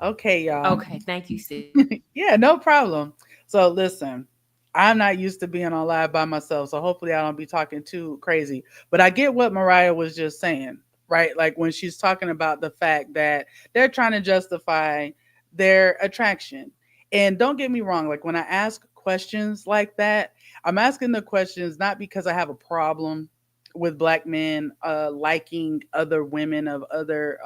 Okay, y'all. Okay, thank you, sis. Yeah, no problem. So listen, I'm not used to being on live by myself, so hopefully I don't be talking too crazy. But I get what Mariah was just saying, right? Like when she's talking about the fact that they're trying to justify their attraction. And don't get me wrong, like when I ask questions like that, I'm asking the questions not because I have a problem with black men liking other women of other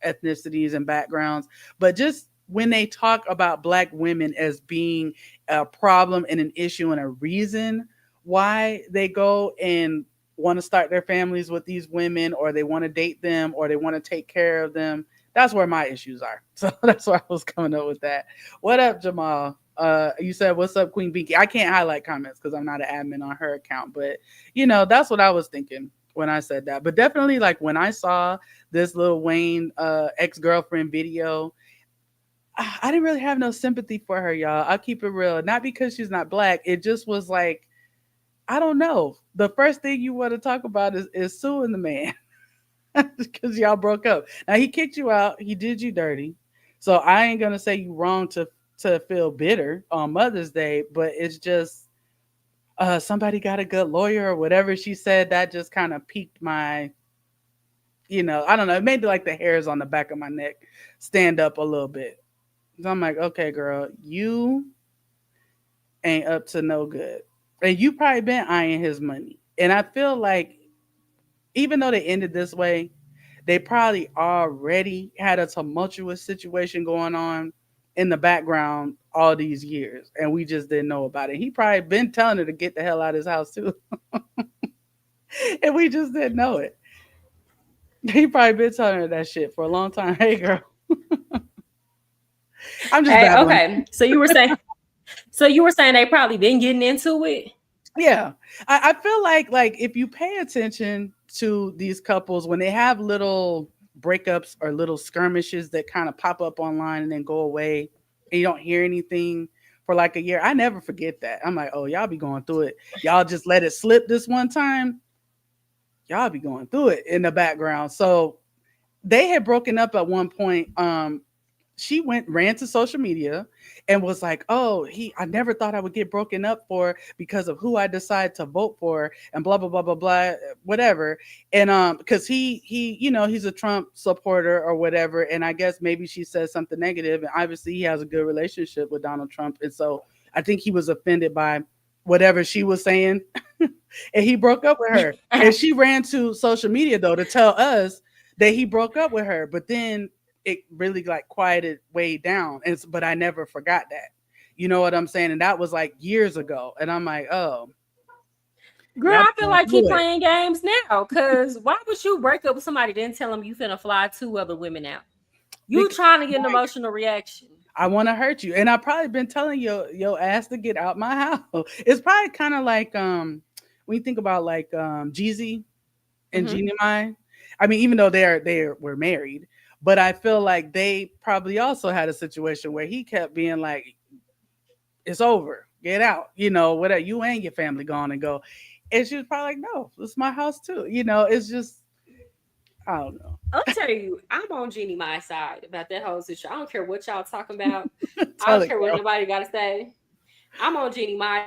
ethnicities and backgrounds, but just when they talk about black women as being a problem and an issue and a reason why they go and want to start their families with these women, or they want to date them, or they want to take care of them, that's where my issues are. So that's why I was coming up with that. What up, Jamal? You said, what's up, Queen Binky? I can't highlight comments because I'm not an admin on her account, but that's what I was thinking when I said that. But definitely, like when I saw this Lil Wayne ex-girlfriend video, I didn't really have no sympathy for her, y'all. I'll keep it real. Not because she's not black. It just was like, I don't know. The first thing you want to talk about is suing the man because y'all broke up. Now he kicked you out. He did you dirty. So I ain't gonna say you wrong to feel bitter on Mother's Day, but it's just somebody got a good lawyer or whatever she said. That just kind of piqued my, I don't know. It made like the hairs on the back of my neck stand up a little bit. So I'm like, okay, girl, you ain't up to no good. And you probably been eyeing his money. And I feel like even though they ended this way, they probably already had a tumultuous situation going on in the background all these years. And we just didn't know about it. He probably been telling her to get the hell out of his house too. And we just didn't know it. He probably been telling her that shit for a long time. Hey girl. I'm just Hey, babbling. okay. So you were saying they probably been getting into it. Yeah, I feel like if you pay attention to these couples when they have little breakups or little skirmishes that kind of pop up online and then go away, and you don't hear anything for like a year, I never forget that. I'm like, oh, y'all be going through it. Y'all just let it slip this one time. Y'all be going through it in the background. So they had broken up at one point. she ran to social media and was like, "Oh, I never thought I would get broken up for because of who I decide to vote for and blah blah blah blah blah whatever." And because he's a Trump supporter or whatever, and I guess maybe she said something negative, and obviously he has a good relationship with Donald Trump, and so I think he was offended by whatever she was saying, and he broke up with her. And she ran to social media though to tell us that he broke up with her, but then it really like quieted way down. But I never forgot that. You know what I'm saying? And that was like years ago. And I'm like, oh, girl, I feel like he playing games now. Cause why would you break up with somebody then tell him you finna fly 2 other women out? You trying to get an emotional reaction. I want to hurt you. And I've probably been telling your ass to get out my house. It's probably kind of like when you think about like Jeezy and Jeannie Mai. I mean, even though they were married, but I feel like they probably also had a situation where he kept being like, "It's over, get out," whatever. You and your family gone and go. And she was probably like, "No, it's my house too." It's just, I don't know. I'll tell you, I'm on Jeannie Mai's side about that whole situation. I don't care what y'all talking about. I don't care what nobody got to say. I'm on Jeannie Mai's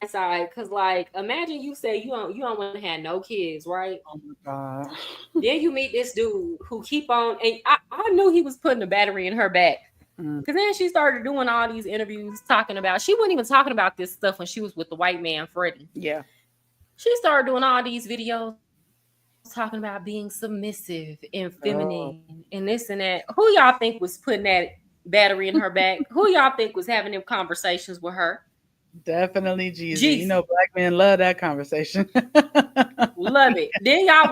side because, like, imagine you say you don't want to have no kids, right? Oh my God. Then you meet this dude who keep on, and I knew he was putting a battery in her back. Because then she started doing all these interviews talking about, she wasn't even talking about this stuff when she was with the white man, Freddie. Yeah. She started doing all these videos talking about being submissive and feminine and this and that. Who y'all think was putting that battery in her back? Who y'all think was having them conversations with her? Definitely Jeezy. Black men love that conversation. Love it. Then y'all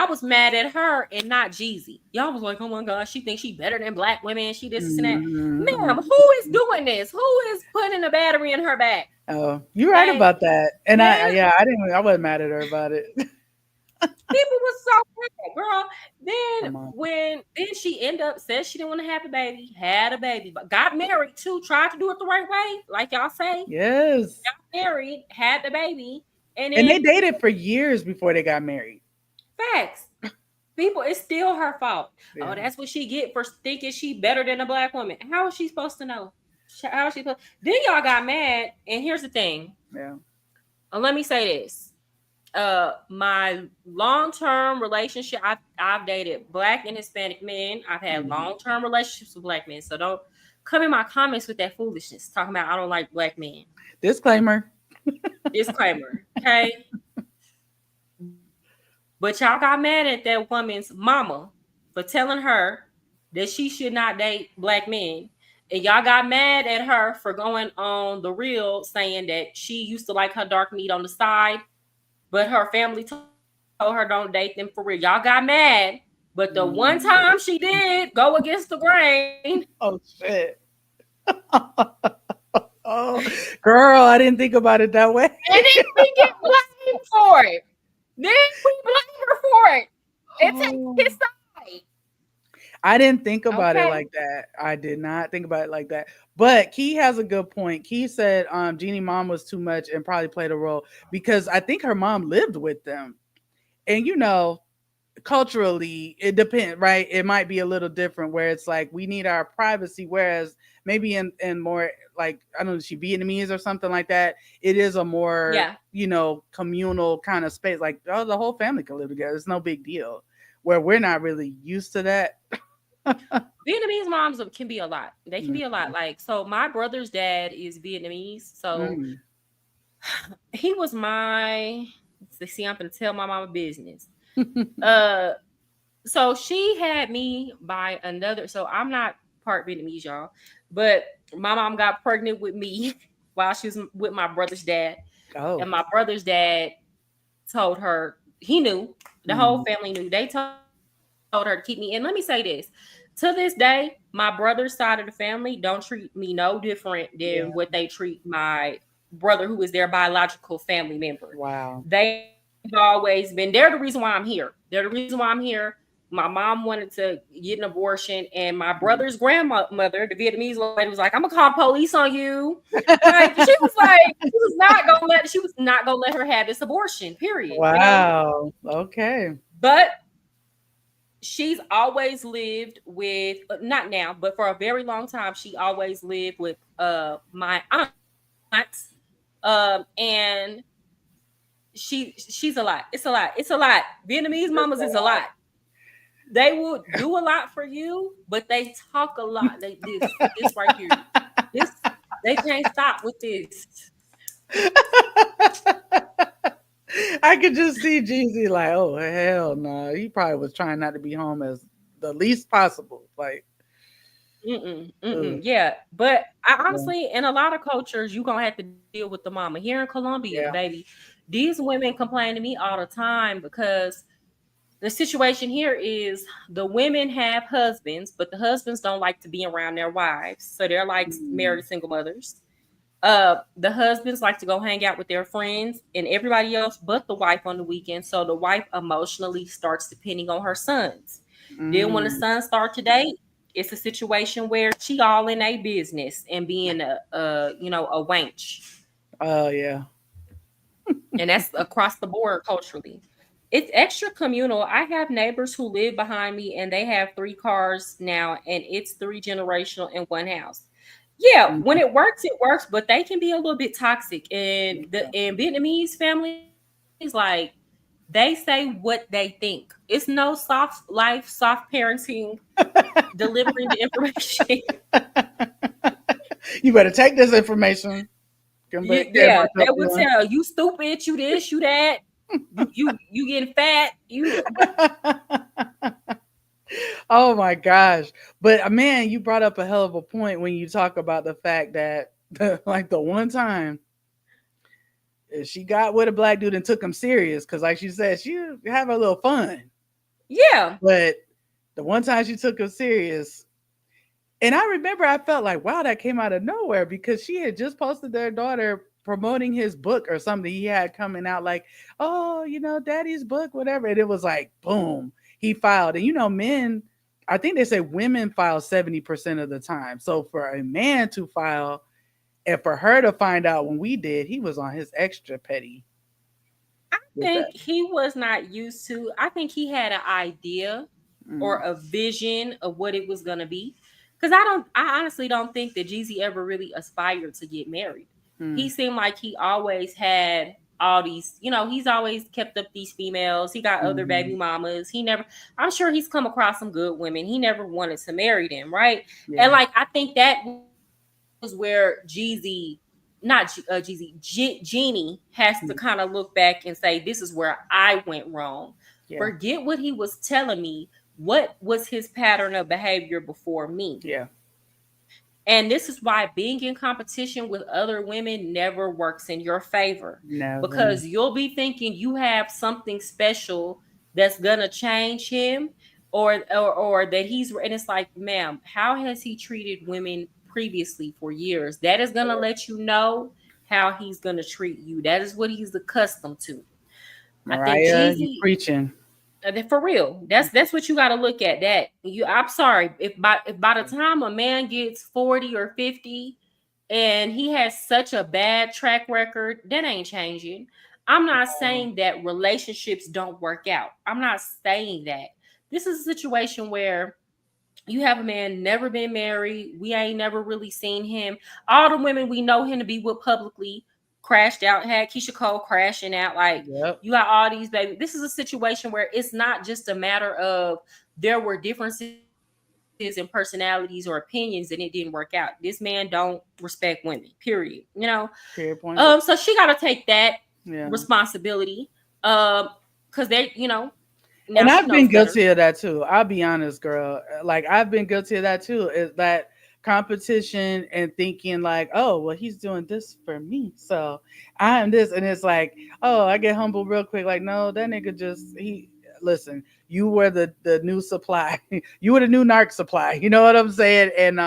was mad at her and not Jeezy. Y'all was like, oh my God, she thinks she better than black women. She this and that. Ma'am, who is doing this? Who is putting a battery in her back? Oh, you're right about that. And I wasn't mad at her about it. People was so mad, girl. Then she ended up said she didn't want to have a baby, had a baby, but got married too, tried to do it the right way, like y'all say. Yes. Got married, had the baby, and they dated for years before they got married. Facts. People, it's still her fault. Yeah. Oh, that's what she get for thinking she better than a black woman. How is she supposed to know? How is she supposed? Then y'all got mad, and here's the thing. Yeah. Let me say this. My long-term relationship, I've dated black and Hispanic men. I've had long-term relationships with black men. So don't come in my comments with that foolishness talking about I don't like black men. Disclaimer. Okay. But y'all got mad at that woman's mama for telling her that she should not date black men. And y'all got mad at her for going on the reel saying that she used to like her dark meat on the side. But her family told her don't date them for real. Y'all got mad. But the one time she did go against the grain. Oh, shit. Oh, girl, I didn't think about it that way. And then we get blamed for it. Then we blame her for it. And take his side. I didn't think about it like that. I did not think about it like that. But Key has a good point. Key said Jeannie mom was too much and probably played a role because I think her mom lived with them. And culturally, it depends, right? It might be a little different where it's like we need our privacy, whereas maybe in more like, I don't know, she Vietnamese or something like that. It is a more, communal kind of space. Like, the whole family can live together. It's no big deal. Where we're not really used to that. Vietnamese moms can be a lot. They can be a lot. Like, so my brother's dad is Vietnamese. So he was I'm going to tell my mama business. So she had me by another. So I'm not part Vietnamese, y'all. But my mom got pregnant with me while she was with my brother's dad. Oh. And my brother's dad told her, he knew, the whole family knew. They told her to keep me. And let me say this. To this day, my brother's side of the family don't treat me no different than what they treat my brother, who is their biological family member. Wow. They've always been, they're the reason why I'm here. They're the reason why I'm here. My mom wanted to get an abortion, and my brother's grandmother, the Vietnamese lady, was like, I'm gonna call the police on you. Like, she was not gonna let her have this abortion, period. Wow. Okay. But she's always lived with not now, but for a very long time, she always lived with my aunt. And she's a lot. It's a lot. It's a lot. Vietnamese mamas is a lot. They will do a lot for you, but they talk a lot. They this right here. This they can't stop with this. I could just see Jeezy like, oh hell no. He probably was trying not to be home as the least possible. Like, Yeah, but I yeah, honestly, in a lot of cultures, you gonna have to deal with the mama. Here in Colombia, yeah. baby, these women complain to me all the time because the situation here is the women have husbands, but the husbands don't like to be around their wives, so they're like Mm, married single mothers. The husbands like to go hang out with their friends and everybody else but the wife on the weekend. So the wife emotionally starts depending on her sons. Then when the mm. sons start to date, it's a situation where she all in a business and being a wench. Oh yeah. And that's across the board culturally. It's extra communal. I have neighbors who live behind me and they have 3 cars now, and it's 3 generational in one house. Yeah, when Mhm. it works, but they can be a little bit toxic. And the Yeah. and Vietnamese families, like they say what they think. It's no soft life, soft parenting, delivering the information. You better take this information. Come back here in Yeah, a they couple would months. tell you stupid, you this, you that, you getting fat, you Oh my gosh. But man, you brought up a hell of a point when you talk about the fact that like the one time she got with a black dude and took him serious because like she said, she have a little fun. yeah. But the one time she took him serious, and I remember I felt like, wow, that came out of nowhere because she had just posted their daughter promoting his book or something he had coming out, like, oh, daddy's book, whatever. And it was like, boom, he filed. And men, I think they say women file 70% of the time. So for a man to file and for her to find out when we did, he was on his extra petty with that. Think he was not used to. I think he had an idea or Mm, a vision of what it was gonna be. Because I honestly don't think that Jeezy ever really aspired to get married. He mm, seemed like he always had all these, he's always kept up these females. He got other baby mhm. mamas. He never, I'm sure he's come across some good women. He never wanted to marry them, right? And Yeah. like, I think that was where Jeannie has to kind of Mm, look back and say, this is where I went wrong. yeah. Forget what he was telling me. What was his pattern of behavior before me? Yeah. And this is why being in competition with other women never works in your favor, Never. because you'll be thinking you have something special that's gonna change him, or that he's, and it's like, ma'am, how has he treated women previously for years? That is gonna let you know how he's gonna treat you. That is what he's accustomed to. I think Mariah, you Jeezy, preaching. for real, that's what you got to look at. That you, I'm sorry, if by the time a man gets 40 or 50 and he has such a bad track record, that ain't changing. I'm not saying that relationships don't work out. I'm not saying that. This is a situation where you have a man never been married. We ain't never really seen him. All the women we know him to be with publicly crashed out. Had Keisha Cole crashing out. Like, Yep. you got all these baby. This is a situation where it's not just a matter of there were differences in personalities or opinions and it didn't work out. This man don't respect women. Period. Period point. So she got to take that Yeah. responsibility. Because now And she I've been knows better. guilty of that too. I'll be honest, girl. Like I've been guilty of that too. Is that competition and thinking like, oh, well, he's doing this for me, so I'm this, and it's like, oh, I get humbled real quick. Like, no, that nigga just he. Listen, you were the new supply. You were the new narc supply. You know what I'm saying? And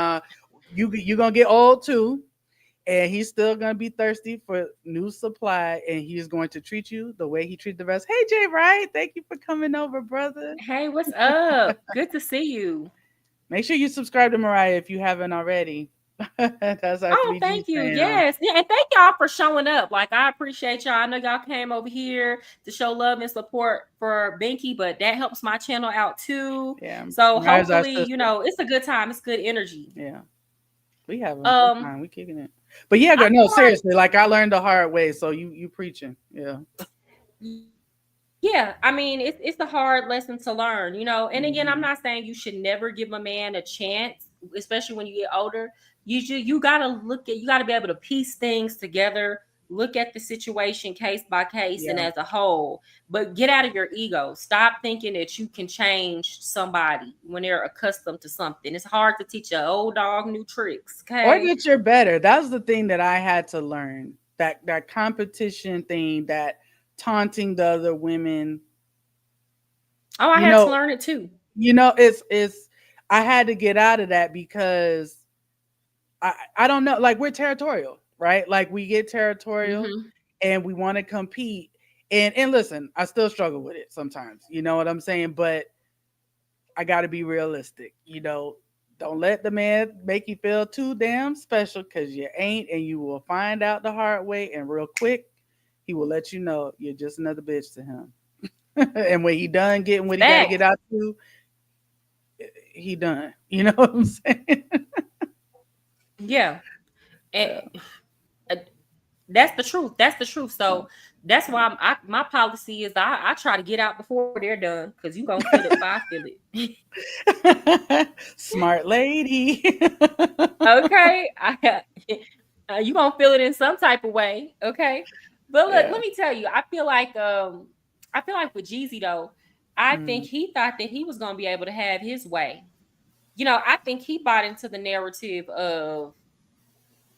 you gonna get old too. And he's still gonna be thirsty for new supply, and he's going to treat you the way he treated the rest. Hey, Jay, Wright, thank you for coming over, brother. Hey, what's up? Good to see you. Make sure you subscribe to Mariah if you haven't already. That's our Oh, 3G thank you. fam. Yes. Yeah, and thank y'all for showing up. Like, I appreciate y'all. I know y'all came over here to show love and support for Binky, but that helps my channel out too. Yeah, So Mariah's our hopefully, sister. it's a good time. It's good energy. Yeah, we having a good Um, time. We kicking it. But yeah, I no, feel like seriously. Like I learned the hard way. So you preaching. Yeah. yeah, I mean, it's a hard lesson to learn. And again, I'm Hmm. not saying you should never give a man a chance, especially when you get older. You gotta be able to piece things together, look at the situation case by case and Yeah. as a whole. But get out of your ego. Stop thinking that you can change somebody when they're accustomed to something. It's hard to teach an old dog new tricks. Or Okay. that you're better. That was the thing that I had to learn. That competition thing, that taunting the other women. Oh, I You had to know, learn it too. it's I had to get out of that because I don't know, like we're territorial, right? Like we get territorial Hmm. and we want to compete. And listen, I still struggle with it sometimes. You know what I'm saying? But I got to be realistic. Don't let the man make you feel too damn special because you ain't, and you will find out the hard way. And real quick, he will let you know you're just another bitch to him. And when he done getting what he got to get Facts. out to, he done. You know what I'm saying? Yeah. And Yeah. that's the truth. That's the truth. Yeah. So that's why my policy is I try to get out before they're done because you gonna feel it if I feel it. Smart lady. Okay, you gonna feel it in some type of way. Okay, but look, Yeah. let me tell you, I feel like with Jeezy though, I think Mm. he thought that he was gonna be able to have his way. I think he bought into the narrative of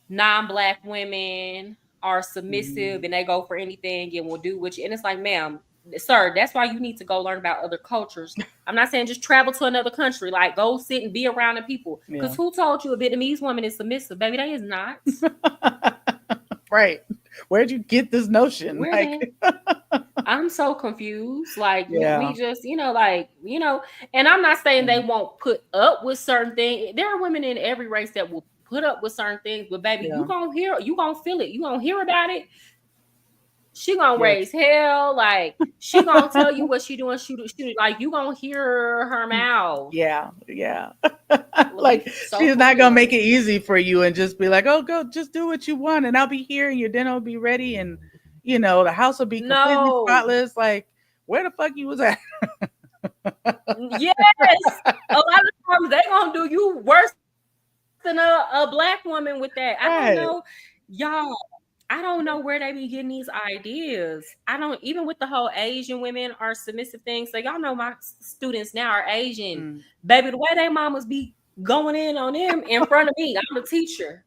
non-black women are submissive Mhm. and they go for anything and will do what you and it's like, ma'am, sir, that's why you need to go learn about other cultures. I'm not saying just travel to another country, like go sit and be around the people. Because Yeah. who told you a Vietnamese woman is submissive? Baby, they is not. Right. Where'd you get this notion? Where Like, they I'm so confused. Like me yeah. just, and I'm not saying they Mm. won't put up with certain things. There are women in every race that will put up with certain things, but baby, Yeah. you gonna feel it. You gonna hear about it. She gonna Yes. raise hell. Like she gonna tell you what she doing. Shoot, like you gonna hear her mouth. Yeah. Yeah. We Like, so she's for not gonna real. make it easy for you and just be like, oh, go, just do what you want, and I'll be here, and your dinner will be ready, and the house will be completely No. spotless. Like, where the fuck you was at? Yes. A lot of times they gonna do you worse than a black woman with that. I don't Right. know, y'all. I don't know where they be getting these ideas. I don't even with the whole Asian women are submissive things. So y'all know my students now are Asian. Mm. Baby, the way they mamas be going in on them in front of me. I'm a teacher.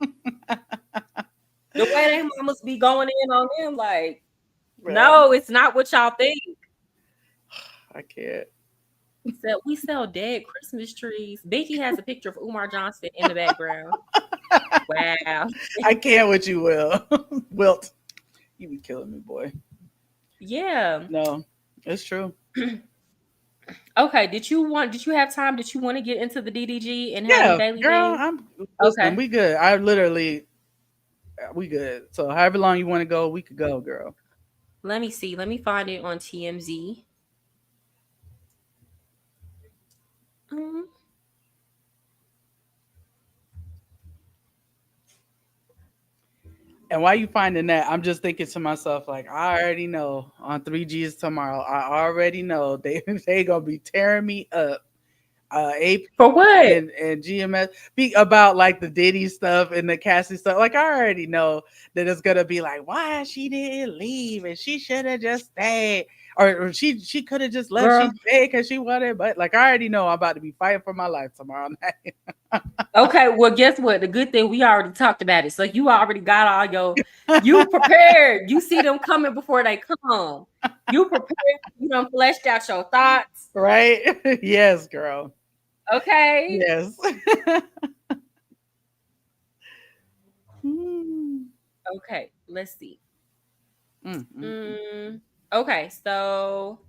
The way they mamas be going in on them, like, Yeah. no, it's not what y'all think. I can't. We sell dead Christmas trees. Becky has a picture of Umar Johnson in the background. Wow. I can't with you, Will. Wilt. You be killing me, boy. Yeah. No, it's true. Okay. Did you have time? Did you want to get into the DDG and have a Yeah, daily girl. thing? Listen, Okay. we good. I literally, we good. So however long you want to go, we could go, girl. Let me see. Let me find it on TMZ. Mhm. And while you finding that, I'm just thinking to myself, like, I already know on 3Gs tomorrow. I already know they gonna be tearing me up. AP For what? and GMS be about like the Diddy stuff and the Cassie stuff. Like I already know that it's gonna be like, why she didn't leave and she should have just stayed, or she could have just left. She Girl. stayed because she wanted, but like I already know I'm about to be fighting for my life tomorrow night. Okay, well, guess what? The good thing we already talked about it. So you already got you prepared. You see them coming before they come. You prepared. You done fleshed out your thoughts. Right? Yes, girl. Okay. Yes. Mm, Okay. Let's see. mm, mm. Okay. So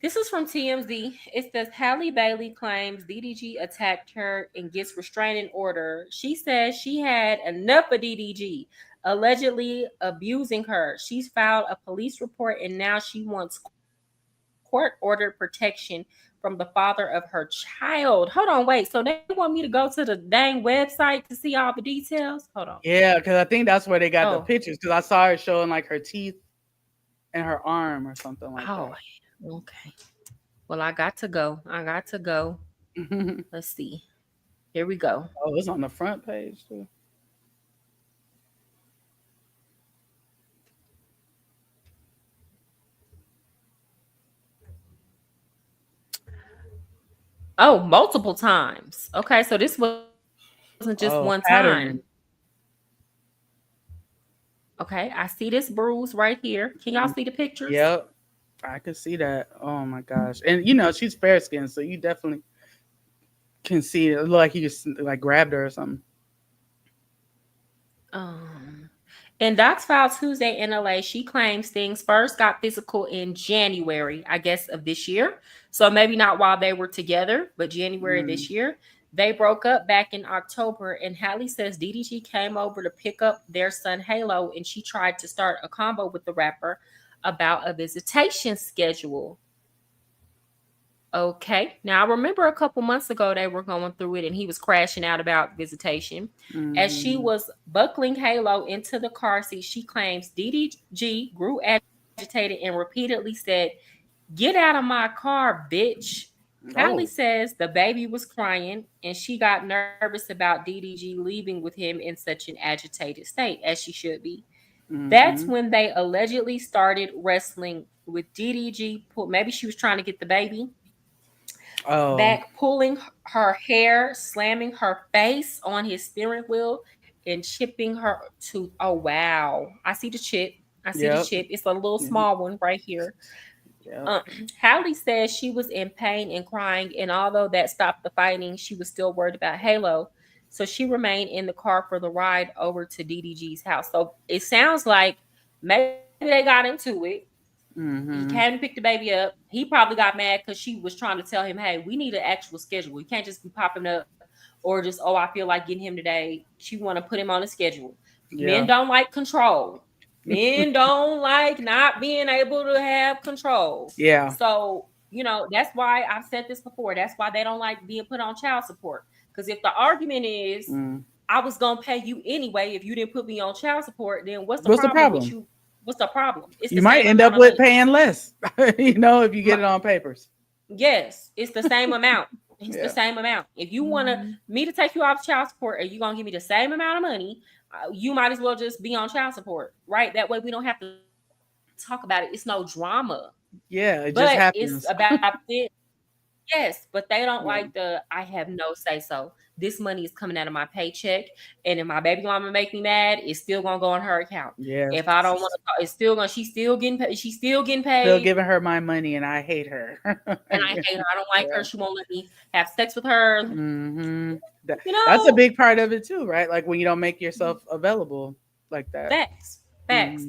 This is from TMZ. It says Halle Bailey claims DDG attacked her and gets restraining order. She says she had enough of DDG, allegedly abusing her. She's filed a police report and now she wants court-ordered protection from the father of her child. Hold on, wait. So they want me to go to the dang website to see all the details? Hold on. Yeah, because I think that's where they got the Oh. pictures. Because I saw her showing like her teeth and her arm or something like Oh, okay. Well, I got to go. that. Let's see. Here we go. Oh, it's on the front page too. Oh, multiple times. Okay, so this wasn't just one time. Pattern. Okay, I see this bruise right here. Can y'all see the pictures? Yep, I could see that. Oh my gosh, and you know she's fair skinned, so you definitely can see it. It looked like he just like grabbed her or something. In Doc's file Tuesday in LA, she claims things first got physical in January, I guess, of this year. So maybe not while they were together, but January this year. They broke up back in October, and Halle says DDG came over to pick up their son Halo, and she tried to start a combo with the rapper about a visitation schedule. Okay. Now, I remember a couple months ago they were going through it and he was crashing out about visitation. As she was buckling Halo into the car seat, she claims DDG grew agitated and repeatedly said, "Get out of my car, bitch." Halle says the baby was crying and she got nervous about DDG leaving with him in such an agitated state, as she should be. That's when they allegedly started wrestling with DDG. Maybe she was trying to get the baby back, pulling her hair, slamming her face on his steering wheel, and chipping her tooth. Oh, wow. I see the chip. The chip. It's a little small one right here. Halle says she was in pain and crying, and although that stopped the fighting, she was still worried about Halo. So she remained in the car for the ride over to DDG's house. So it sounds like maybe they got into it. He came to pick the baby up. He probably got mad because she was trying to tell him, "Hey, we need an actual schedule. You can't just be popping up or just, oh, I feel like getting him today." She want to put him on a schedule. Men don't like control. Men don't like not being able to have control. Yeah. So, that's why I've said this before. That's why they don't like being put on child support. Because if the argument is, I was going to pay you anyway if you didn't put me on child support, then what's the problem with you? What's the problem? You might end up with paying less, if you get it on papers. Yes, it's the same amount. It's the same amount. If you want me to take you off child support and you're going to give me the same amount of money, you might as well just be on child support, right? That way we don't have to talk about it. It's no drama. Yeah, it just happens. It's about it. Yes, but they don't like I have no say so. This money is coming out of my paycheck, and if my baby mama make me mad, it's still gonna go on her account. Yeah. If I don't want to, it's still gonna. She's still getting paid. She's still getting paid. Still giving her my money, and I hate her. And I hate her. I don't like her. She won't let me have sex with her. That's a big part of it too, right? Like when you don't make yourself available like that. Facts.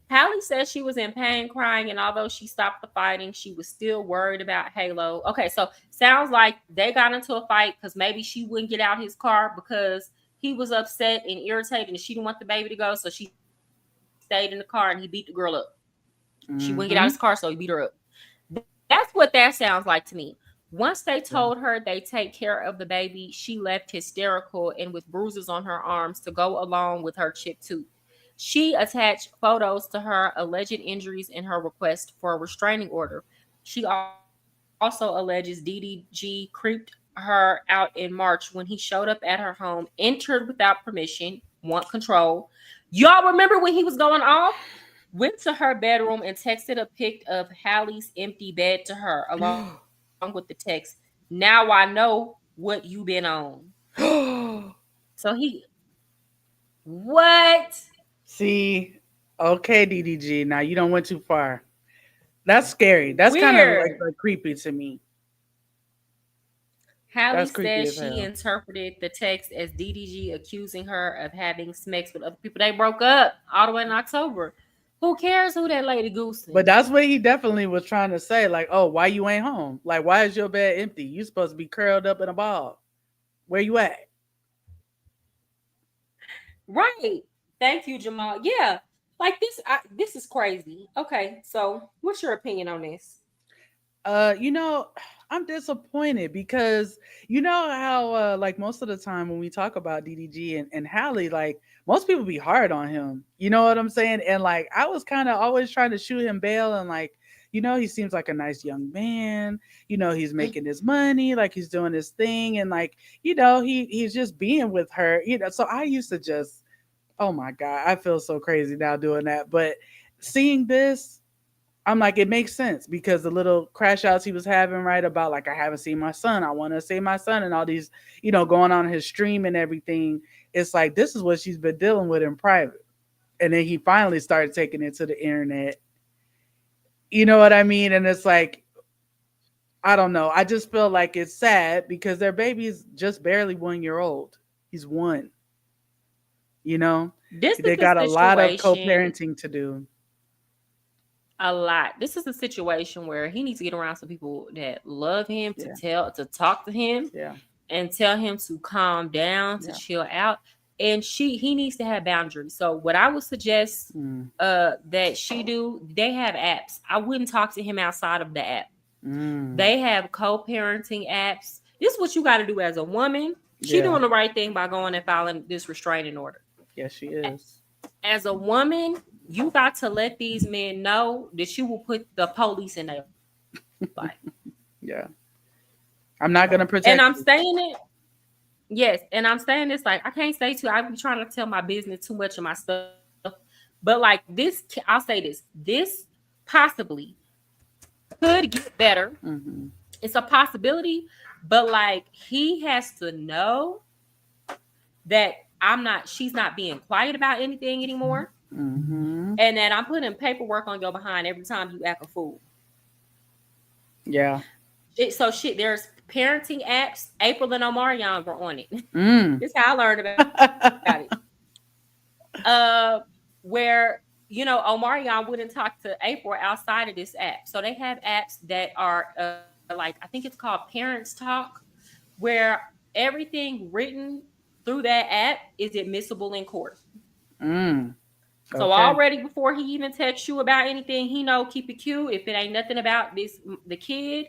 Halle says she was in pain, crying, and although she stopped the fighting, she was still worried about Halo. Okay, so sounds like they got into a fight because maybe she wouldn't get out his car because he was upset and irritated and she didn't want the baby to go, so she stayed in the car and he beat the girl up. She wouldn't get out of his car, so he beat her up. That's what that sounds like to me. Once they told her they take care of the baby, she left hysterical and with bruises on her arms to go along with her chipped tooth. She attached photos to her alleged injuries in her request for a restraining order. She also alleges DDG creeped her out in March when he showed up at her home, entered without permission, want control. Y'all remember when he was going off? Went to her bedroom and texted a pic of Halle's empty bed to her, along with the text, "Now I know what you been on." So what? See, okay, DDG. Now you don't went too far. That's scary. That's kind of like creepy to me. Halle says she interpreted the text as DDG accusing her of having sex with other people. They broke up all the way in October. Who cares who that lady But goosing? that's what he definitely was trying to say. Like, oh, why you ain't home? Like, why is your bed empty? You supposed to be curled up in a ball. Where you at? Right. Thank you, Jamal. Yeah. Like this is crazy. Okay, so what's your opinion on this? You know, I'm disappointed because you know how like most of the time when we talk about DDG and Halle, like most people be hard on him. You know what I'm saying? And like I was kind of always trying to shoot him bail and like, you know, he seems like a nice young man. You know, he's making his money, like he's doing his thing, and like, you know, he's just being with her. You know, so I used to just, oh my God, I feel so crazy now doing that. But seeing this, I'm like, it makes sense because the little crash outs he was having, right? About like, I haven't seen my son. I want to see my son, and all these, you know, going on his stream and everything. It's like, this is what she's been dealing with in private. And then he finally started taking it to the internet. You know what I mean? And it's like, I don't know. I just feel like it's sad because their baby is just barely 1 year old. He's one, you know? This is They the got a lot of co situation. parenting to do. A lot. This is a situation where he needs to get around some people that love him Yeah. to talk to him Yeah. and tell him to calm down, to Yeah. chill out. And he needs to have boundaries. So what I would suggest Mm. that she do, they have apps. I wouldn't talk to him outside of the app. Mm. They have co-parenting apps. This is what you got to do as a woman. She Yeah. doing the right thing by going and filing this restraining order. Yes, she is. As a woman, you got to let these men know that you will put the police in their life. Yeah. I'm not gonna And protect I'm you. saying it, yes, and I'm saying this like I can't say too. I be trying to tell my business too much of my stuff, but like this, I'll say this possibly could get better. Mm-hmm. It's a possibility, but like he has to know that I'm not. She's not being quiet about anything anymore, Mm-hmm. and that I'm putting paperwork on your behind every time you act a fool. Yeah. So shit, there's parenting apps. April and Omarion were on it. Mm. This is how I learned about it. Where Omarion wouldn't talk to April outside of this app. So they have apps that are like I think it's called Parents Talk, where everything written through that app is admissible in court. Mm. So Okay. already before he even texts you about anything, he know keep it cute. If it ain't nothing about the kid,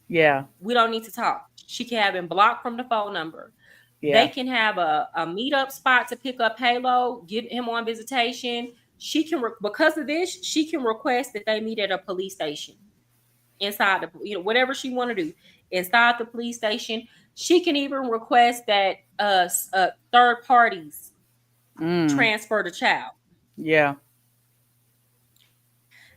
Yeah. we don't need to talk. She can have him blocked from the phone number. They Yeah. can have a meetup spot to pick up Halo, get him on visitation. She can, because of this, she can request that they meet at a police station inside whatever she want to do inside the police station. She can even request that third parties Mm. transfer the child. Yeah.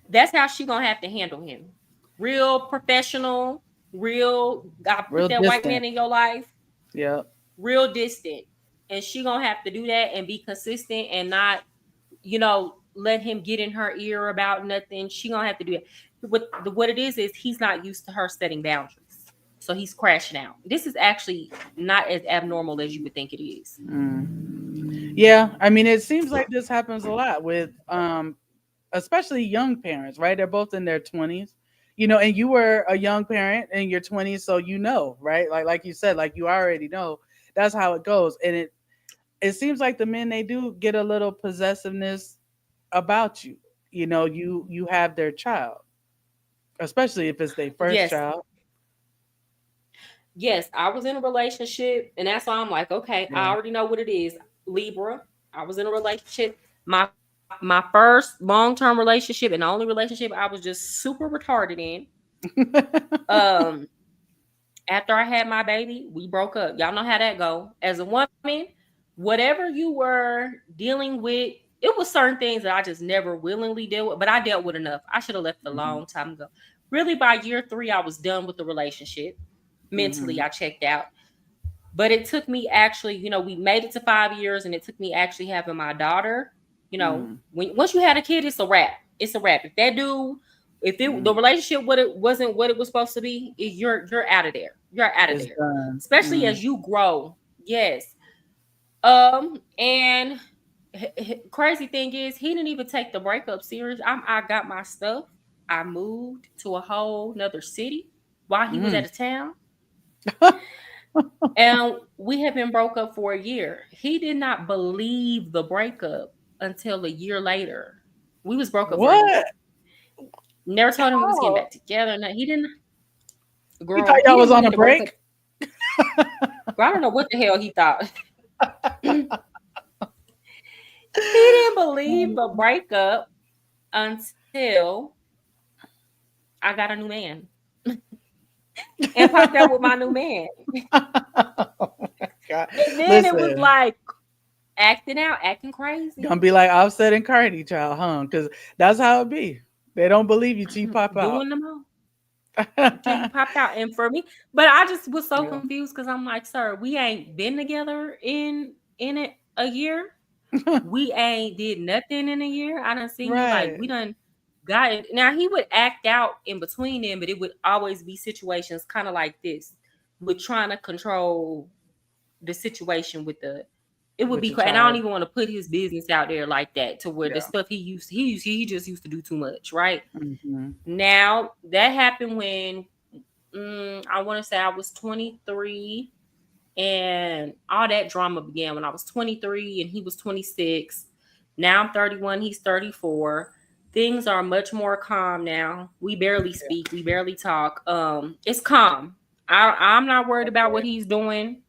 That's how she gonna have to handle him. Real professional, real. I put Real that white distant. man in your life. Yeah. Real distant, and she gonna have to do that and be consistent and not let him get in her ear about nothing. She gonna have to do it. What it is he's not used to her setting boundaries, so he's crashing out. This is actually not as abnormal as you would think it is. Mm. Yeah. I mean, it seems like this happens a lot with especially young parents, right? They're both in their 20s. You know, and you were a young parent in your 20s, so you know, right? Like you said, like you already know that's how it goes. And it seems like the men, they do get a little possessiveness about you. You know, you have their child, especially if it's their first Yes, child. yes, I was in a relationship, and that's why I'm like, okay, I Yeah. already know what it is. Libra. I was in a relationship. My first long-term relationship and the only relationship I was just super retarded in. Um, After I had my baby, we broke up. Y'all know how that go. As a woman, whatever you were dealing with, it was certain things that I just never willingly dealt with, but I dealt with enough. I should have left a Mhm. long time ago. Really, by year 3, I was done with the relationship. Mentally, Mhm. I checked out. But it took me actually, we made it to 5 years, and it took me actually having my daughter. Mhm. When once you had a kid, it's a wrap. It's a wrap. If that dude, the Mhm. relationship wasn't what it was supposed to be, you're out of there. You're out of It's there. done. Especially Mm. as you grow. Yes. And Crazy thing is, he didn't even take the breakup serious. I got my stuff. I moved to a whole nother city while he was Mm. out of town. And we had been broke up for a year. He did not believe the breakup until a year later. We was broke up for a year. What? Never told him we was getting How? back together. No, he didn't. He thought Girl, he y'all was didn't on a believe the breakup. break. Girl, I don't know what the hell he thought. He didn't believe the breakup until I got a new man and popped out with my new man. Oh my God. And then it was Listen, like acting out, acting crazy, gonna be like Offset and Cardi, child, huh? Because that's how it be. They don't believe you till you pop out. doing them all until you popped out. And for me, but I just was so Yeah. confused because I'm like, sir, we ain't been together in it a year. We ain't did nothing in a year. I done seen you like Right. we done got it. Now he would act out in between them, but it would always be situations kind of like this, with trying to control the situation with the. It would With be, your and I don't child. even want to put his business out there like that to where the Yeah. stuff he just used to do too much, right? Hmm. Now that happened when I want to say I was 23, and all that drama began when I was 23 and he was 26. Now I'm 31, he's 34. Things are much more calm now. We barely speak, we barely talk. It's calm. I'm not worried about what he's doing.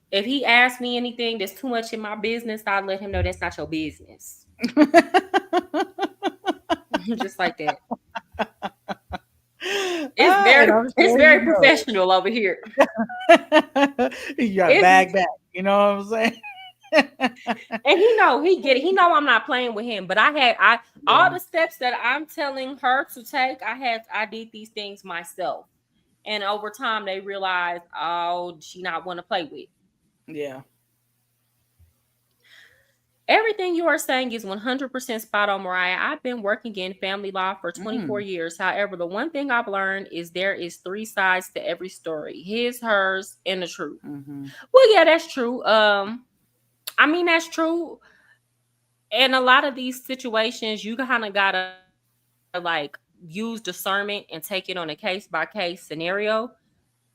If he asks me anything that's too much in my business, I'll let him know that's not your business. Just like that. And I'm It's sure he very knows. professional over here. You got It's bag back. You know what I'm saying? and he know he get it. He know I'm not playing with him. But I all Yeah. the steps that I'm telling her to take, I did these things myself. And over time they realized, oh, she not want to play with. Yeah. Everything you are saying is 100% spot on, Mariah. I've been working in family law for 24 Mm. years. However, the one thing I've learned is there is three sides to every story: his, hers, and the truth. Hmm. Well, yeah, that's true. I mean that's true. In a lot of these situations, you kind of gotta like use discernment and take it on a case by case scenario.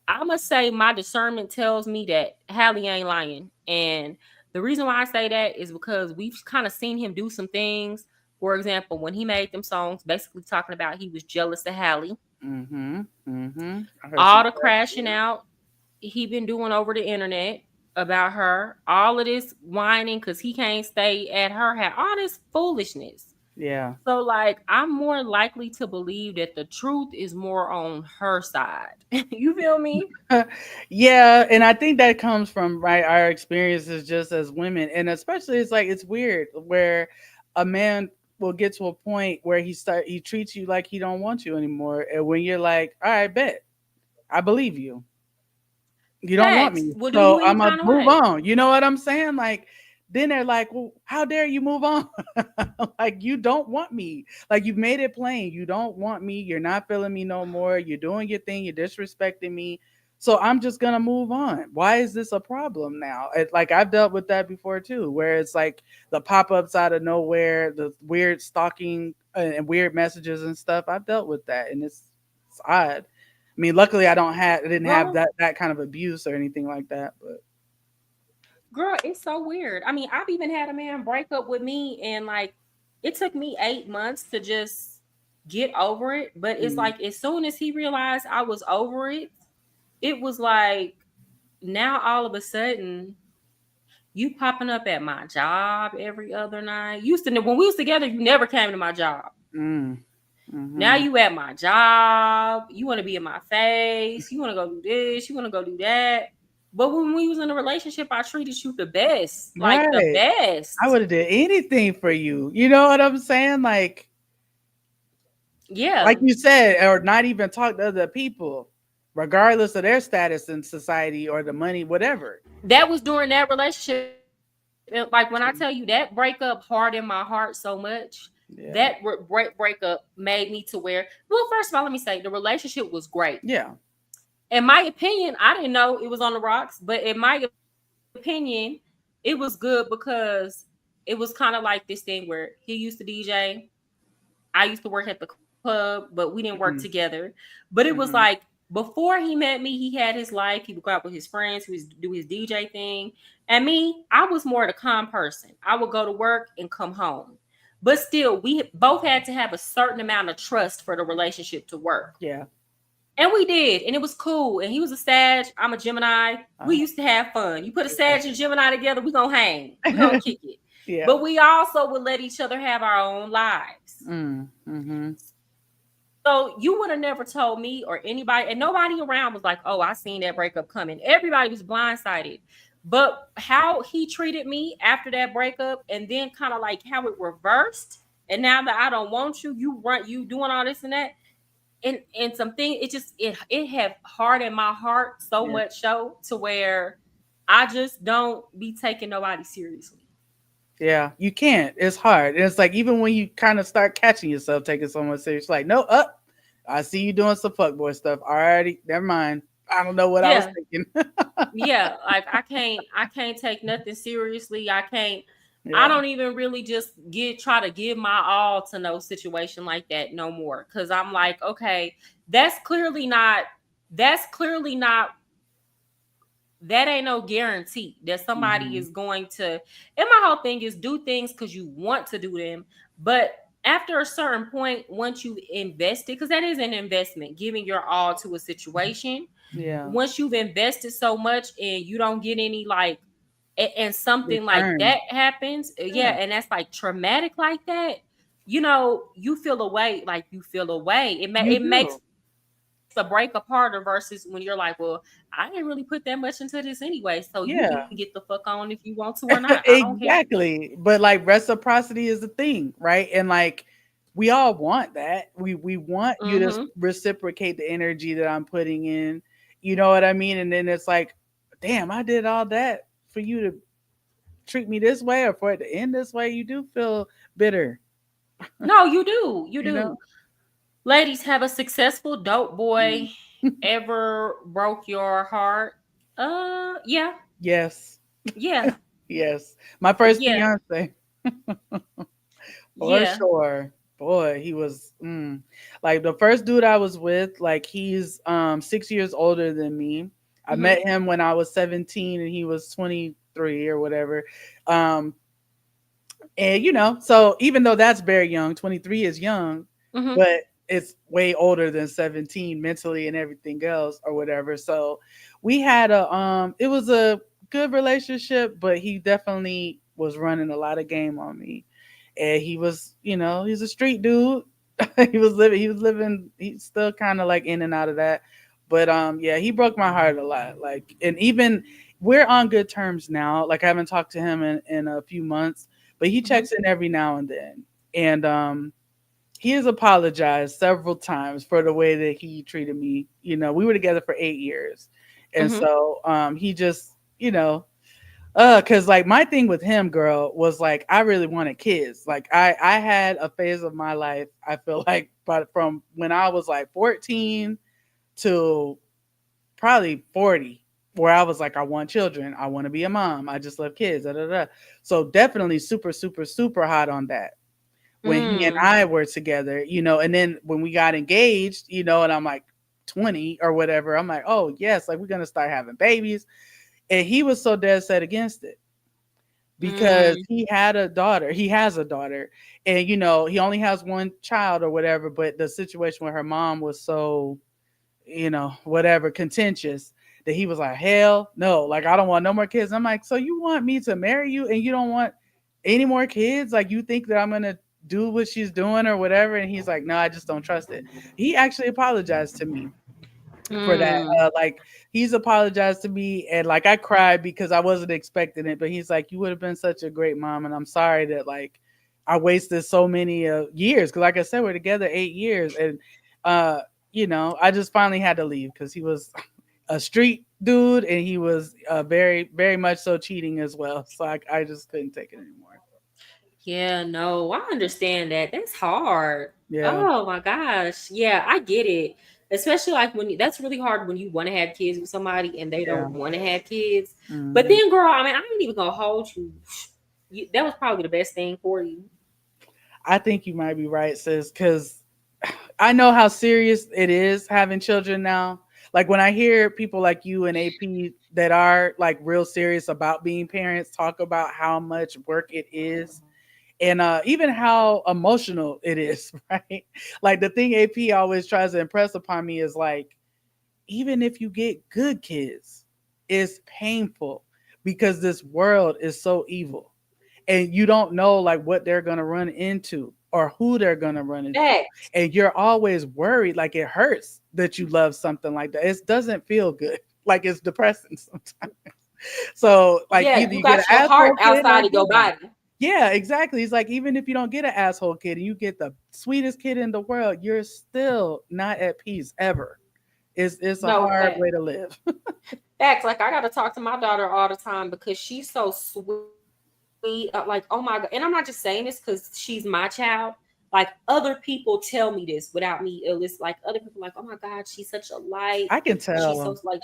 I must say my discernment tells me that Hallie ain't lying. And the reason why I say that is because we've kind of seen him do some things. For example, when he made them songs, basically talking about he was jealous of Hallie, Hmm. Hmm. I heard some all the of that crashing too. out he been doing over the internet about her, all of this whining because he can't stay at her house, all this foolishness. Yeah. So, like, I'm more likely to believe that the truth is more on her side. You feel me? Yeah, and I think that comes from right our experiences just as women, and especially it's like it's weird where a man will get to a point where he treats you like he don't want you anymore, and when you're like, all right, bet I believe you, you don't want Facts. me, Well, do so you any I'm gonna kind of move way? on. You know what I'm saying? Like, then they're like, well, how dare you move on? Like, you don't want me. Like, you've made it plain. You don't want me. You're not feeling me no more. You're doing your thing. You're disrespecting me. So I'm just gonna move on. Why is this a problem now? Like I've dealt with that before too, where it's like the pop-ups out of nowhere, the weird stalking and weird messages and stuff. I've dealt with that, and it's odd. I mean, luckily I didn't have Girl, that kind of abuse or anything like that. But girl, it's so weird. I mean, I've even had a man break up with me, and like, it took me 8 months to just get over it. But it's mm, like, as soon as he realized I was over it, it was like, now all of a sudden, you popping up at my job every other night. Used to, when we was together, you never came to my job. mm, Now mm-hmm. you at my job. You want to be in my face. You want to go do this. You want to go do that. But when we was in a relationship, I treated you the best, like the Right, I best. would have did anything for you. You know what I'm saying? Like Yeah, you said, or not even talk to other people, regardless of their status in society or the money, whatever. that was during that relationship. Like when I tell you that breakup hardened my heart so much, that Yeah, breakup made me to where. Well, first of all, let me say the relationship was great. yeah, In my opinion, I didn't know it was on the rocks, but in my opinion, it was good because it was kind of like this thing where he used to DJ. I used to work at the club, but we didn't work Mhm. together. But it was Mhm. like before he met me, he had his life. He would go out with his friends. He would do his DJ thing. And me, I was more the calm person. I would go to work and come home. But still, we both had to have a certain amount of trust for the relationship to work. Yeah. And we did. And it was cool. And he was a Sag. I'm a Gemini. We Uh, used to have fun. You put a Sag and Gemini together, we going to hang. We going to kick it. yeah. But we also would let each other have our own lives. Mm-hmm. So you would have never told me or anybody, and nobody around was like, "Oh, I seen that breakup coming." Everybody was blindsided. But how he treated me after that breakup, and then kind of like how it reversed, and now that I don't want you, you doing all this and that, and something, it have hardened my heart so Yeah. much so to where I just don't be taking nobody seriously. Yeah. You can't. It's hard. And it's like even when you kind of start catching yourself taking someone serious, like, no, up. I see you doing some fuckboy stuff. Alrighty, never mind. I don't know what I was Yeah, thinking. yeah, like I can't take nothing seriously. I yeah. don't even really just try to give my all to no situation like that no more, cuz I'm like, okay, that's clearly not that's clearly not that ain't no guarantee that somebody Hmm. is going to. And my whole thing is do things cuz you want to do them, but after a certain point, once you invested, because that is an investment, giving your all to a situation, Yeah. once you've invested so much and you don't get any like and something like Return. that happens, yeah, Yeah. and that's like traumatic like that, you feel away, like you feel away. You It makes do. the breakup harder versus when you're like, well, I didn't really put that much into this anyway, so you can get the fuck Yeah. on if you want to or not. I don't care. Exactly. But like reciprocity is the thing, right? And like we all want that. We want you to Mm-hmm. reciprocate the energy that I'm putting in. You know what I mean? And then it's like, damn, I did all that for you to treat me this way or for it to end this way. You do feel bitter, No, you do. You you know? do. Ladies, have a successful dope Mm. boy ever broke your heart? Yeah, Yes. yeah, Yes. My first yeah, fiance. For yeah. sure. Boy, he was like the first dude I was with, like he's 6 years older than me. I Mm-hmm, met him when I was 17 and he was 23 or whatever. Um and so even though that's very young, 23 is young, mm-hmm, but it's way older than 17 mentally and everything else or whatever. So we had it was a good relationship, but he definitely was running a lot of game on me. And he was, he's a street dude. He's still kind of like in and out of that. But yeah, he broke my heart a lot. Like, and even we're on good terms now. Like I haven't talked to him in a few months, but he mm-hmm, checks in every now and then. And he has apologized several times for the way that he treated me. We were together for 8 years. And mm-hmm, so he just, cause like my thing with him, girl, was like I really wanted kids. Like I had a phase of my life, I feel like, but from when I was like 14 to probably 40, where I was like, I want children, I want to be a mom, I just love kids, da, da, da. So definitely super, super, super hot on that when he and mm, I were together, and then when we got engaged, and I'm like 20 or whatever, I'm like, oh yes, like we're gonna start having babies. And he was so dead set against it because mm, he had a daughter. He has a daughter. And he only has one child or whatever, but the situation with her mom was so, whatever, contentious that he was like, hell no, like I don't want no more kids. I'm like, so you want me to marry you and you don't want any more kids? Like you think that I'm gonna do what she's doing or whatever? And he's like, no, I just don't trust it. He actually apologized to me for that. mm, Like he's apologized to me, and like I cried because I wasn't expecting it. But he's like, "You would have been such a great mom, and I'm sorry that like I wasted so many years. Because like I said, we're together 8 years, and uh, I just finally had to leave because he was a street dude, and he was very, very much so cheating as well. So I just couldn't take it anymore. yeah, no, I understand that. That's hard. Yeah, Oh my gosh. Yeah, I get it. Especially like that's really hard when you want to have kids with somebody and they yeah. don't want to have kids. But Hmm. then, girl, I mean, I ain't even gonna hold you. that was probably the best thing for you. I think you might be right, sis, because I know how serious it is having children now. Like when I hear people like you and AP that are like real serious about being parents talk about how much work it is, and even how emotional it is, right? Like the thing AP always tries to impress upon me is like, even if you get good kids, it's painful because this world is so evil and you don't know like what they're gonna run into or who they're gonna run into. Facts. And you're always worried, like it hurts that you love something like that. It doesn't feel good. Like it's depressing sometimes. So like Yeah, either you you get got an your heart asshole kid or outside of your yeah. body. Yeah, exactly. It's like even if you don't get an asshole kid and you get the sweetest kid in the world, you're still not at peace ever. It's a No hard fact. way to live. Facts. Like I gotta talk to my daughter all the time because she's so sweet. Like, oh my god. And I'm not just saying this because she's my child. Like other people tell me this without me. It's like other people like, oh my god, she's such a light. I can She's so tell. like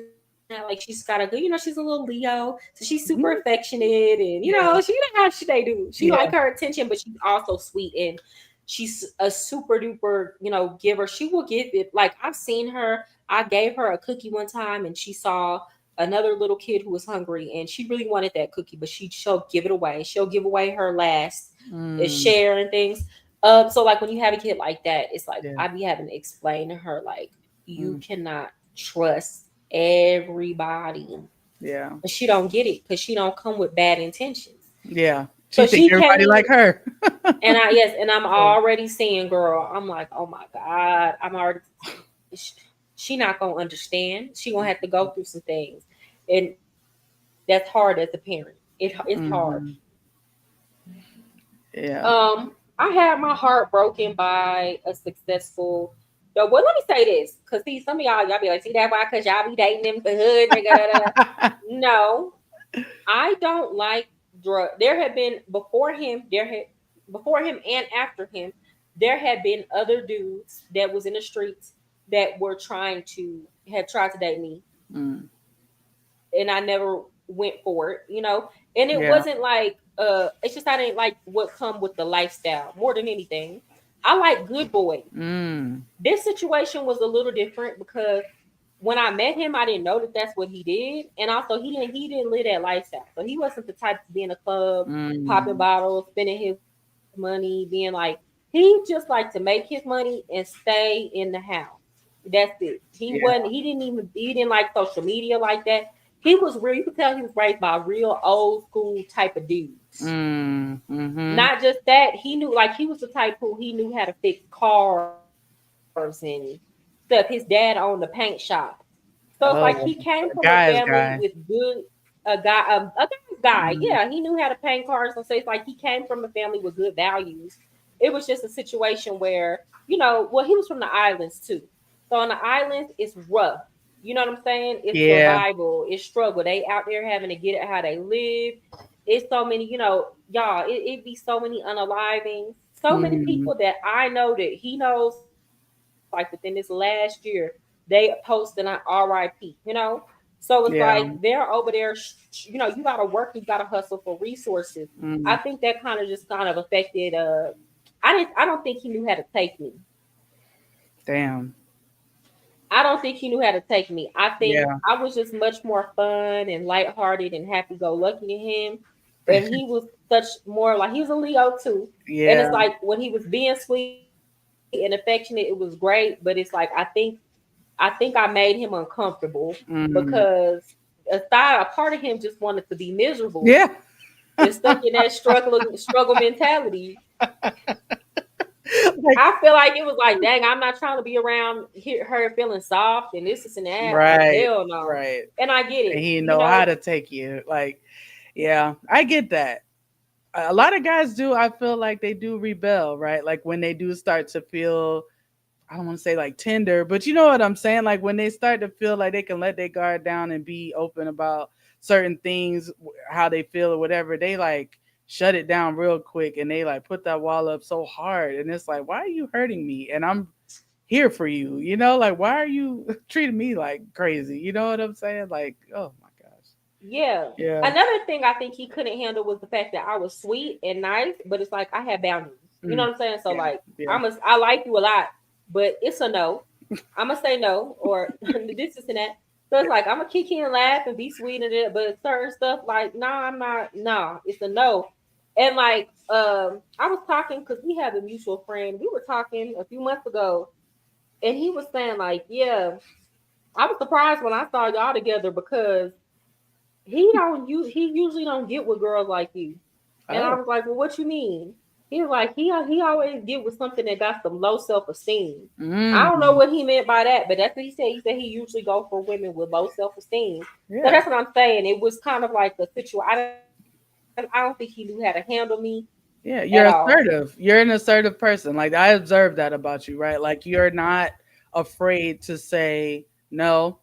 like she's got a good, she's a little Leo, so she's super Mhm. affectionate, and Yeah. she you know how she they do. She like Yeah. her attention, but she's also sweet and she's a super duper, giver. She will give it. Like I've seen her. I gave her a cookie one time, and she saw another little kid who was hungry, and she really wanted that cookie, but she'll give it away. She'll give away her last Mm, share and things. So like when you have a kid like that, it's like yeah. I be having to explain to her like you Mm, cannot trust everybody. yeah. But she don't get it because she don't come with bad intentions. Yeah. She So think she can't everybody even. like her. And I yes, and I'm Yeah. already seeing, girl. I'm like, oh my god, I'm already. She not gonna understand. She gonna have to go through some things, and that's hard as a parent. It's hard. Hmm. Yeah. I had my heart broken by a successful. No, well, let me say this, cause see, some of y'all be like, see that why? Cause y'all be dating them the hood nigga. Da, da, da. No, I don't like drug. There had been before him and after him, there had been other dudes that was in the streets that were had tried to date me, Mm, and I never went for it. And it yeah. wasn't like it's just I didn't like what come with the lifestyle more than anything. I like good boys. Mm, This situation was a little different because when I met him, I didn't know that that's what he did, and also he didn't live that lifestyle. So he wasn't the type to be in a club, popping mm, bottles, spending his money, being like he just liked to make his money and stay in the house. That's it. He yeah. wasn't. He didn't like social media like that. He was real. You could tell he was raised by real old school type of dudes. Mm, mm-hmm. Not just that, he knew like he was the type who he knew how to fix cars and stuff. His dad owned the paint shop. So it's like he came Oh, from a a family guy's with guy. good a guy. Yeah, he Mm, knew how to paint cars. And so it's like he came from a family with good values. It was just a situation where, well, he was from the islands too. So on the islands, it's rough. You know what I'm saying? It's yeah. survival. It's struggle. They out there having to get it how they live. It's so many, y'all, it be so many unaliving. So many Mm, people that I know that he knows, like within this last year, they posted on RIP. So it's like yeah. they're over there, you gotta work, you gotta hustle for resources. I Mm, think that kind of affected I don't think he knew how to take me. damn. I don't think he knew how to take me. I think Yeah. I was just much more fun and lighthearted and happy go lucky to him. And he was such more like he was a Leo too. And Yeah. it's like when he was being sweet and affectionate, it was great. But it's like I think I made him uncomfortable Mm, because a part of him just wanted to be miserable yeah. and stuck in that struggle mentality. Like, I feel like it was like, dang, I'm not trying to be around her feeling soft and this and that. Like, right. hell no. Right. And I get And it, he know how to take you. Like, yeah, I get that. A lot of guys do. I feel like they do rebel, right? Like when they do start to feel, I don't want to say like tender, but you know what I'm saying? Like when they start to feel like they can let their guard down and be open about certain things, how they feel or whatever, they like shut it down real quick and they like put that wall up so hard. And it's like, why are you hurting me? And I'm here for you, like, why are you treating me like crazy? You know what I'm saying? Like, oh my gosh. Yeah. Yeah. Another thing I think he couldn't handle was the fact that I was sweet and nice, but it's like I had boundaries. You know Mm. what I'm saying? So Yeah. like Yeah. I like you a lot, but it's a no. I'm gonna say no or this is and that. So it's like I'm gonna kick you and laugh and be sweet and it, but certain stuff like nah, I'm not. Nah, it's a no. And like I was talking because we have a mutual friend. We were talking a few months ago, and he was saying like, yeah, I was surprised when I saw y'all together because he usually don't get with girls like you. And I Oh. was like, well, what you mean? He was like, he always get with something that got some low self esteem. I don't know Mm. what he meant by that, but that's what he said. He said he usually go for women with low self esteem. So Yeah. that's what I'm saying. It was kind of like a situation. I don't think he knew how to handle me Yeah, at you're all. assertive. You're an assertive person. Like I observed that about you, right? Like you're not afraid to say no,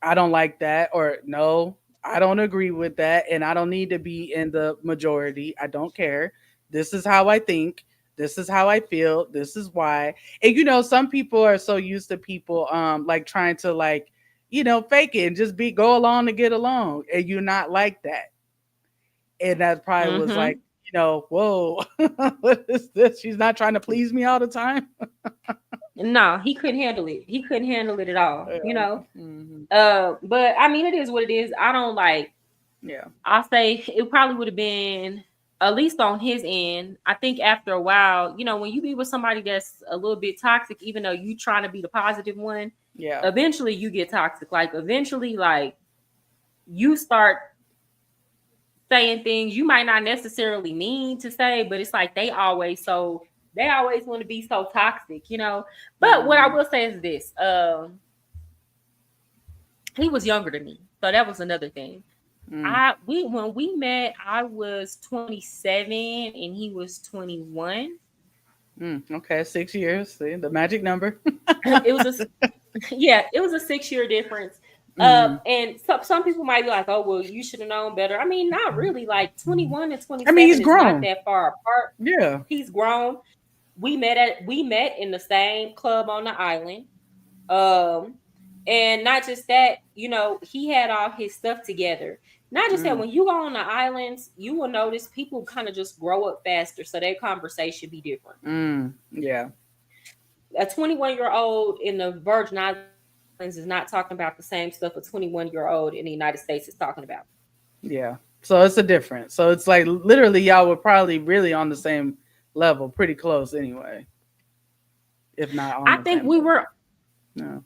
I don't like that, or no, I don't agree with that, and I don't need to be in the majority. I don't care. This is how I think. This is how I feel. This is why. And some people are so used to people like trying to like, fake it and just be go along to get along. And you're not like that. And that probably was Mm-hmm. like, whoa, what is this? She's not trying to please me all the time. No, he couldn't handle it. He couldn't handle it at all. You Yeah. know. Hmm. But I mean, it is what it is. I don't like. Yeah. I'll say it probably would have been at least on his end. I think after a while, when you be with somebody that's a little bit toxic, even though you trying to be the positive one, Yeah. eventually you get toxic. Like eventually, like you start saying things you might not necessarily mean to say, but it's like they always want to be so toxic. But what I Mm, will say is this: he was younger than me, so that was another thing. mm, I when we met, I was 27 and he was 21. okay, 6 years. See the magic number. It was a yeah, it was a 6 year difference. Mm. And some people might be like, oh well, you should have known better. I mean, not really. Like 21 and I mean, he's 27 is not grown. that far apart. Yeah. He's grown. We met in the same club on the island. Um, and not just that, he had all his stuff together. Not just that, Mm, when you go on the islands, you will notice people kind of just grow up faster, so their conversation be different. yeah. A 21-year-old in the Virgin Islands is not talking about the same stuff a 21-year-old in the United States is talking about. Yeah. So it's a difference. So it's like literally y'all were probably really on the same level, pretty close anyway, if not on I the think same we level. were No.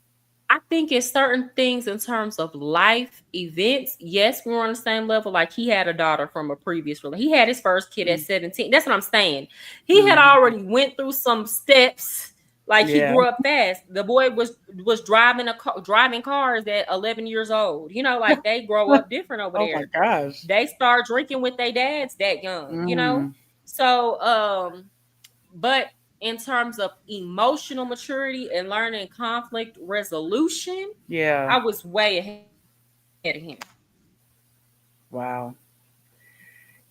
I think it's certain things in terms of life events. Yes, we were on the same level. Like he had a daughter from a previous relationship. He had his first kid at Mm, 17. That's what I'm saying. He had mhm. already went through some steps. Like he Yeah. grew up fast. The boy was driving cars at 11 years old. Like they grow up different over Oh my there. gosh. They start drinking with their dads that young. Mm, So but in terms of emotional maturity and learning conflict resolution, yeah. I was way ahead of him. Wow.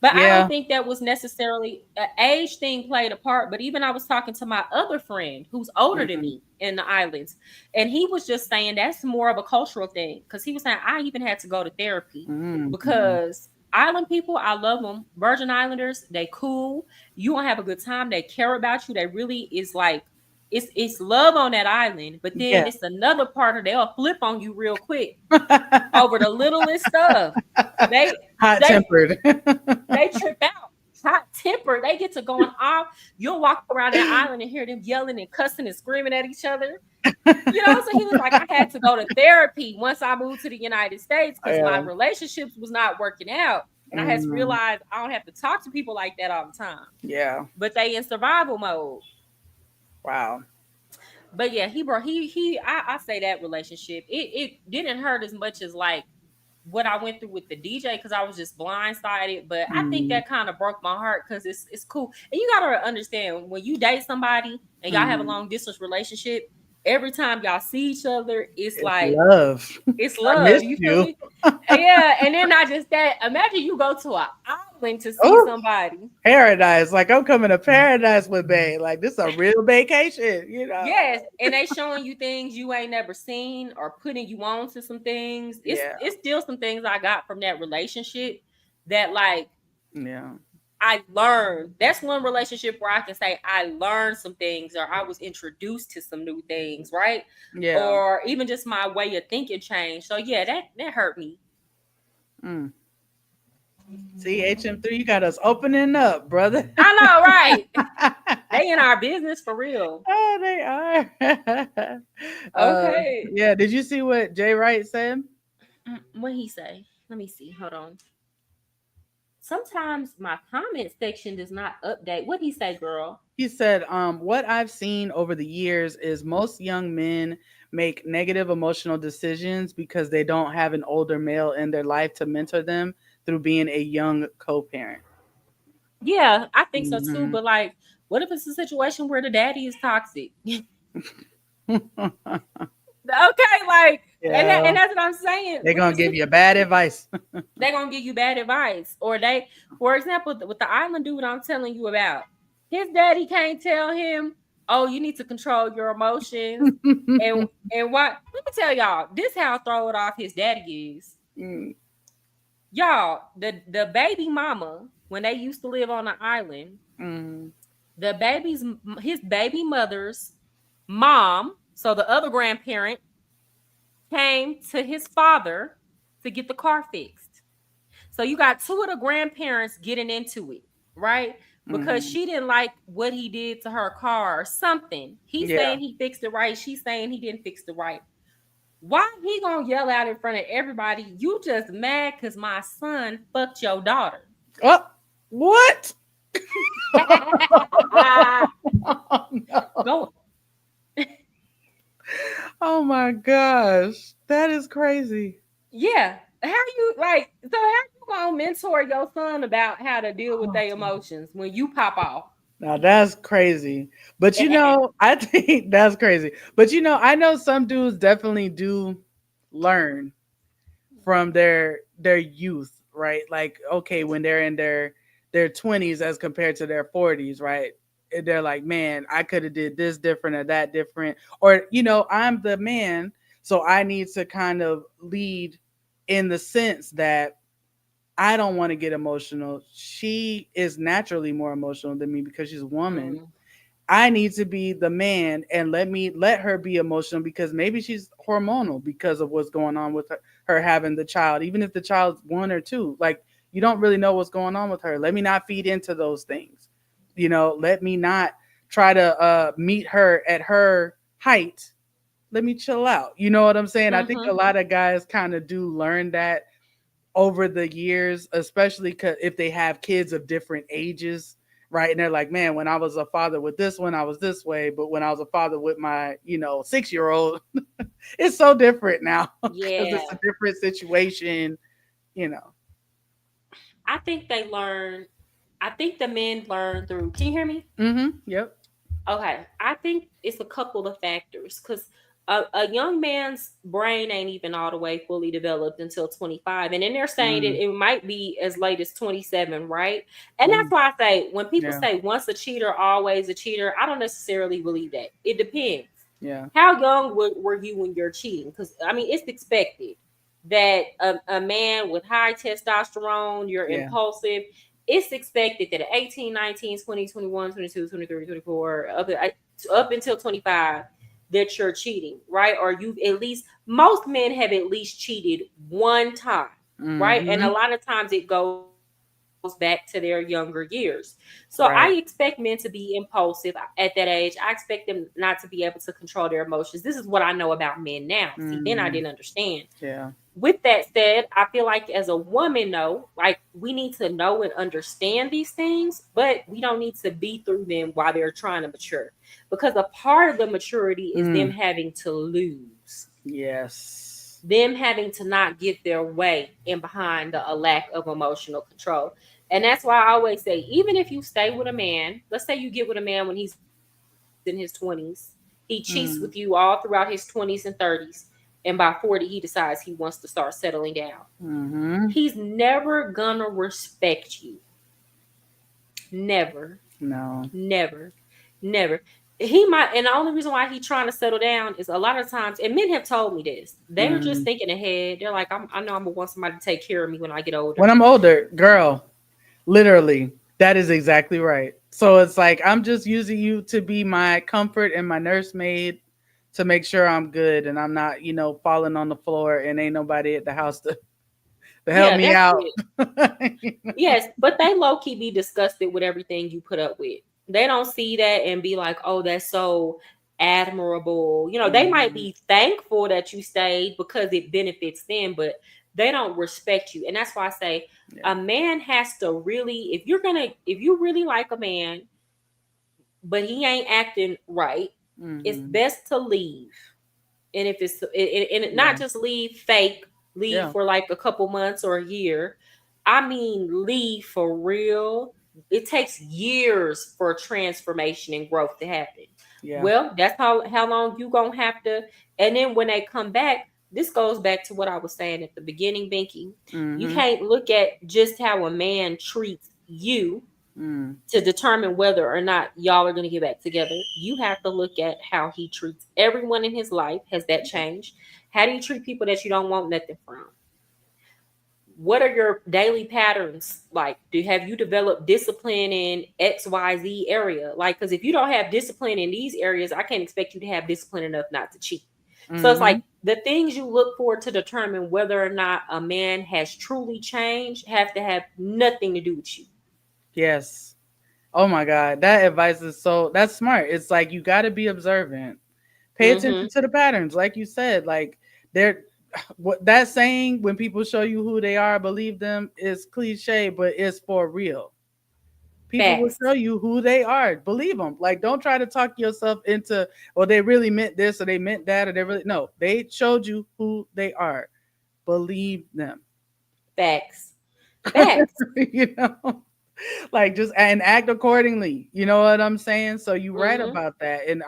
But I don't Yeah. think that was necessarily an age thing played a part. But even I was talking to my other friend who's older than Hmm. me in the islands, and he was just saying that's more of a cultural thing because he was saying I even had to go to therapy Hmm. because island people, I love them. Virgin Islanders, they cool. You gonna have a good time. They care about you. They really is like it's love on that island. But then Yeah. it's another part of they'll flip on you real quick over the littlest stuff. They Hot they tempered. they trip out. Hot temper. They get to going off. You'll walk around that island and hear them yelling and cussing and screaming at each other. So he was like, I had to go to therapy once I moved to the United States because my Yeah. relationships was not working out. And I had to Mm, realize I don't have to talk to people like that all the time. yeah. But they in survival mode. Wow. But yeah, I say that relationship. It didn't hurt as much as like what I went through with the DJ because I was just blindsided. But I think Mm, that kind of broke my heart because it's cool. And you gotta understand when you date somebody and y'all have a mhm. long distance relationship, every time y'all see each other, it's It's like love. it's I love. miss You feel you. me? Yeah. And then not just that. Imagine you go to an island to see Oh, somebody. paradise. Like I'm coming to paradise with Bay. Like this is a real vacation, you know. Yes, and they showing you things you ain't never seen or putting you on to some things. Yeah. It's still some things I got from that relationship that like Yeah. I learned. That's one relationship where I can say I learned some things or I was introduced to some new things, right? Yeah. Or even just my way of thinking changed. So yeah, that hurt me. Mm. See, HM3, you got us opening up, brother. I know, right? They in our business for real. Oh, they are. Okay. Yeah. Did you see what Jay Wright said? What he say? Let me see. Hold on. Sometimes my comment section does not update. What he say, girl? He said, what I've seen over the years is most young men make negative emotional decisions because they don't have an older male in their life to mentor them through being a young co-parent. Yeah, I think so too. Mhm. But like, what if it's a situation where the daddy is toxic? Okay, like, Yeah, and that's what I'm saying. they're What gonna if give you bad advice. they're gonna give you bad advice, or they, for example, with the island dude I'm telling you about, his daddy can't tell him, "Oh, you need to control your emotions," and what? Let me tell y'all, this how throw it off his daddy is. Mm, Y'all, the baby mama when they used to live on the island, mm, the baby's his baby mother's mom, so the other grandparent came to his father to get the car fixed. So you got two of the grandparents getting into it, right? Because mm. she didn't like what he did to her car or something. He's Yeah. saying he fixed it right. She's saying he didn't fix it right. Why he gonna yell out in front of everybody? You just mad because my son fucked your daughter. Oh, what? No. Go. Oh my gosh, that is crazy. Yeah. How you like? So how you gonna mentor your son about how to deal with their emotions when you pop off? Now that's crazy. But I think that's crazy. But I know some dudes definitely do learn from their youth, right? Like, okay, when they're in their 20s as compared to their 40s, right? And they're like, man, I could have did this different or that different. Or, I'm the man, so I need to kind of lead in the sense that I don't want to get emotional. She is naturally more emotional than me because she's a woman. Mm, I need to be the man and let her be emotional because maybe she's hormonal because of what's going on with her having the child, even if the child's 1 or 2. Like, you don't really know what's going on with her. Let me not feed into those things. Let me not try to meet her at her height. Let me chill out. You know what I'm saying? I think a mm-hmm. lot of guys kind of do learn that over the years, especially if they have kids of different ages, right? And they're like, man, when I was a father with this one, I was this way. But when I was a father with my, 6-year-old, it's so different now because Yeah. it's a different situation, you know. I think they learn. I think the men learn through. Can you hear me? Mm-hmm. Yep. Okay. I think it's a couple of factors because a young man's brain ain't even all the way fully developed until 25. And then they're saying that Mm, it might be as late as 27, right? And that's mm, why I say when people yeah. say once a cheater, always a cheater, I don't necessarily believe that. It depends. Yeah. How young were you when you're cheating? Because I mean, it's expected that a man with high testosterone, you're Yeah. impulsive. It's expected that at 18, 19, 20, 21, 22, 23, 24, up until 25, that you're cheating, right? Or you've at least, most men have at least cheated one time, right? And a Mm-hmm. lot of times it goes back to their younger years. So I expect men Right. to be impulsive at that age. I expect them not to be able to control their emotions. This is what I know about men now. See, then I didn't Mm-hmm. understand. Yeah. With that said, I feel like as a woman, though, like we need to know and understand these things, but we don't need to be through them while they're trying to mature. Because a part of the maturity is them Mm. having to lose, Yes. them having to not get their way and behind a lack of emotional control. And that's why I always say, even if you stay with a man, let's say you get with a man when he's in his 20s, he cheats with you all Mm. throughout his 20s and 30s, and by 40, he decides he wants to start settling down. Mm-hmm. He's never gonna respect you. Never, No. never, never. He might, and the only reason why he's trying to settle down is a lot of times, and men have told me this. They're just Mm. thinking ahead. They're like, I know I'm gonna want somebody to take care of me when I get older. When I'm older, girl, literally, that is exactly right. So it's like I'm just using you to be my comfort and my nursemaid to make sure I'm good and I'm not, falling on the floor and ain't nobody at the house to help Yeah, me that's out. it. Yes, but they low key be disgusted with everything you put up with. They don't see that and be like, "Oh, that's so admirable." They might Mhm. be thankful that you stayed because it benefits them, but they don't respect you. And that's why I say Yeah. a man has to really, if you really like a man, but he ain't acting right, it's Mhm. best to leave. And if it's and Yeah. not just leave fake, leave Yeah. for like a couple months or a year. I mean, leave for real. It takes years for transformation and growth to happen. Yeah. Well, that's how long you gonna have to. And then when they come back, this goes back to what I was saying at the beginning, Binky. You Mhm. can't look at just how a man treats you Mm. to determine whether or not y'all are going to get back together. You have to look at how he treats everyone in his life. Has that Yeah. changed? How do you treat people that you don't want nothing from? What are your daily patterns like? Have you developed discipline in XYZ area? Like, because if you don't have discipline in these areas, I can't expect you to have discipline enough not to cheat. So it's like Mhm. the things you look for to determine whether or not a man has truly changed have to have nothing to do with you. Yes. Oh my God. That advice is that's smart. It's like you got to be observant. Pay attention Mm-hmm. to the patterns. Like you said, like they're what that saying, when people show you who they are, believe them, is cliche, but it's for real. People will show Facts. you who they are. Believe them. Like, don't try to talk yourself into, well, they really meant this or they meant that or they really, no, they showed you who they are. Believe them. Facts. Facts. you know, like just and act accordingly. You know what I'm saying? So you right Mm-hmm. about that. And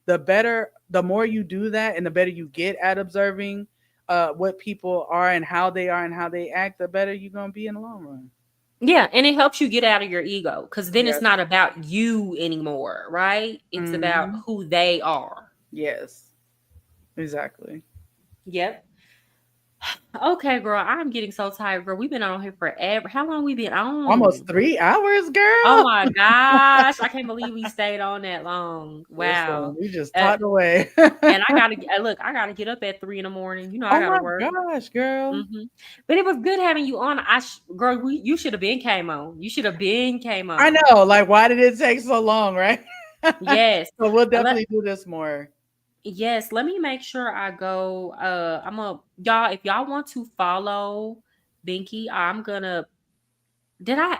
the more you do that and the better you get at observing what people are and how they are and how they act, the better you're going to be in the long run. Yeah, and it helps you get out of your ego because then it's Yes. not about you anymore, right? It's about Hmm. who they are. Yes. Exactly. Yep. Okay, girl, I'm getting so tired, girl. We've been on here forever. How long we been Almost on? 3 hours, Oh girl. my gosh, I can't believe we stayed on that long. Listen, Wow. we just Uh, talked away. and I gotta look. I gotta get up at 3 in the morning. I Oh gotta my work. gosh, girl. But it was good having you on. Girl, you should have been came on. You should have been came I on. know. Like, why did it take so long, right? Yes. So we'll Let definitely do this more. Yes, let me make sure I go. I'm a y'all. If y'all want to follow Binky, I'm gonna. Did I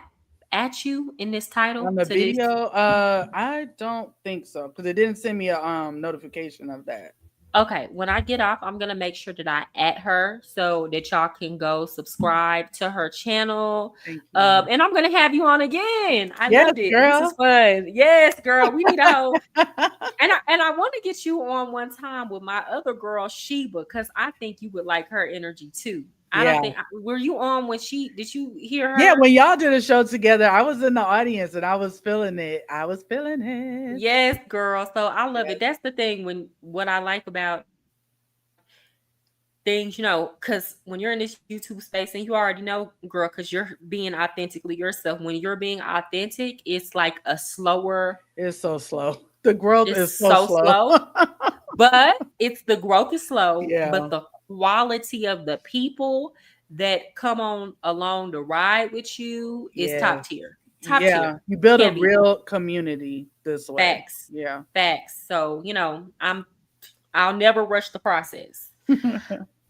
at you in this On title the to this? video, I don't think so because it didn't send me a notification of that. Okay, when I get off, I'm gonna make sure that I at her so that y'all can go subscribe to her channel. Thank you. And I'm gonna have you on again. I Yes, loved it. This is girl. fun. Yes, girl. We need a whole. And I want to get you on one time with my other girl Sheba because I think you would like her energy too. I Yeah. don't think were you on when did you hear Yeah, her? when y'all did a show together, I was in the audience and I was feeling it. I was feeling it. Yes, girl. So I love Yes. it. That's the thing when what I like about things, because when you're in this YouTube space and you already know, girl, because you're being authentically yourself. When you're being authentic, it's like a slower, It's so slow. The growth it's is so so slow. slow. But it's the growth is slow, Yeah. but the quality of the people that come on along the ride with you is Yeah. top tier. Top Yeah. tier. You build a Can't beat it. real community this way. Facts. Yeah. Facts. So, I'll never rush the process.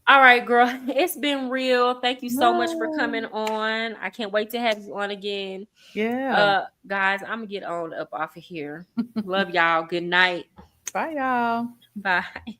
All right, girl. It's been real. Thank you so much for coming No. on. I can't wait to have you on again. Yeah. Guys, I'm gonna get on up off of here. Love y'all. Good night. Bye, y'all. Bye.